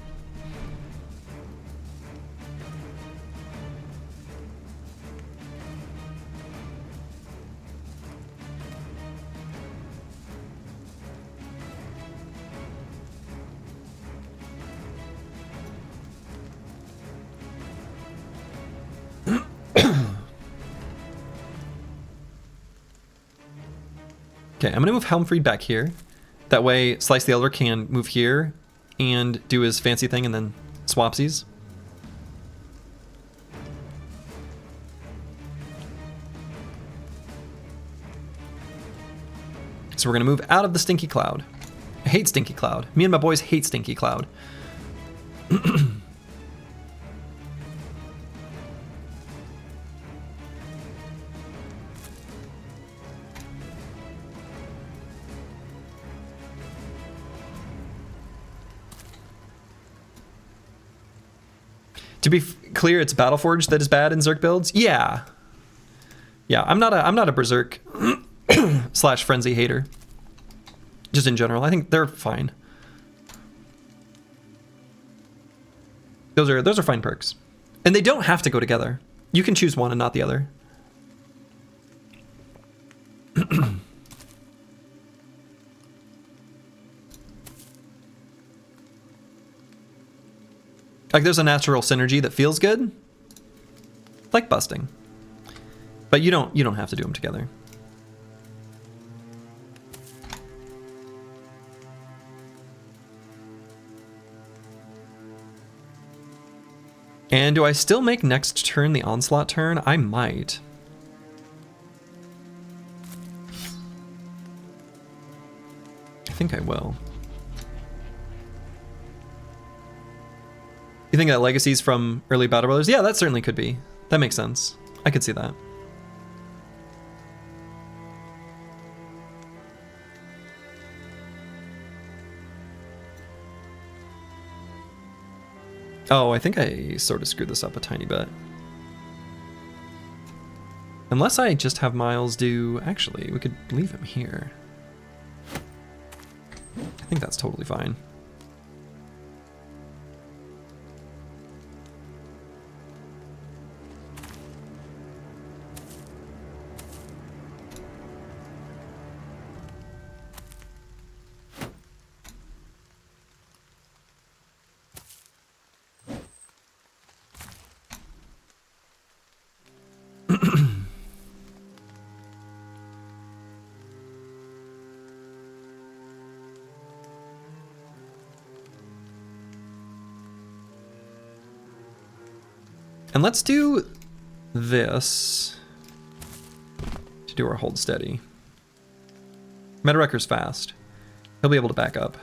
Okay, I'm gonna move Helmfried back here. That way, Slice the Elder can move here and do his fancy thing and then swapsies. So we're gonna move out of the Stinky Cloud. I hate Stinky Cloud. Me and my boys hate Stinky Cloud. To be clear, it's Battleforged that is bad in Zerk builds. Yeah, I'm not a Berserk / Frenzy hater. Just in general, I think they're fine. Those are fine perks, and they don't have to go together. You can choose one and not the other. Like, there's a natural synergy that feels good, like busting, but you don't have to do them together. And do I still make next turn the onslaught turn? I might. think I will. You think that legacy's from early Battle Brothers? Yeah, that certainly could be. That makes sense. I could see that. Oh, I think I sort of screwed this up a tiny bit. Unless I just have Miles do... Actually, we could leave him here. I think that's totally fine. And let's do this to do our hold steady. Meta-Wrecker's fast. He'll be able to back up.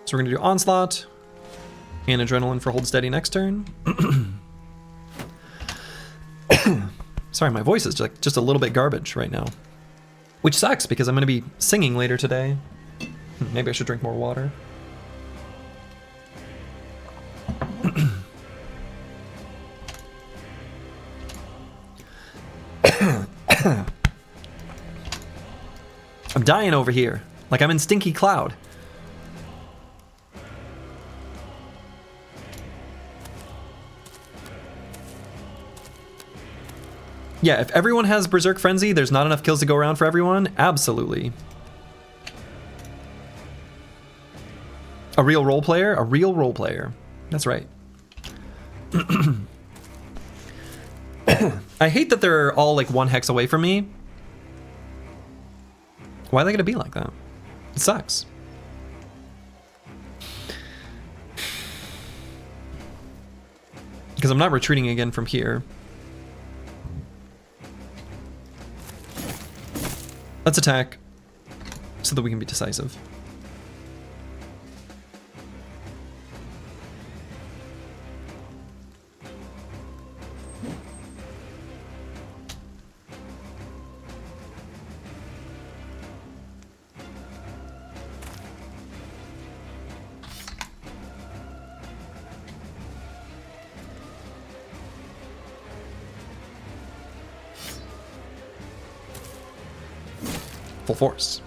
So we're going to do Onslaught and Adrenaline for hold steady next turn. Sorry, my voice is just a little bit garbage right now. Which sucks because I'm going to be singing later today. Maybe I should drink more water. I'm dying over here, like I'm in Stinky Cloud. Yeah, if everyone has Berserk Frenzy, there's not enough kills to go around for everyone. Absolutely. A real role player? A real role player. That's right. I hate that they're all like 1 hex away from me. Why are they gonna be like that? It sucks. Because I'm not retreating again from here. Let's attack so that we can be decisive. Full force.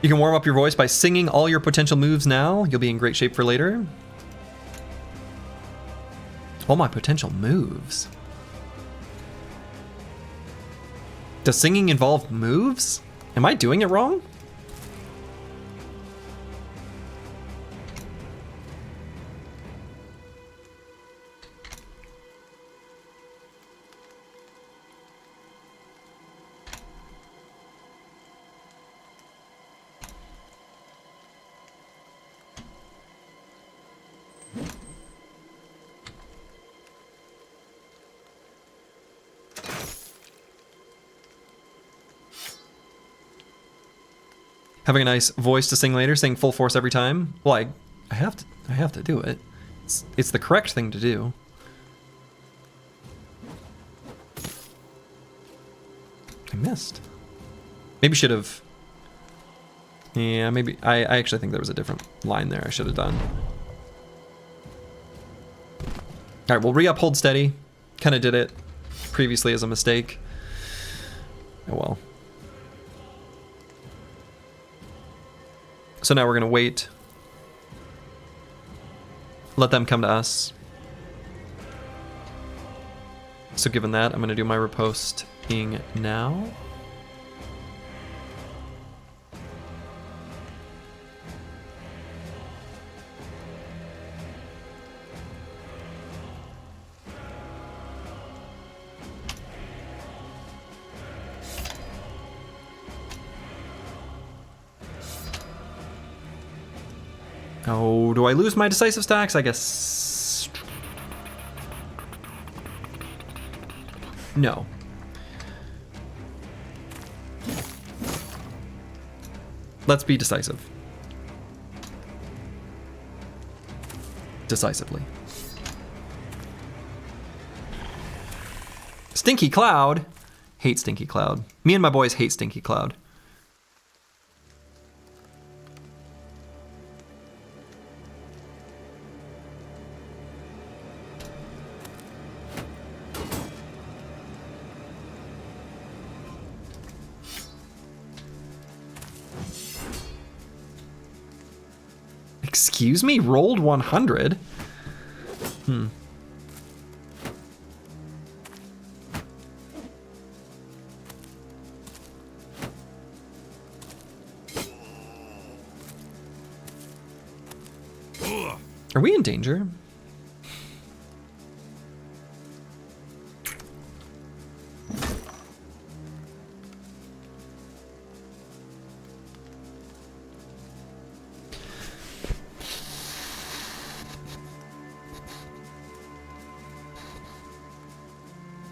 You can warm up your voice by singing all your potential moves now. You'll be in great shape for later. All my potential moves. Does singing involve moves? Am I doing it wrong? Having a nice voice to sing later, saying full force every time. Well, I have to do it. It's the correct thing to do. I missed. Maybe should have. Yeah, maybe I actually think there was a different line there I should have done. All right, we'll re-up hold steady. Kind of did it previously as a mistake. Oh well. So now we're gonna wait. Let them come to us. So given that, I'm gonna do my riposting now. Oh, do I lose my decisive stacks? I guess. No. Let's be decisive. Decisively. Stinky Cloud. Hate Stinky Cloud. Me and my boys hate Stinky Cloud. Excuse me? Rolled 100? Are we in danger?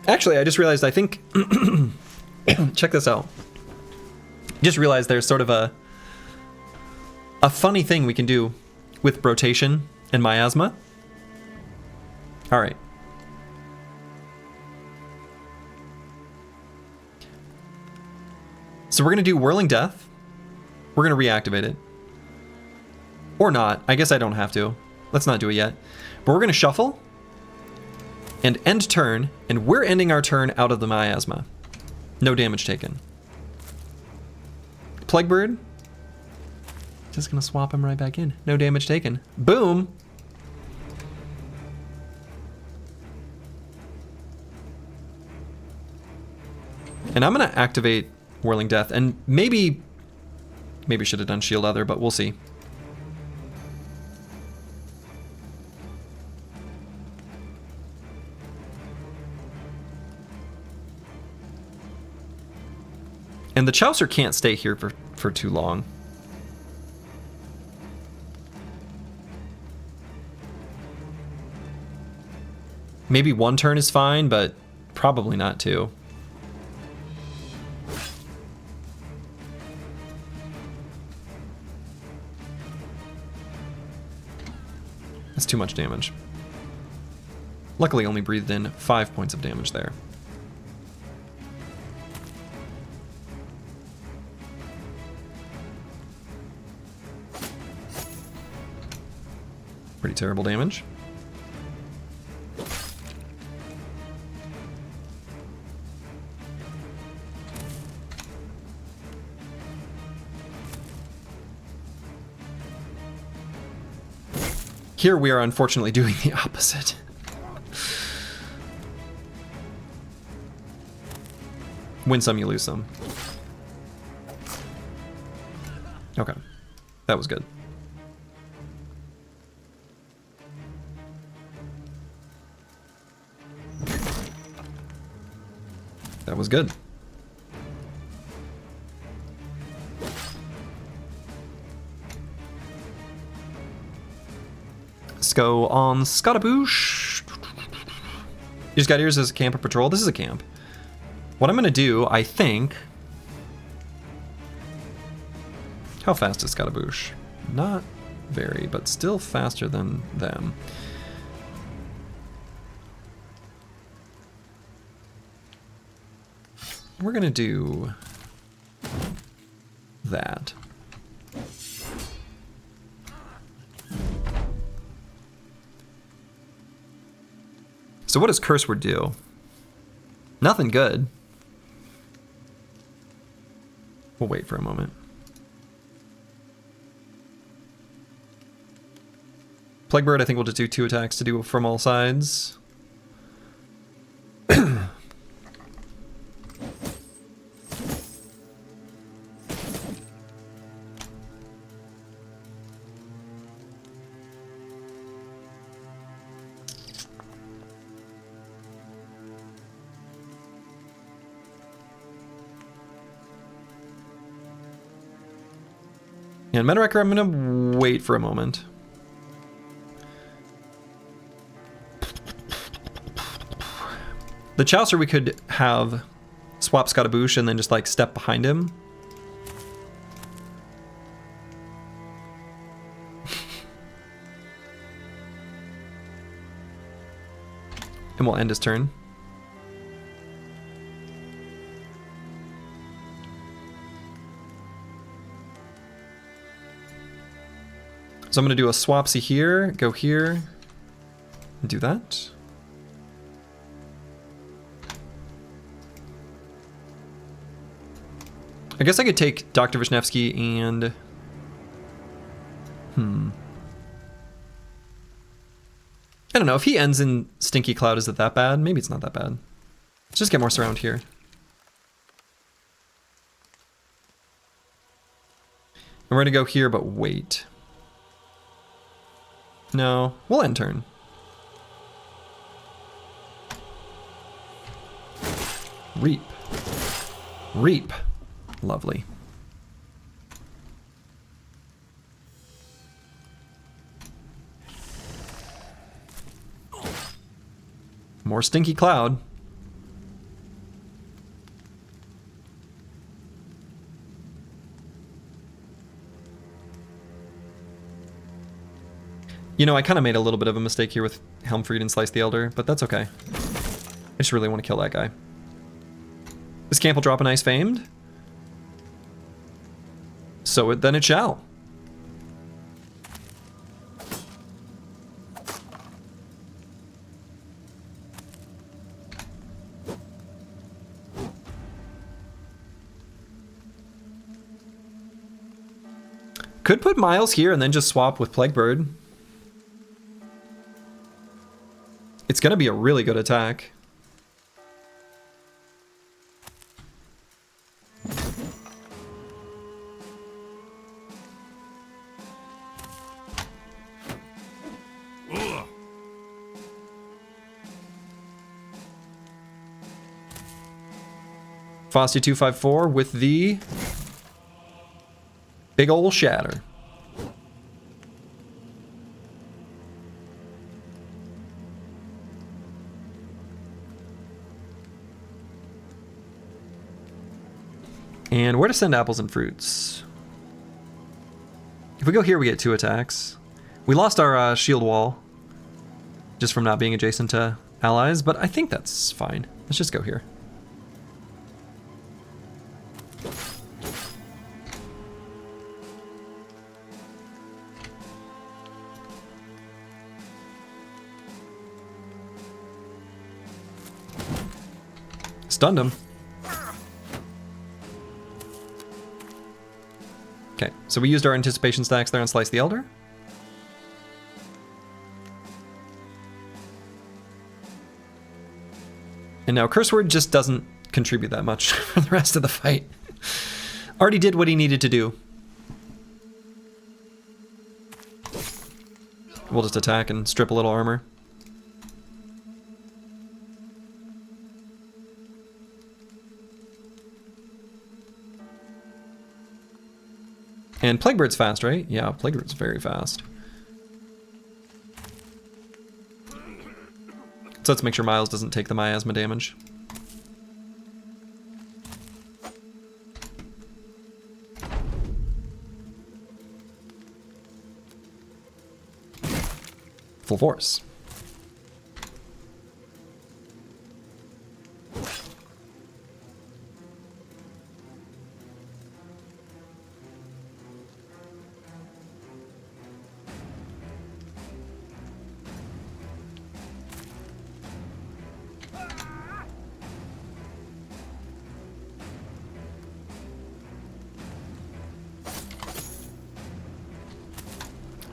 Actually, I just realized, I think, check this out. Just realized there's sort of a funny thing we can do with rotation and miasma. All right. So we're going to do Whirling Death. We're going to reactivate it. Or not. I guess I don't have to. Let's not do it yet. But we're going to shuffle and end turn, and we're ending our turn out of the miasma. No damage taken. Plague Bird. Just gonna swap him right back in. No damage taken. Boom! And I'm gonna activate Whirling Death, and maybe should have done Shield Other, but we'll see. And the Chaucer can't stay here for too long. Maybe one turn is fine, but probably not two. That's too much damage. Luckily, only breathed in 5 points of damage there. Pretty terrible damage. Here we are unfortunately doing the opposite. Win some, you lose some. Okay, that was good. That was good. Let's go on Scottaboosh. You just got ears as a camp or patrol. This is a camp. What I'm gonna do, I think. How fast is Scottaboosh? Not very, but still faster than them. We're gonna do that. So what does Curse Word do? Nothing good. We'll wait for a moment. Plague Bird, I think we'll just do 2 attacks to do from all sides. And Menwrecker, I'm gonna wait for a moment. The Chaucer we could have swap Scaramouche and then just like step behind him. And we'll end his turn. So I'm going to do a swapsy here, go here, and do that. I guess I could take Dr. Vishnevsky and... I don't know, if he ends in Stinky Cloud, is it that bad? Maybe it's not that bad. Let's just get more surround here. And we're gonna go here, but wait. No, we'll end turn. Reap. Reap. Lovely. More Stinky Cloud. You know, I kind of made a little bit of a mistake here with Helmfried and Slice the Elder, but that's okay. I just really want to kill that guy. This camp will drop an Ice Famed. So then it shall. Could put Miles here and then just swap with Plaguebird. It's gonna be a really good attack. Frosty 254 with the big ol' shatter. And where to send apples and fruits? If we go here, we get 2 attacks. We lost our shield wall just from not being adjacent to allies, but I think that's fine. Let's just go here. Stunned him. Okay, so we used our anticipation stacks there on Slice the Elder. And now Curse Word just doesn't contribute that much for the rest of the fight. Already did what he needed to do. We'll just attack and strip a little armor. And Plaguebird's fast, right? Yeah, Plaguebird's very fast. So let's make sure Miles doesn't take the miasma damage. Full force.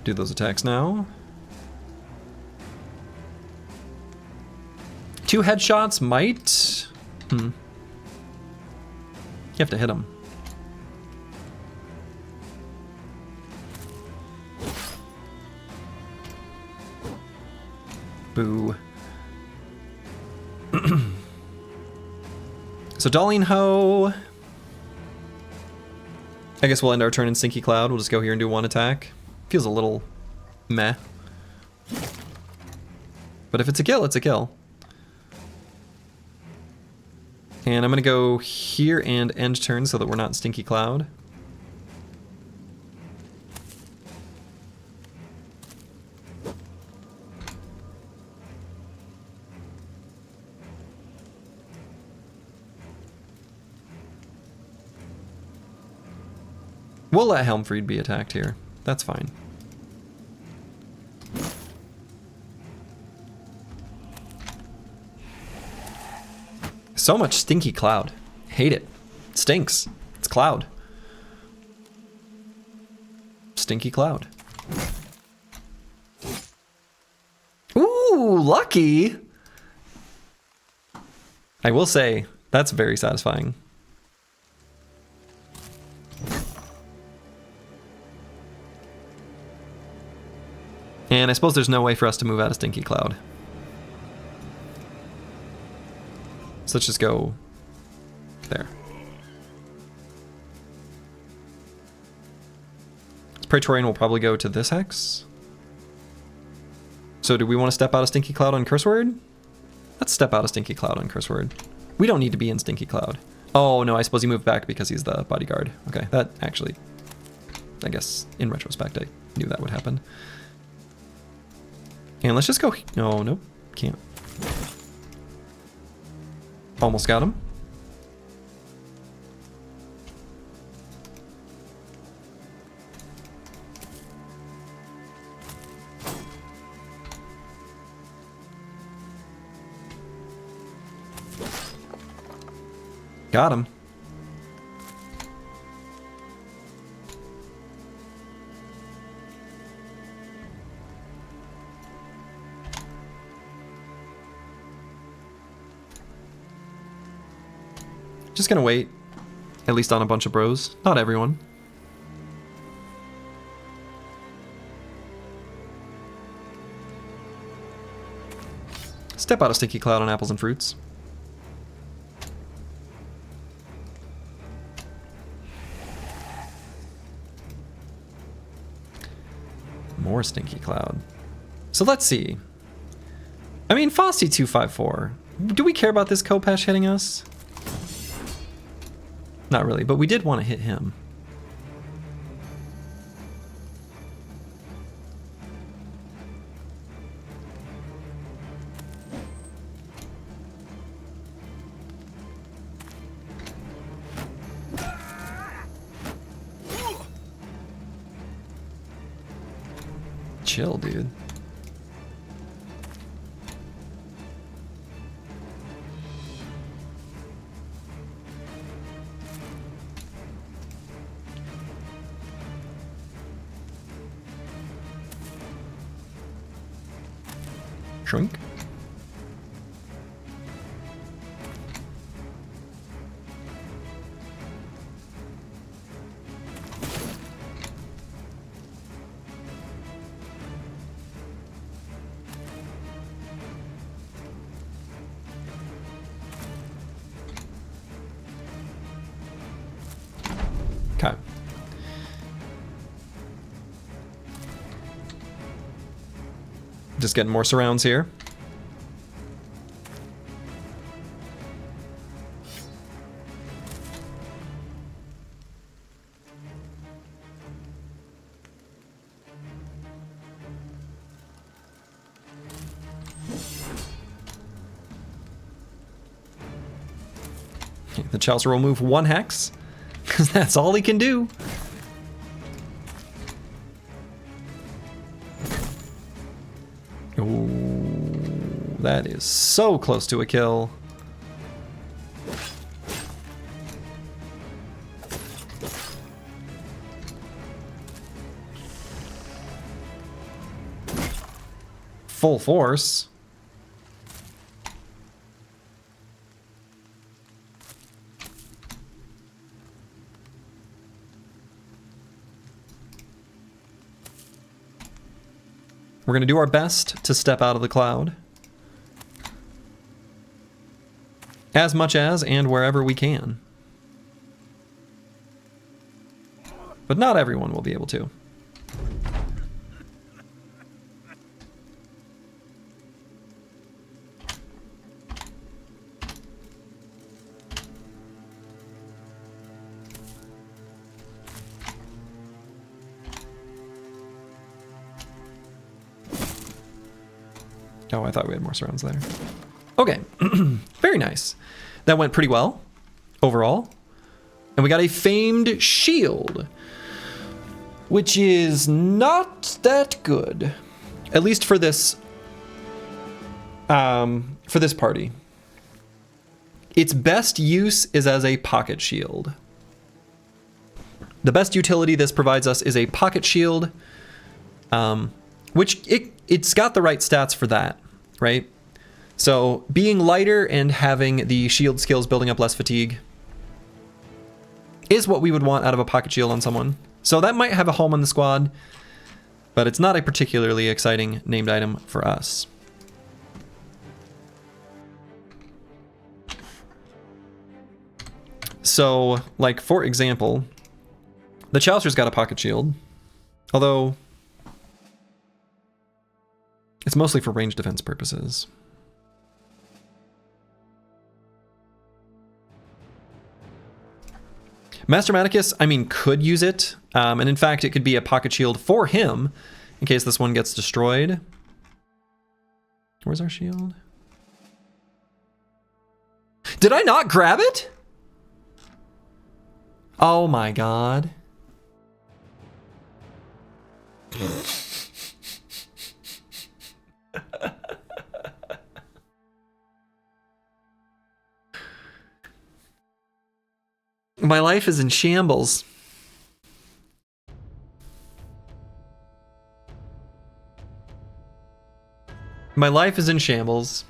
Do those attacks now. 2 headshots might... You have to hit him. Boo. So Darlene Ho... I guess we'll end our turn in Stinky Cloud. We'll just go here and do 1 attack. Feels a little meh. But if it's a kill, it's a kill. And I'm going to go here and end turn so that we're not in Stinky Cloud. We'll let Helmfried be attacked here. That's fine. So much Stinky Cloud. Hate it. Stinks. It's cloud. Stinky Cloud. Ooh, lucky! I will say, that's very satisfying. And I suppose there's no way for us to move out of Stinky Cloud. So let's just go there. This Praetorian will probably go to this hex. So do we want to step out of Stinky Cloud on Curse Word? Let's step out of Stinky Cloud on Curse Word. We don't need to be in Stinky Cloud. Oh no, I suppose he moved back because he's the bodyguard. Okay, that actually, I guess in retrospect, I knew that would happen. And let's just go, no, nope, can't. Almost got him. Got him. Just gonna wait, at least on a bunch of bros. Not everyone. Step out of Stinky Cloud on apples and fruits. More Stinky Cloud. So let's see. I mean, Fossey 254. Do we care about this Kopesh hitting us? Not really, but we did want to hit him. Chill, dude. Shrink. Okay. Just getting more surrounds here. The Chalicer will move one hex, because that's all he can do. Ooh, that is so close to a kill. Full force. We're going to do our best to step out of the cloud. As much as and wherever we can. But not everyone will be able to. Oh, I thought we had more surrounds there. Okay, very nice. That went pretty well overall. And we got a famed shield, which is not that good, at least for this party. Its best use is as a pocket shield. The best utility this provides us is a pocket shield, which it's got the right stats for that, right? So being lighter and having the shield skills building up less fatigue is what we would want out of a pocket shield on someone. So that might have a home on the squad, but it's not a particularly exciting named item for us. So, like, for example, the Chalicer's got a pocket shield, although it's mostly for range defense purposes. Master Maticus, I mean, could use it, and in fact, it could be a pocket shield for him in case this one gets destroyed. Where's our shield? Did I not grab it? Oh my god. My life is in shambles. My life is in shambles.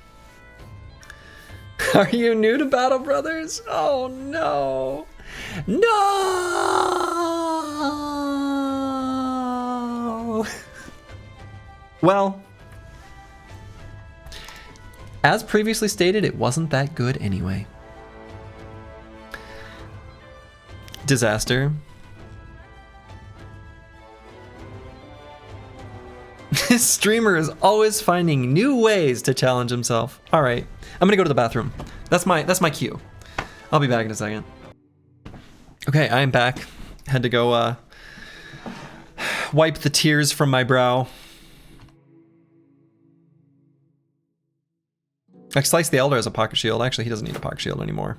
Are you new to Battle Brothers? Oh no. No! Well, as previously stated, it wasn't that good anyway. Disaster. This streamer is always finding new ways to challenge himself. All right, I'm gonna go to the bathroom. That's my cue. I'll be back in a second. Okay, I am back. Had to go wipe the tears from my brow. Like, Slice the Elder has a pocket shield. Actually, he doesn't need a pocket shield anymore.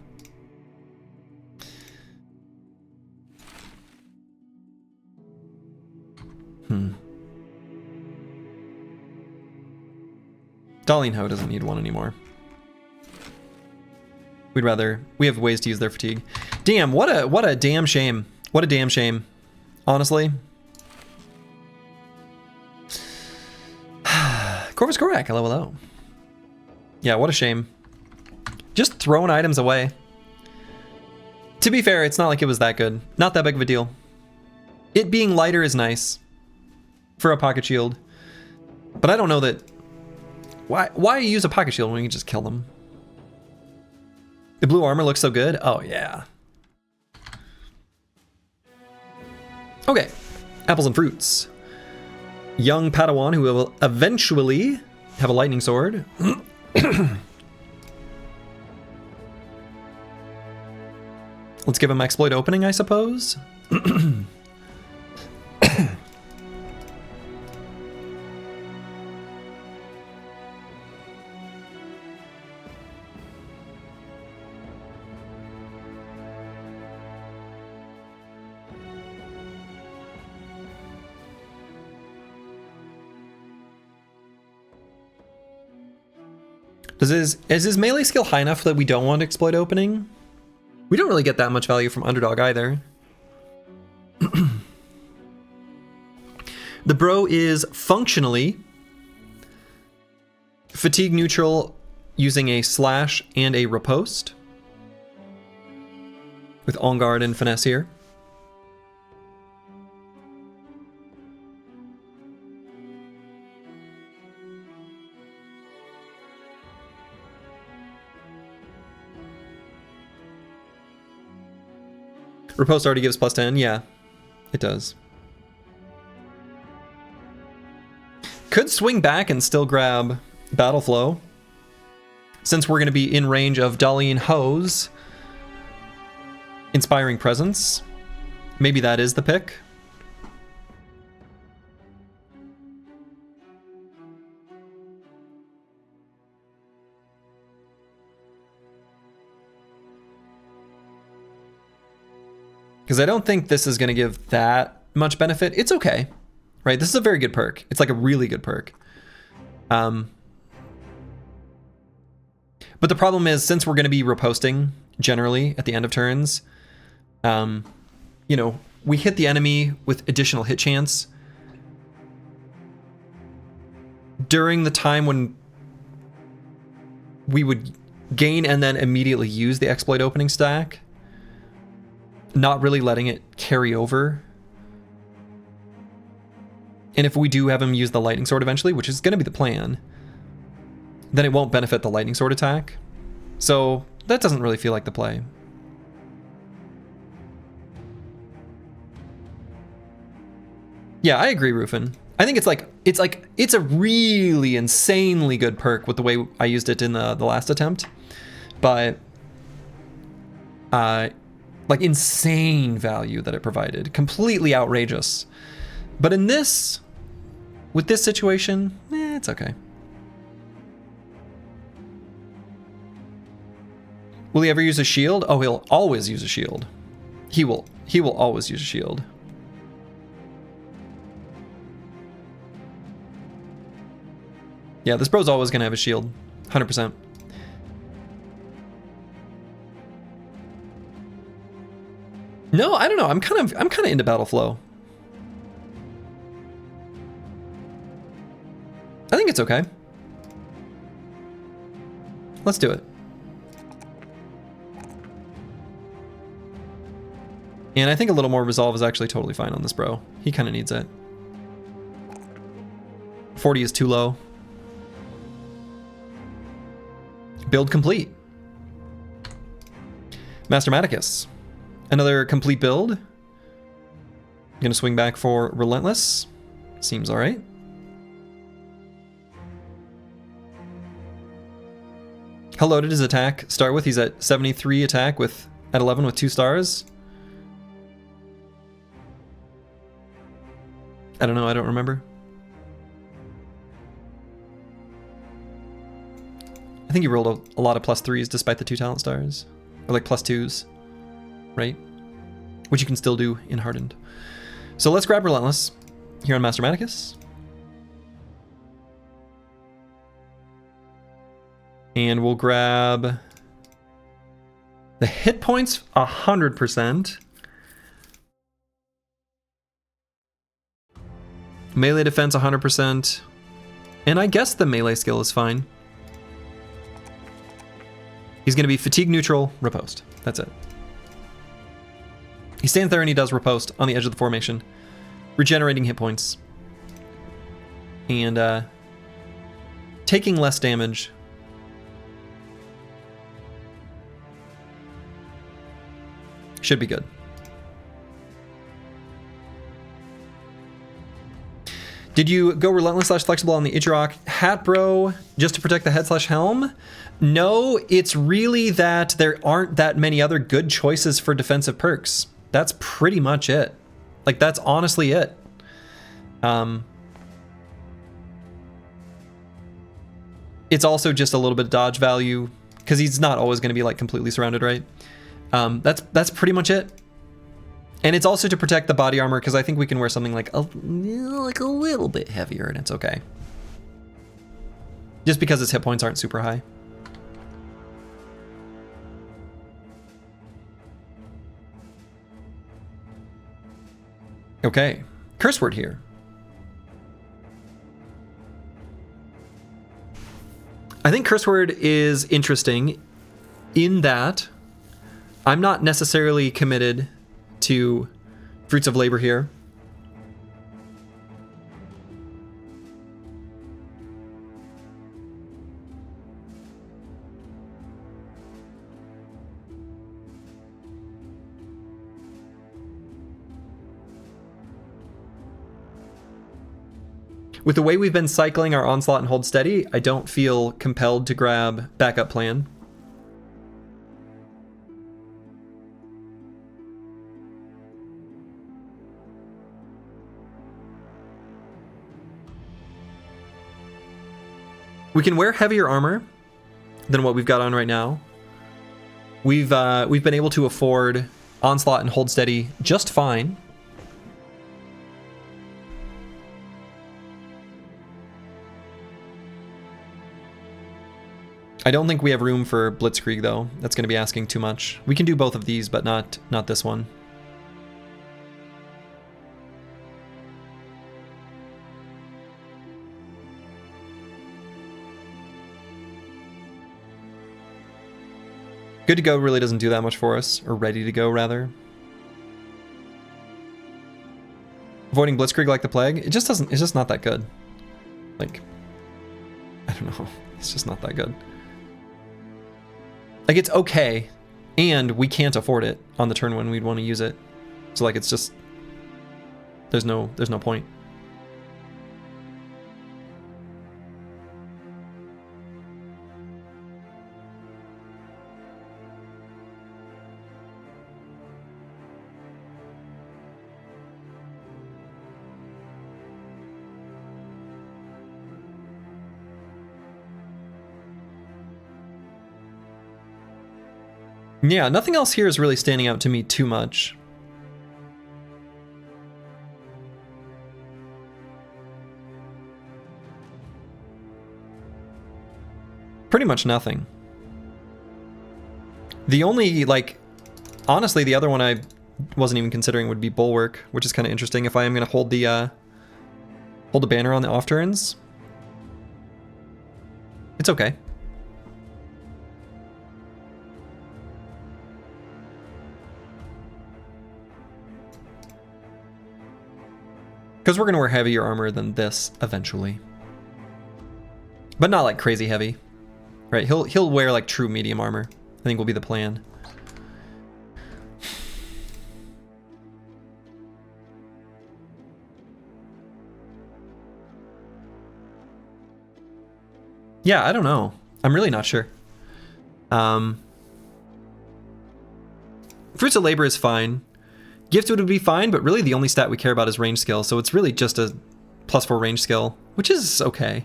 Darlene Ho doesn't need one anymore. We have ways to use their fatigue. Damn, what a damn shame. What a damn shame. Honestly. Corvus Korak, hello, hello. Yeah, what a shame. Just throwing items away. To be fair, it's not like it was that good. Not that big of a deal. It being lighter is nice for a pocket shield. But I don't know that... Why use a pocket shield when you can just kill them? The blue armor looks so good. Oh, yeah. Okay. Apples and fruits. Young Padawan who will eventually have a lightning sword. Let's give him exploit opening, I suppose. Is his melee skill high enough that we don't want exploit opening? We don't really get that much value from Underdog either. The bro is functionally fatigue neutral using a slash and a riposte. With On Guard and finesse here. Riposte already gives +10. Yeah, it does. Could swing back and still grab Battle Flow, since we're going to be in range of Darlene Ho's Inspiring Presence. Maybe that is the pick. Because I don't think this is going to give that much benefit. It's okay, right? This is a very good perk. It's like a really good perk. But the problem is, since we're going to be reposting generally at the end of turns, you know, we hit the enemy with additional hit chance during the time when we would gain and then immediately use the exploit opening stack, not really letting it carry over. And if we do have him use the lightning sword eventually, which is going to be the plan, then it won't benefit the lightning sword attack. So that doesn't really feel like the play. Yeah, I agree, Rufin. I think it's a really insanely good perk with the way I used it in the last attempt, but like insane value that it provided, completely outrageous. But in this, with this situation, it's okay. Will he ever use a shield? Oh, he'll always use a shield. He will always use a shield. Yeah, this bro's always gonna have a shield, 100%. No, I don't know. I'm kind of into battle flow. I think it's okay. Let's do it. And I think a little more resolve is actually totally fine on this bro. He kind of needs it. 40 is too low. Build complete. Master Maticus. Another complete build. Gonna swing back for Relentless. Seems alright. How low did his attack start with? He's at 73 attack with at 11 with 2 stars. I don't know, I don't remember. I think he rolled a lot of +3s despite the 2 talent stars. Or like +2s, right? Which you can still do in Hardened. So let's grab Relentless here on Master Maticus. And we'll grab the hit points 100%. Melee defense 100%. And I guess the melee skill is fine. He's going to be fatigue neutral, riposte. That's it. He stands there and he does riposte on the edge of the formation, regenerating hit points. And taking less damage. Should be good. Did you go Relentless / Flexible on the Idrok hat, bro, just to protect the head / helm? No, it's really that there aren't that many other good choices for defensive perks. That's pretty much it. Like, that's honestly it. It's also just a little bit of dodge value, because he's not always going to be like completely surrounded, right? That's pretty much it. And it's also to protect the body armor, because I think we can wear something like a little bit heavier, and it's okay. Just because his hit points aren't super high. Okay, curse word here. I think curse word is interesting in that I'm not necessarily committed to fruits of labor here. With the way we've been cycling our onslaught and hold steady, I don't feel compelled to grab backup plan. We can wear heavier armor than what we've got on right now. We've been able to afford Onslaught and Hold Steady just fine. I don't think we have room for Blitzkrieg though. That's going to be asking too much. We can do both of these, but not this one. Good to Go really doesn't do that much for us, or Ready to Go rather. Avoiding Blitzkrieg like the plague, it just doesn't, it's just not that good. Like, I don't know, it's just not that good. Like, it's okay, and we can't afford it on the turn when we'd want to use it. So like, it's just, there's no point. Yeah, nothing else here is really standing out to me too much. Pretty much nothing. The only, like, honestly, the other one I wasn't even considering would be Bulwark, which is kind of interesting if I am going to hold the banner on the off turns. It's okay. Because we're going to wear heavier armor than this eventually. But not like crazy heavy. Right, he'll wear like true medium armor. I think will be the plan. Yeah, I don't know. I'm really not sure. Fruits of Labor is fine. Gifted would be fine, but really the only stat we care about is range skill, so it's really just a +4 range skill, which is okay.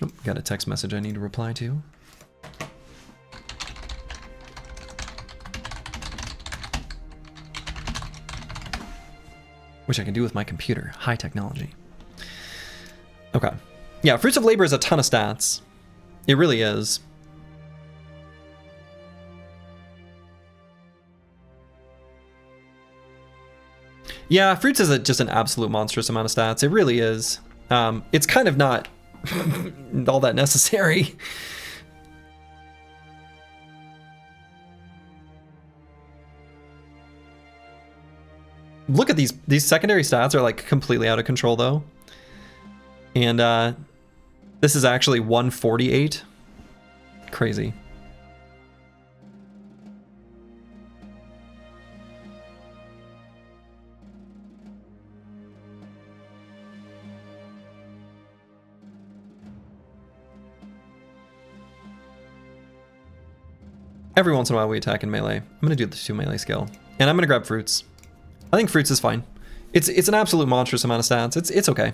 Oh, got a text message I need to reply to. Which I can do with my computer. High technology. Okay. Yeah, Fruits of Labor is a ton of stats. It really is. Yeah, Fruits is just an absolute monstrous amount of stats. It really is. It's kind of not all that necessary. Look at these secondary stats are like completely out of control though. And this is actually 148. Crazy. Every once in a while we attack in melee. I'm gonna do the 2 melee skill. And I'm gonna grab Fruits. I think Fruits is fine. It's an absolute monstrous amount of stats. It's okay.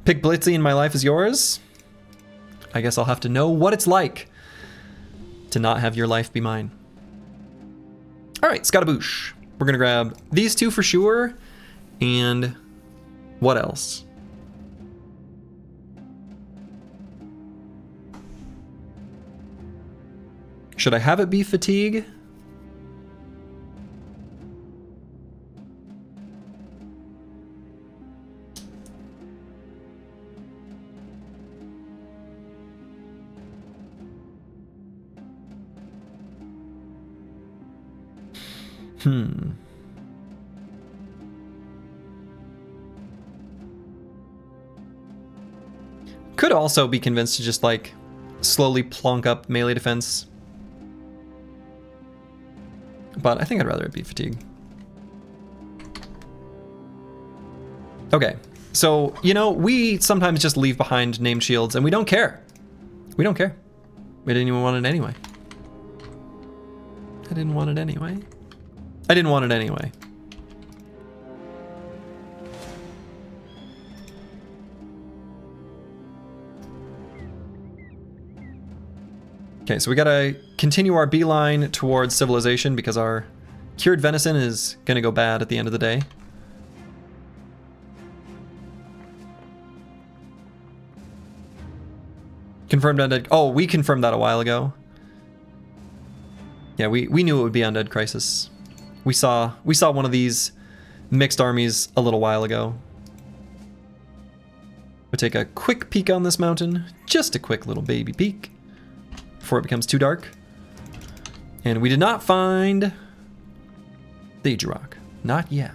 Pick Blitzy and My Life is Yours. I guess I'll have to know what it's like to not have your life be mine. Alright, Scottaboosh. We're gonna grab these 2 for sure. And what else? Should I have it be Fatigue? Could also be convinced to just like slowly plonk up melee defense. But I think I'd rather it be Fatigue. Okay, so, you know, we sometimes just leave behind named shields and we don't care. We don't care. We didn't even want it anyway. I didn't want it anyway. I didn't want it anyway. Okay, so we gotta continue our beeline towards civilization because our cured venison is gonna go bad at the end of the day. Confirmed undead. Oh, we confirmed that a while ago. Yeah, we knew it would be undead crisis. We saw one of these mixed armies a little while ago. We'll take a quick peek on this mountain. Just a quick little baby peek before it becomes too dark. And we did not find the Ajurok. Not yet.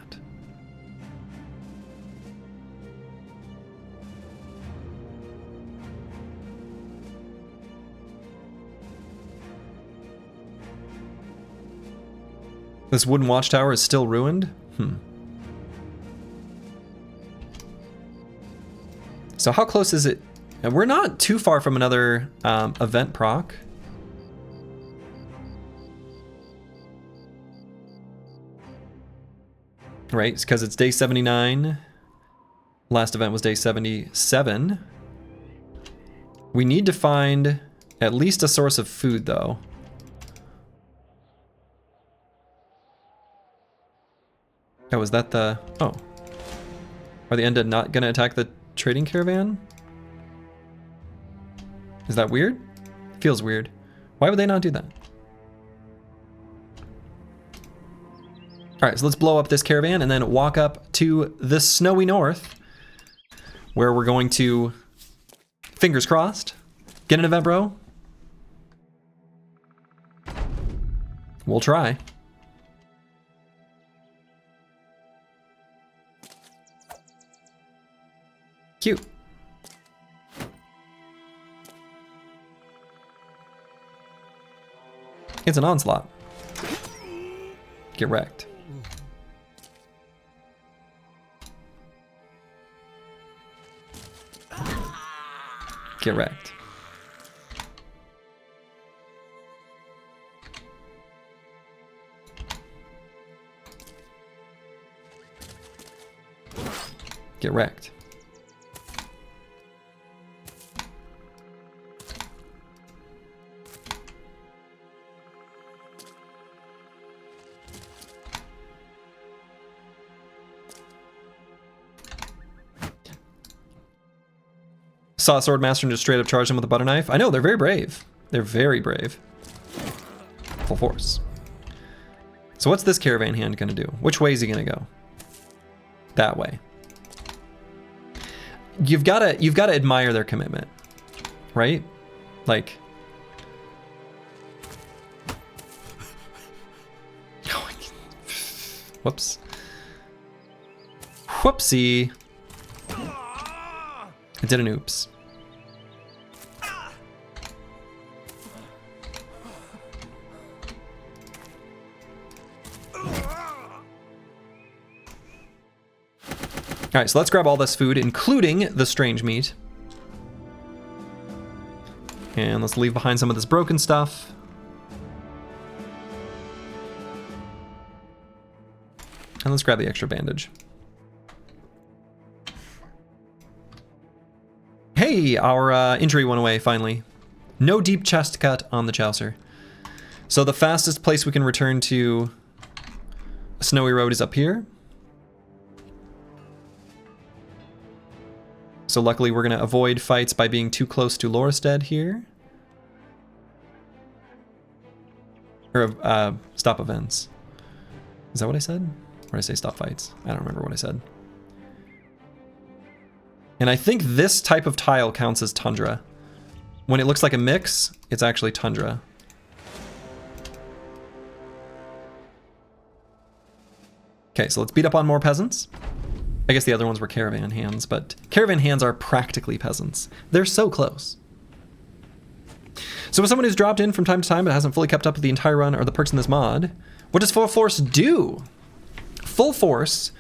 This wooden watchtower is still ruined? So how close is it? And we're not too far from another event proc. Right, because it's day 79. Last event was day 77. We need to find at least a source of food, though. Oh, is that the... Oh. Are the undead not going to attack the trading caravan? Is that weird? Feels weird. Why would they not do that? Alright, so let's blow up this caravan and then walk up to the snowy north, where we're going to, fingers crossed, get an event, bro. We'll try. Cute. It's an onslaught. Get wrecked. Get wrecked. Get wrecked. Saw a Swordmaster and just straight up charged him with a butter knife. I know, they're very brave. They're very brave. Full force. So what's this caravan hand gonna do? Which way is he gonna go? That way. You've gotta admire their commitment, right? Like, whoops. Whoopsie. I did an oops. Alright, so let's grab all this food, including the strange meat. And let's leave behind some of this broken stuff. And let's grab the extra bandage. Hey, our injury went away, finally. No deep chest cut on the Chaucer. So the fastest place we can return to a snowy road is up here. So luckily we're going to avoid fights by being too close to Lorestead here. Or stop events. Is that what I said? Or did I say stop fights? I don't remember what I said. And I think this type of tile counts as tundra. When it looks like a mix, it's actually tundra. Okay, so let's beat up on more peasants. I guess the other ones were caravan hands, but caravan hands are practically peasants. They're so close. So as someone who's dropped in from time to time but hasn't fully kept up with the entire run or the perks in this mod, what does Full Force do? Full Force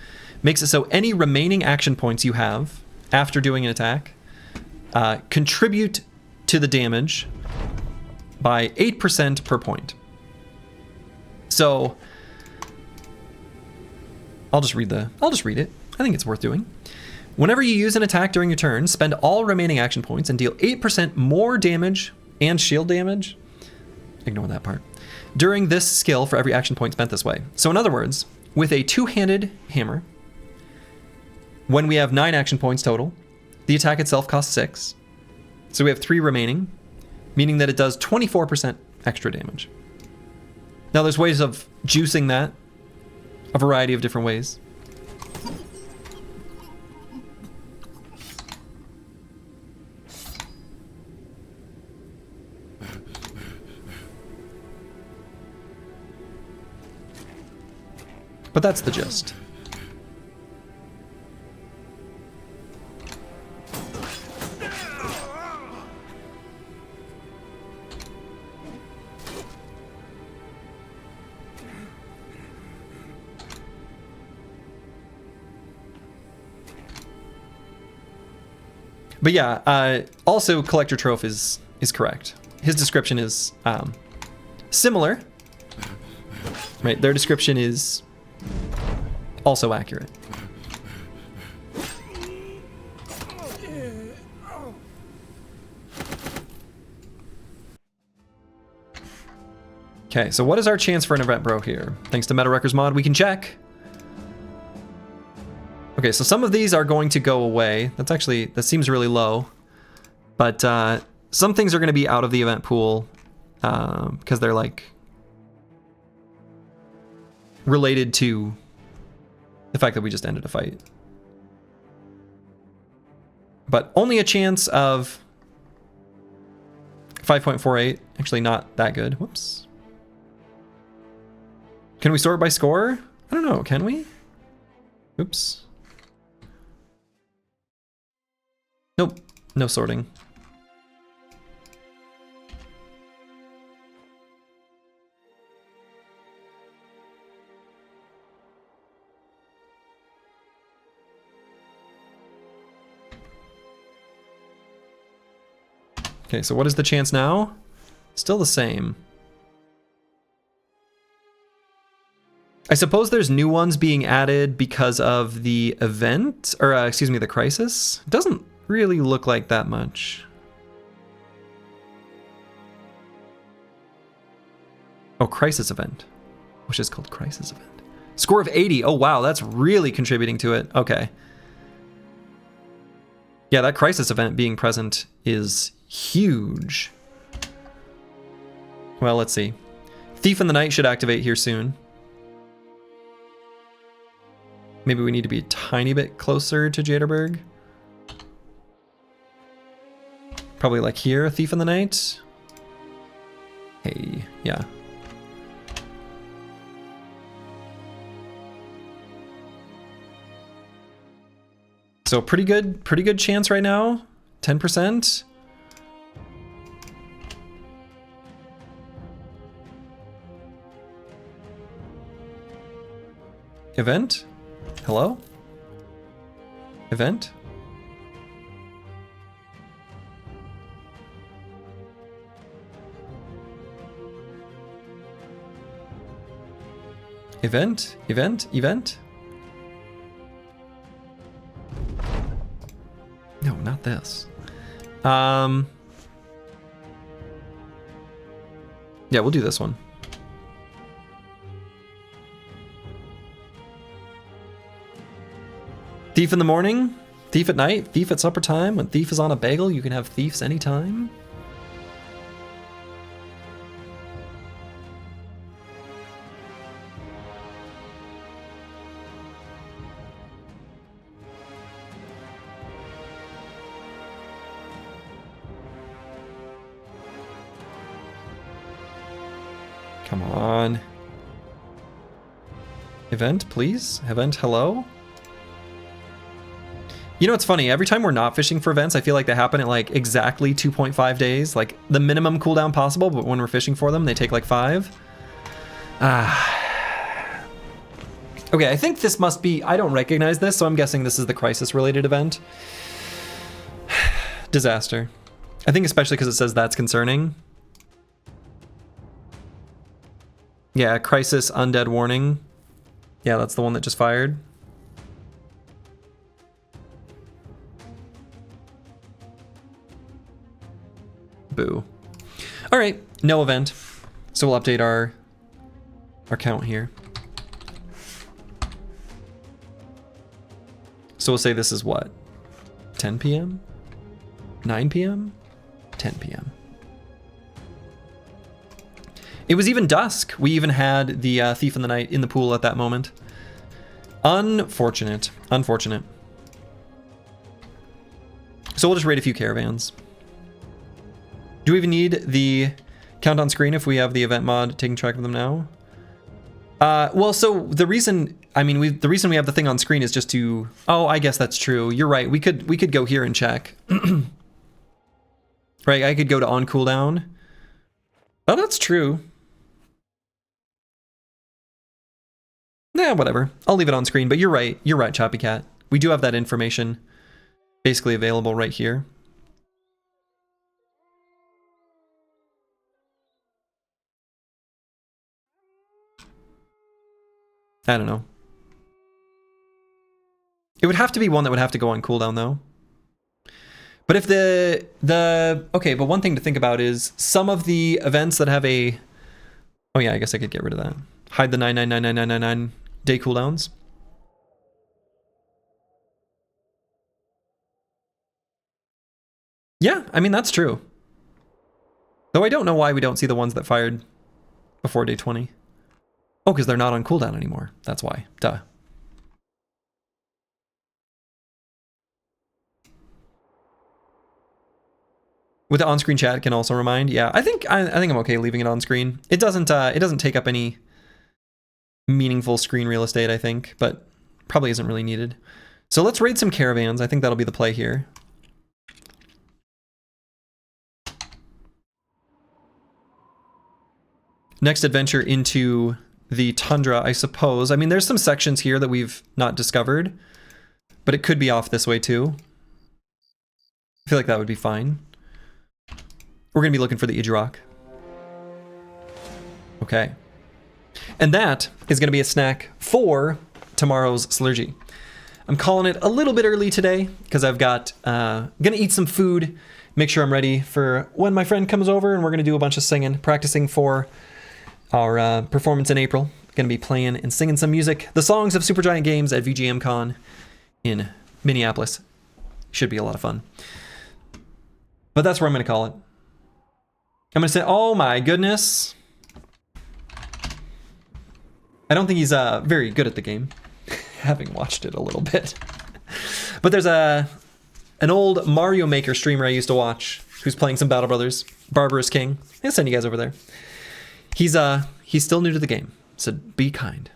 makes it so any remaining action points you have after doing an attack contribute to the damage by 8% per point. So I'll just read it. I think it's worth doing. Whenever you use an attack during your turn, spend all remaining action points and deal 8% more damage and shield damage Ignore that part. During this skill for every action point spent this way. So in other words, with a two-handed hammer, when we have 9 action points total, the attack itself costs 6. So we have 3 remaining, meaning that it does 24% extra damage. Now there's ways of juicing that, a variety of different ways. But that's the gist. But yeah, also Collector Troph is correct. His description is similar, right? Their description is also accurate. Okay, so what is our chance for an event bro here? Thanks to MetaWreckers mod, we can check. Okay, so some of these are going to go away. That seems really low. But some things are going to be out of the event pool because they're like related to the fact that we just ended a fight. But only a chance of 5.48. Actually not that good. Whoops. Can we sort by score? I don't know, can we? Oops. Nope, no sorting. Okay, so what is the chance now? Still the same. I suppose there's new ones being added because of the event, or excuse me, the crisis. It doesn't really look like that much. Oh, crisis event, which is called crisis event. Score of 80. Oh wow, that's really contributing to it. Okay. Yeah, that crisis event being present is huge. Well, let's see. Thief in the Night should activate here soon. Maybe we need to be a tiny bit closer to Jadderberg. Probably like here, Thief in the Night. Hey, yeah. So pretty good chance right now. 10%. Event? Hello? Event? Event? Event? Event? No, not this. Yeah, we'll do this one. Thief in the morning, thief at night, thief at supper time. When thief is on a bagel, you can have thieves anytime. Come on. Event, please. Event, hello. You know, it's funny, every time we're not fishing for events, I feel like they happen at like exactly 2.5 days, like the minimum cooldown possible, but when we're fishing for them, they take like 5. Okay, I think this must be, I don't recognize this, so I'm guessing this is the crisis-related event. Disaster. I think especially because it says that's concerning. Yeah, crisis undead warning. Yeah, that's the one that just fired. Boo. All right, no event. So we'll update our count here. So we'll say this is what? 10 p.m.? 9 p.m.? 10 p.m. It was even dusk. We even had the Thief in the Night in the pool at that moment. Unfortunate. Unfortunate. So we'll just raid a few caravans. Do we even need the count on screen if we have the event mod taking track of them now? Well, so the reason, I mean, the reason we have the thing on screen is just to, oh, I guess that's true. You're right. We could go here and check. Right, I could go to on cooldown. Oh, that's true. Nah, whatever. I'll leave it on screen, but you're right. You're right, Choppy Cat. We do have that information basically available right here. I don't know. It would have to be one that would have to go on cooldown though. But if okay, but one thing to think about is some of the events that have a, oh yeah, I guess I could get rid of that. Hide the 999999 day cooldowns. Yeah, I mean, that's true. Though I don't know why we don't see the ones that fired before day 20. Oh, because they're not on cooldown anymore. That's why. Duh. With the on-screen chat, it can also remind. Yeah, I think I'm okay leaving it on screen. It doesn't take up any meaningful screen real estate, I think, but probably isn't really needed. So let's raid some caravans. I think that'll be the play here. Next adventure into the tundra, I suppose. I mean, there's some sections here that we've not discovered, but it could be off this way too. I feel like that would be fine. We're gonna be looking for the Idrok. Okay. And that is gonna be a snack for tomorrow's Slurgy. I'm calling it a little bit early today because I've got, gonna eat some food, make sure I'm ready for when my friend comes over, and we're gonna do a bunch of singing, practicing for our performance in April. Gonna be playing and singing some music, the songs of Supergiant Games at VGMCon in Minneapolis. Should be a lot of fun. But that's where I'm gonna call it. I'm gonna say, oh my goodness. I don't think he's very good at the game, having watched it a little bit. But there's an old Mario Maker streamer I used to watch who's playing some Battle Brothers, Barbarous King. I'll send you guys over there. He's still new to the game, so be kind.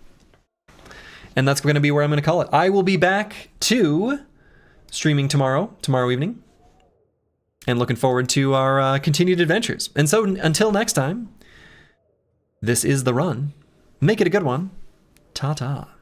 And that's gonna be where I'm gonna call it. I will be back to streaming tomorrow evening. And looking forward to our continued adventures. And so until next time, this is The Run. Make it a good one. Ta-ta.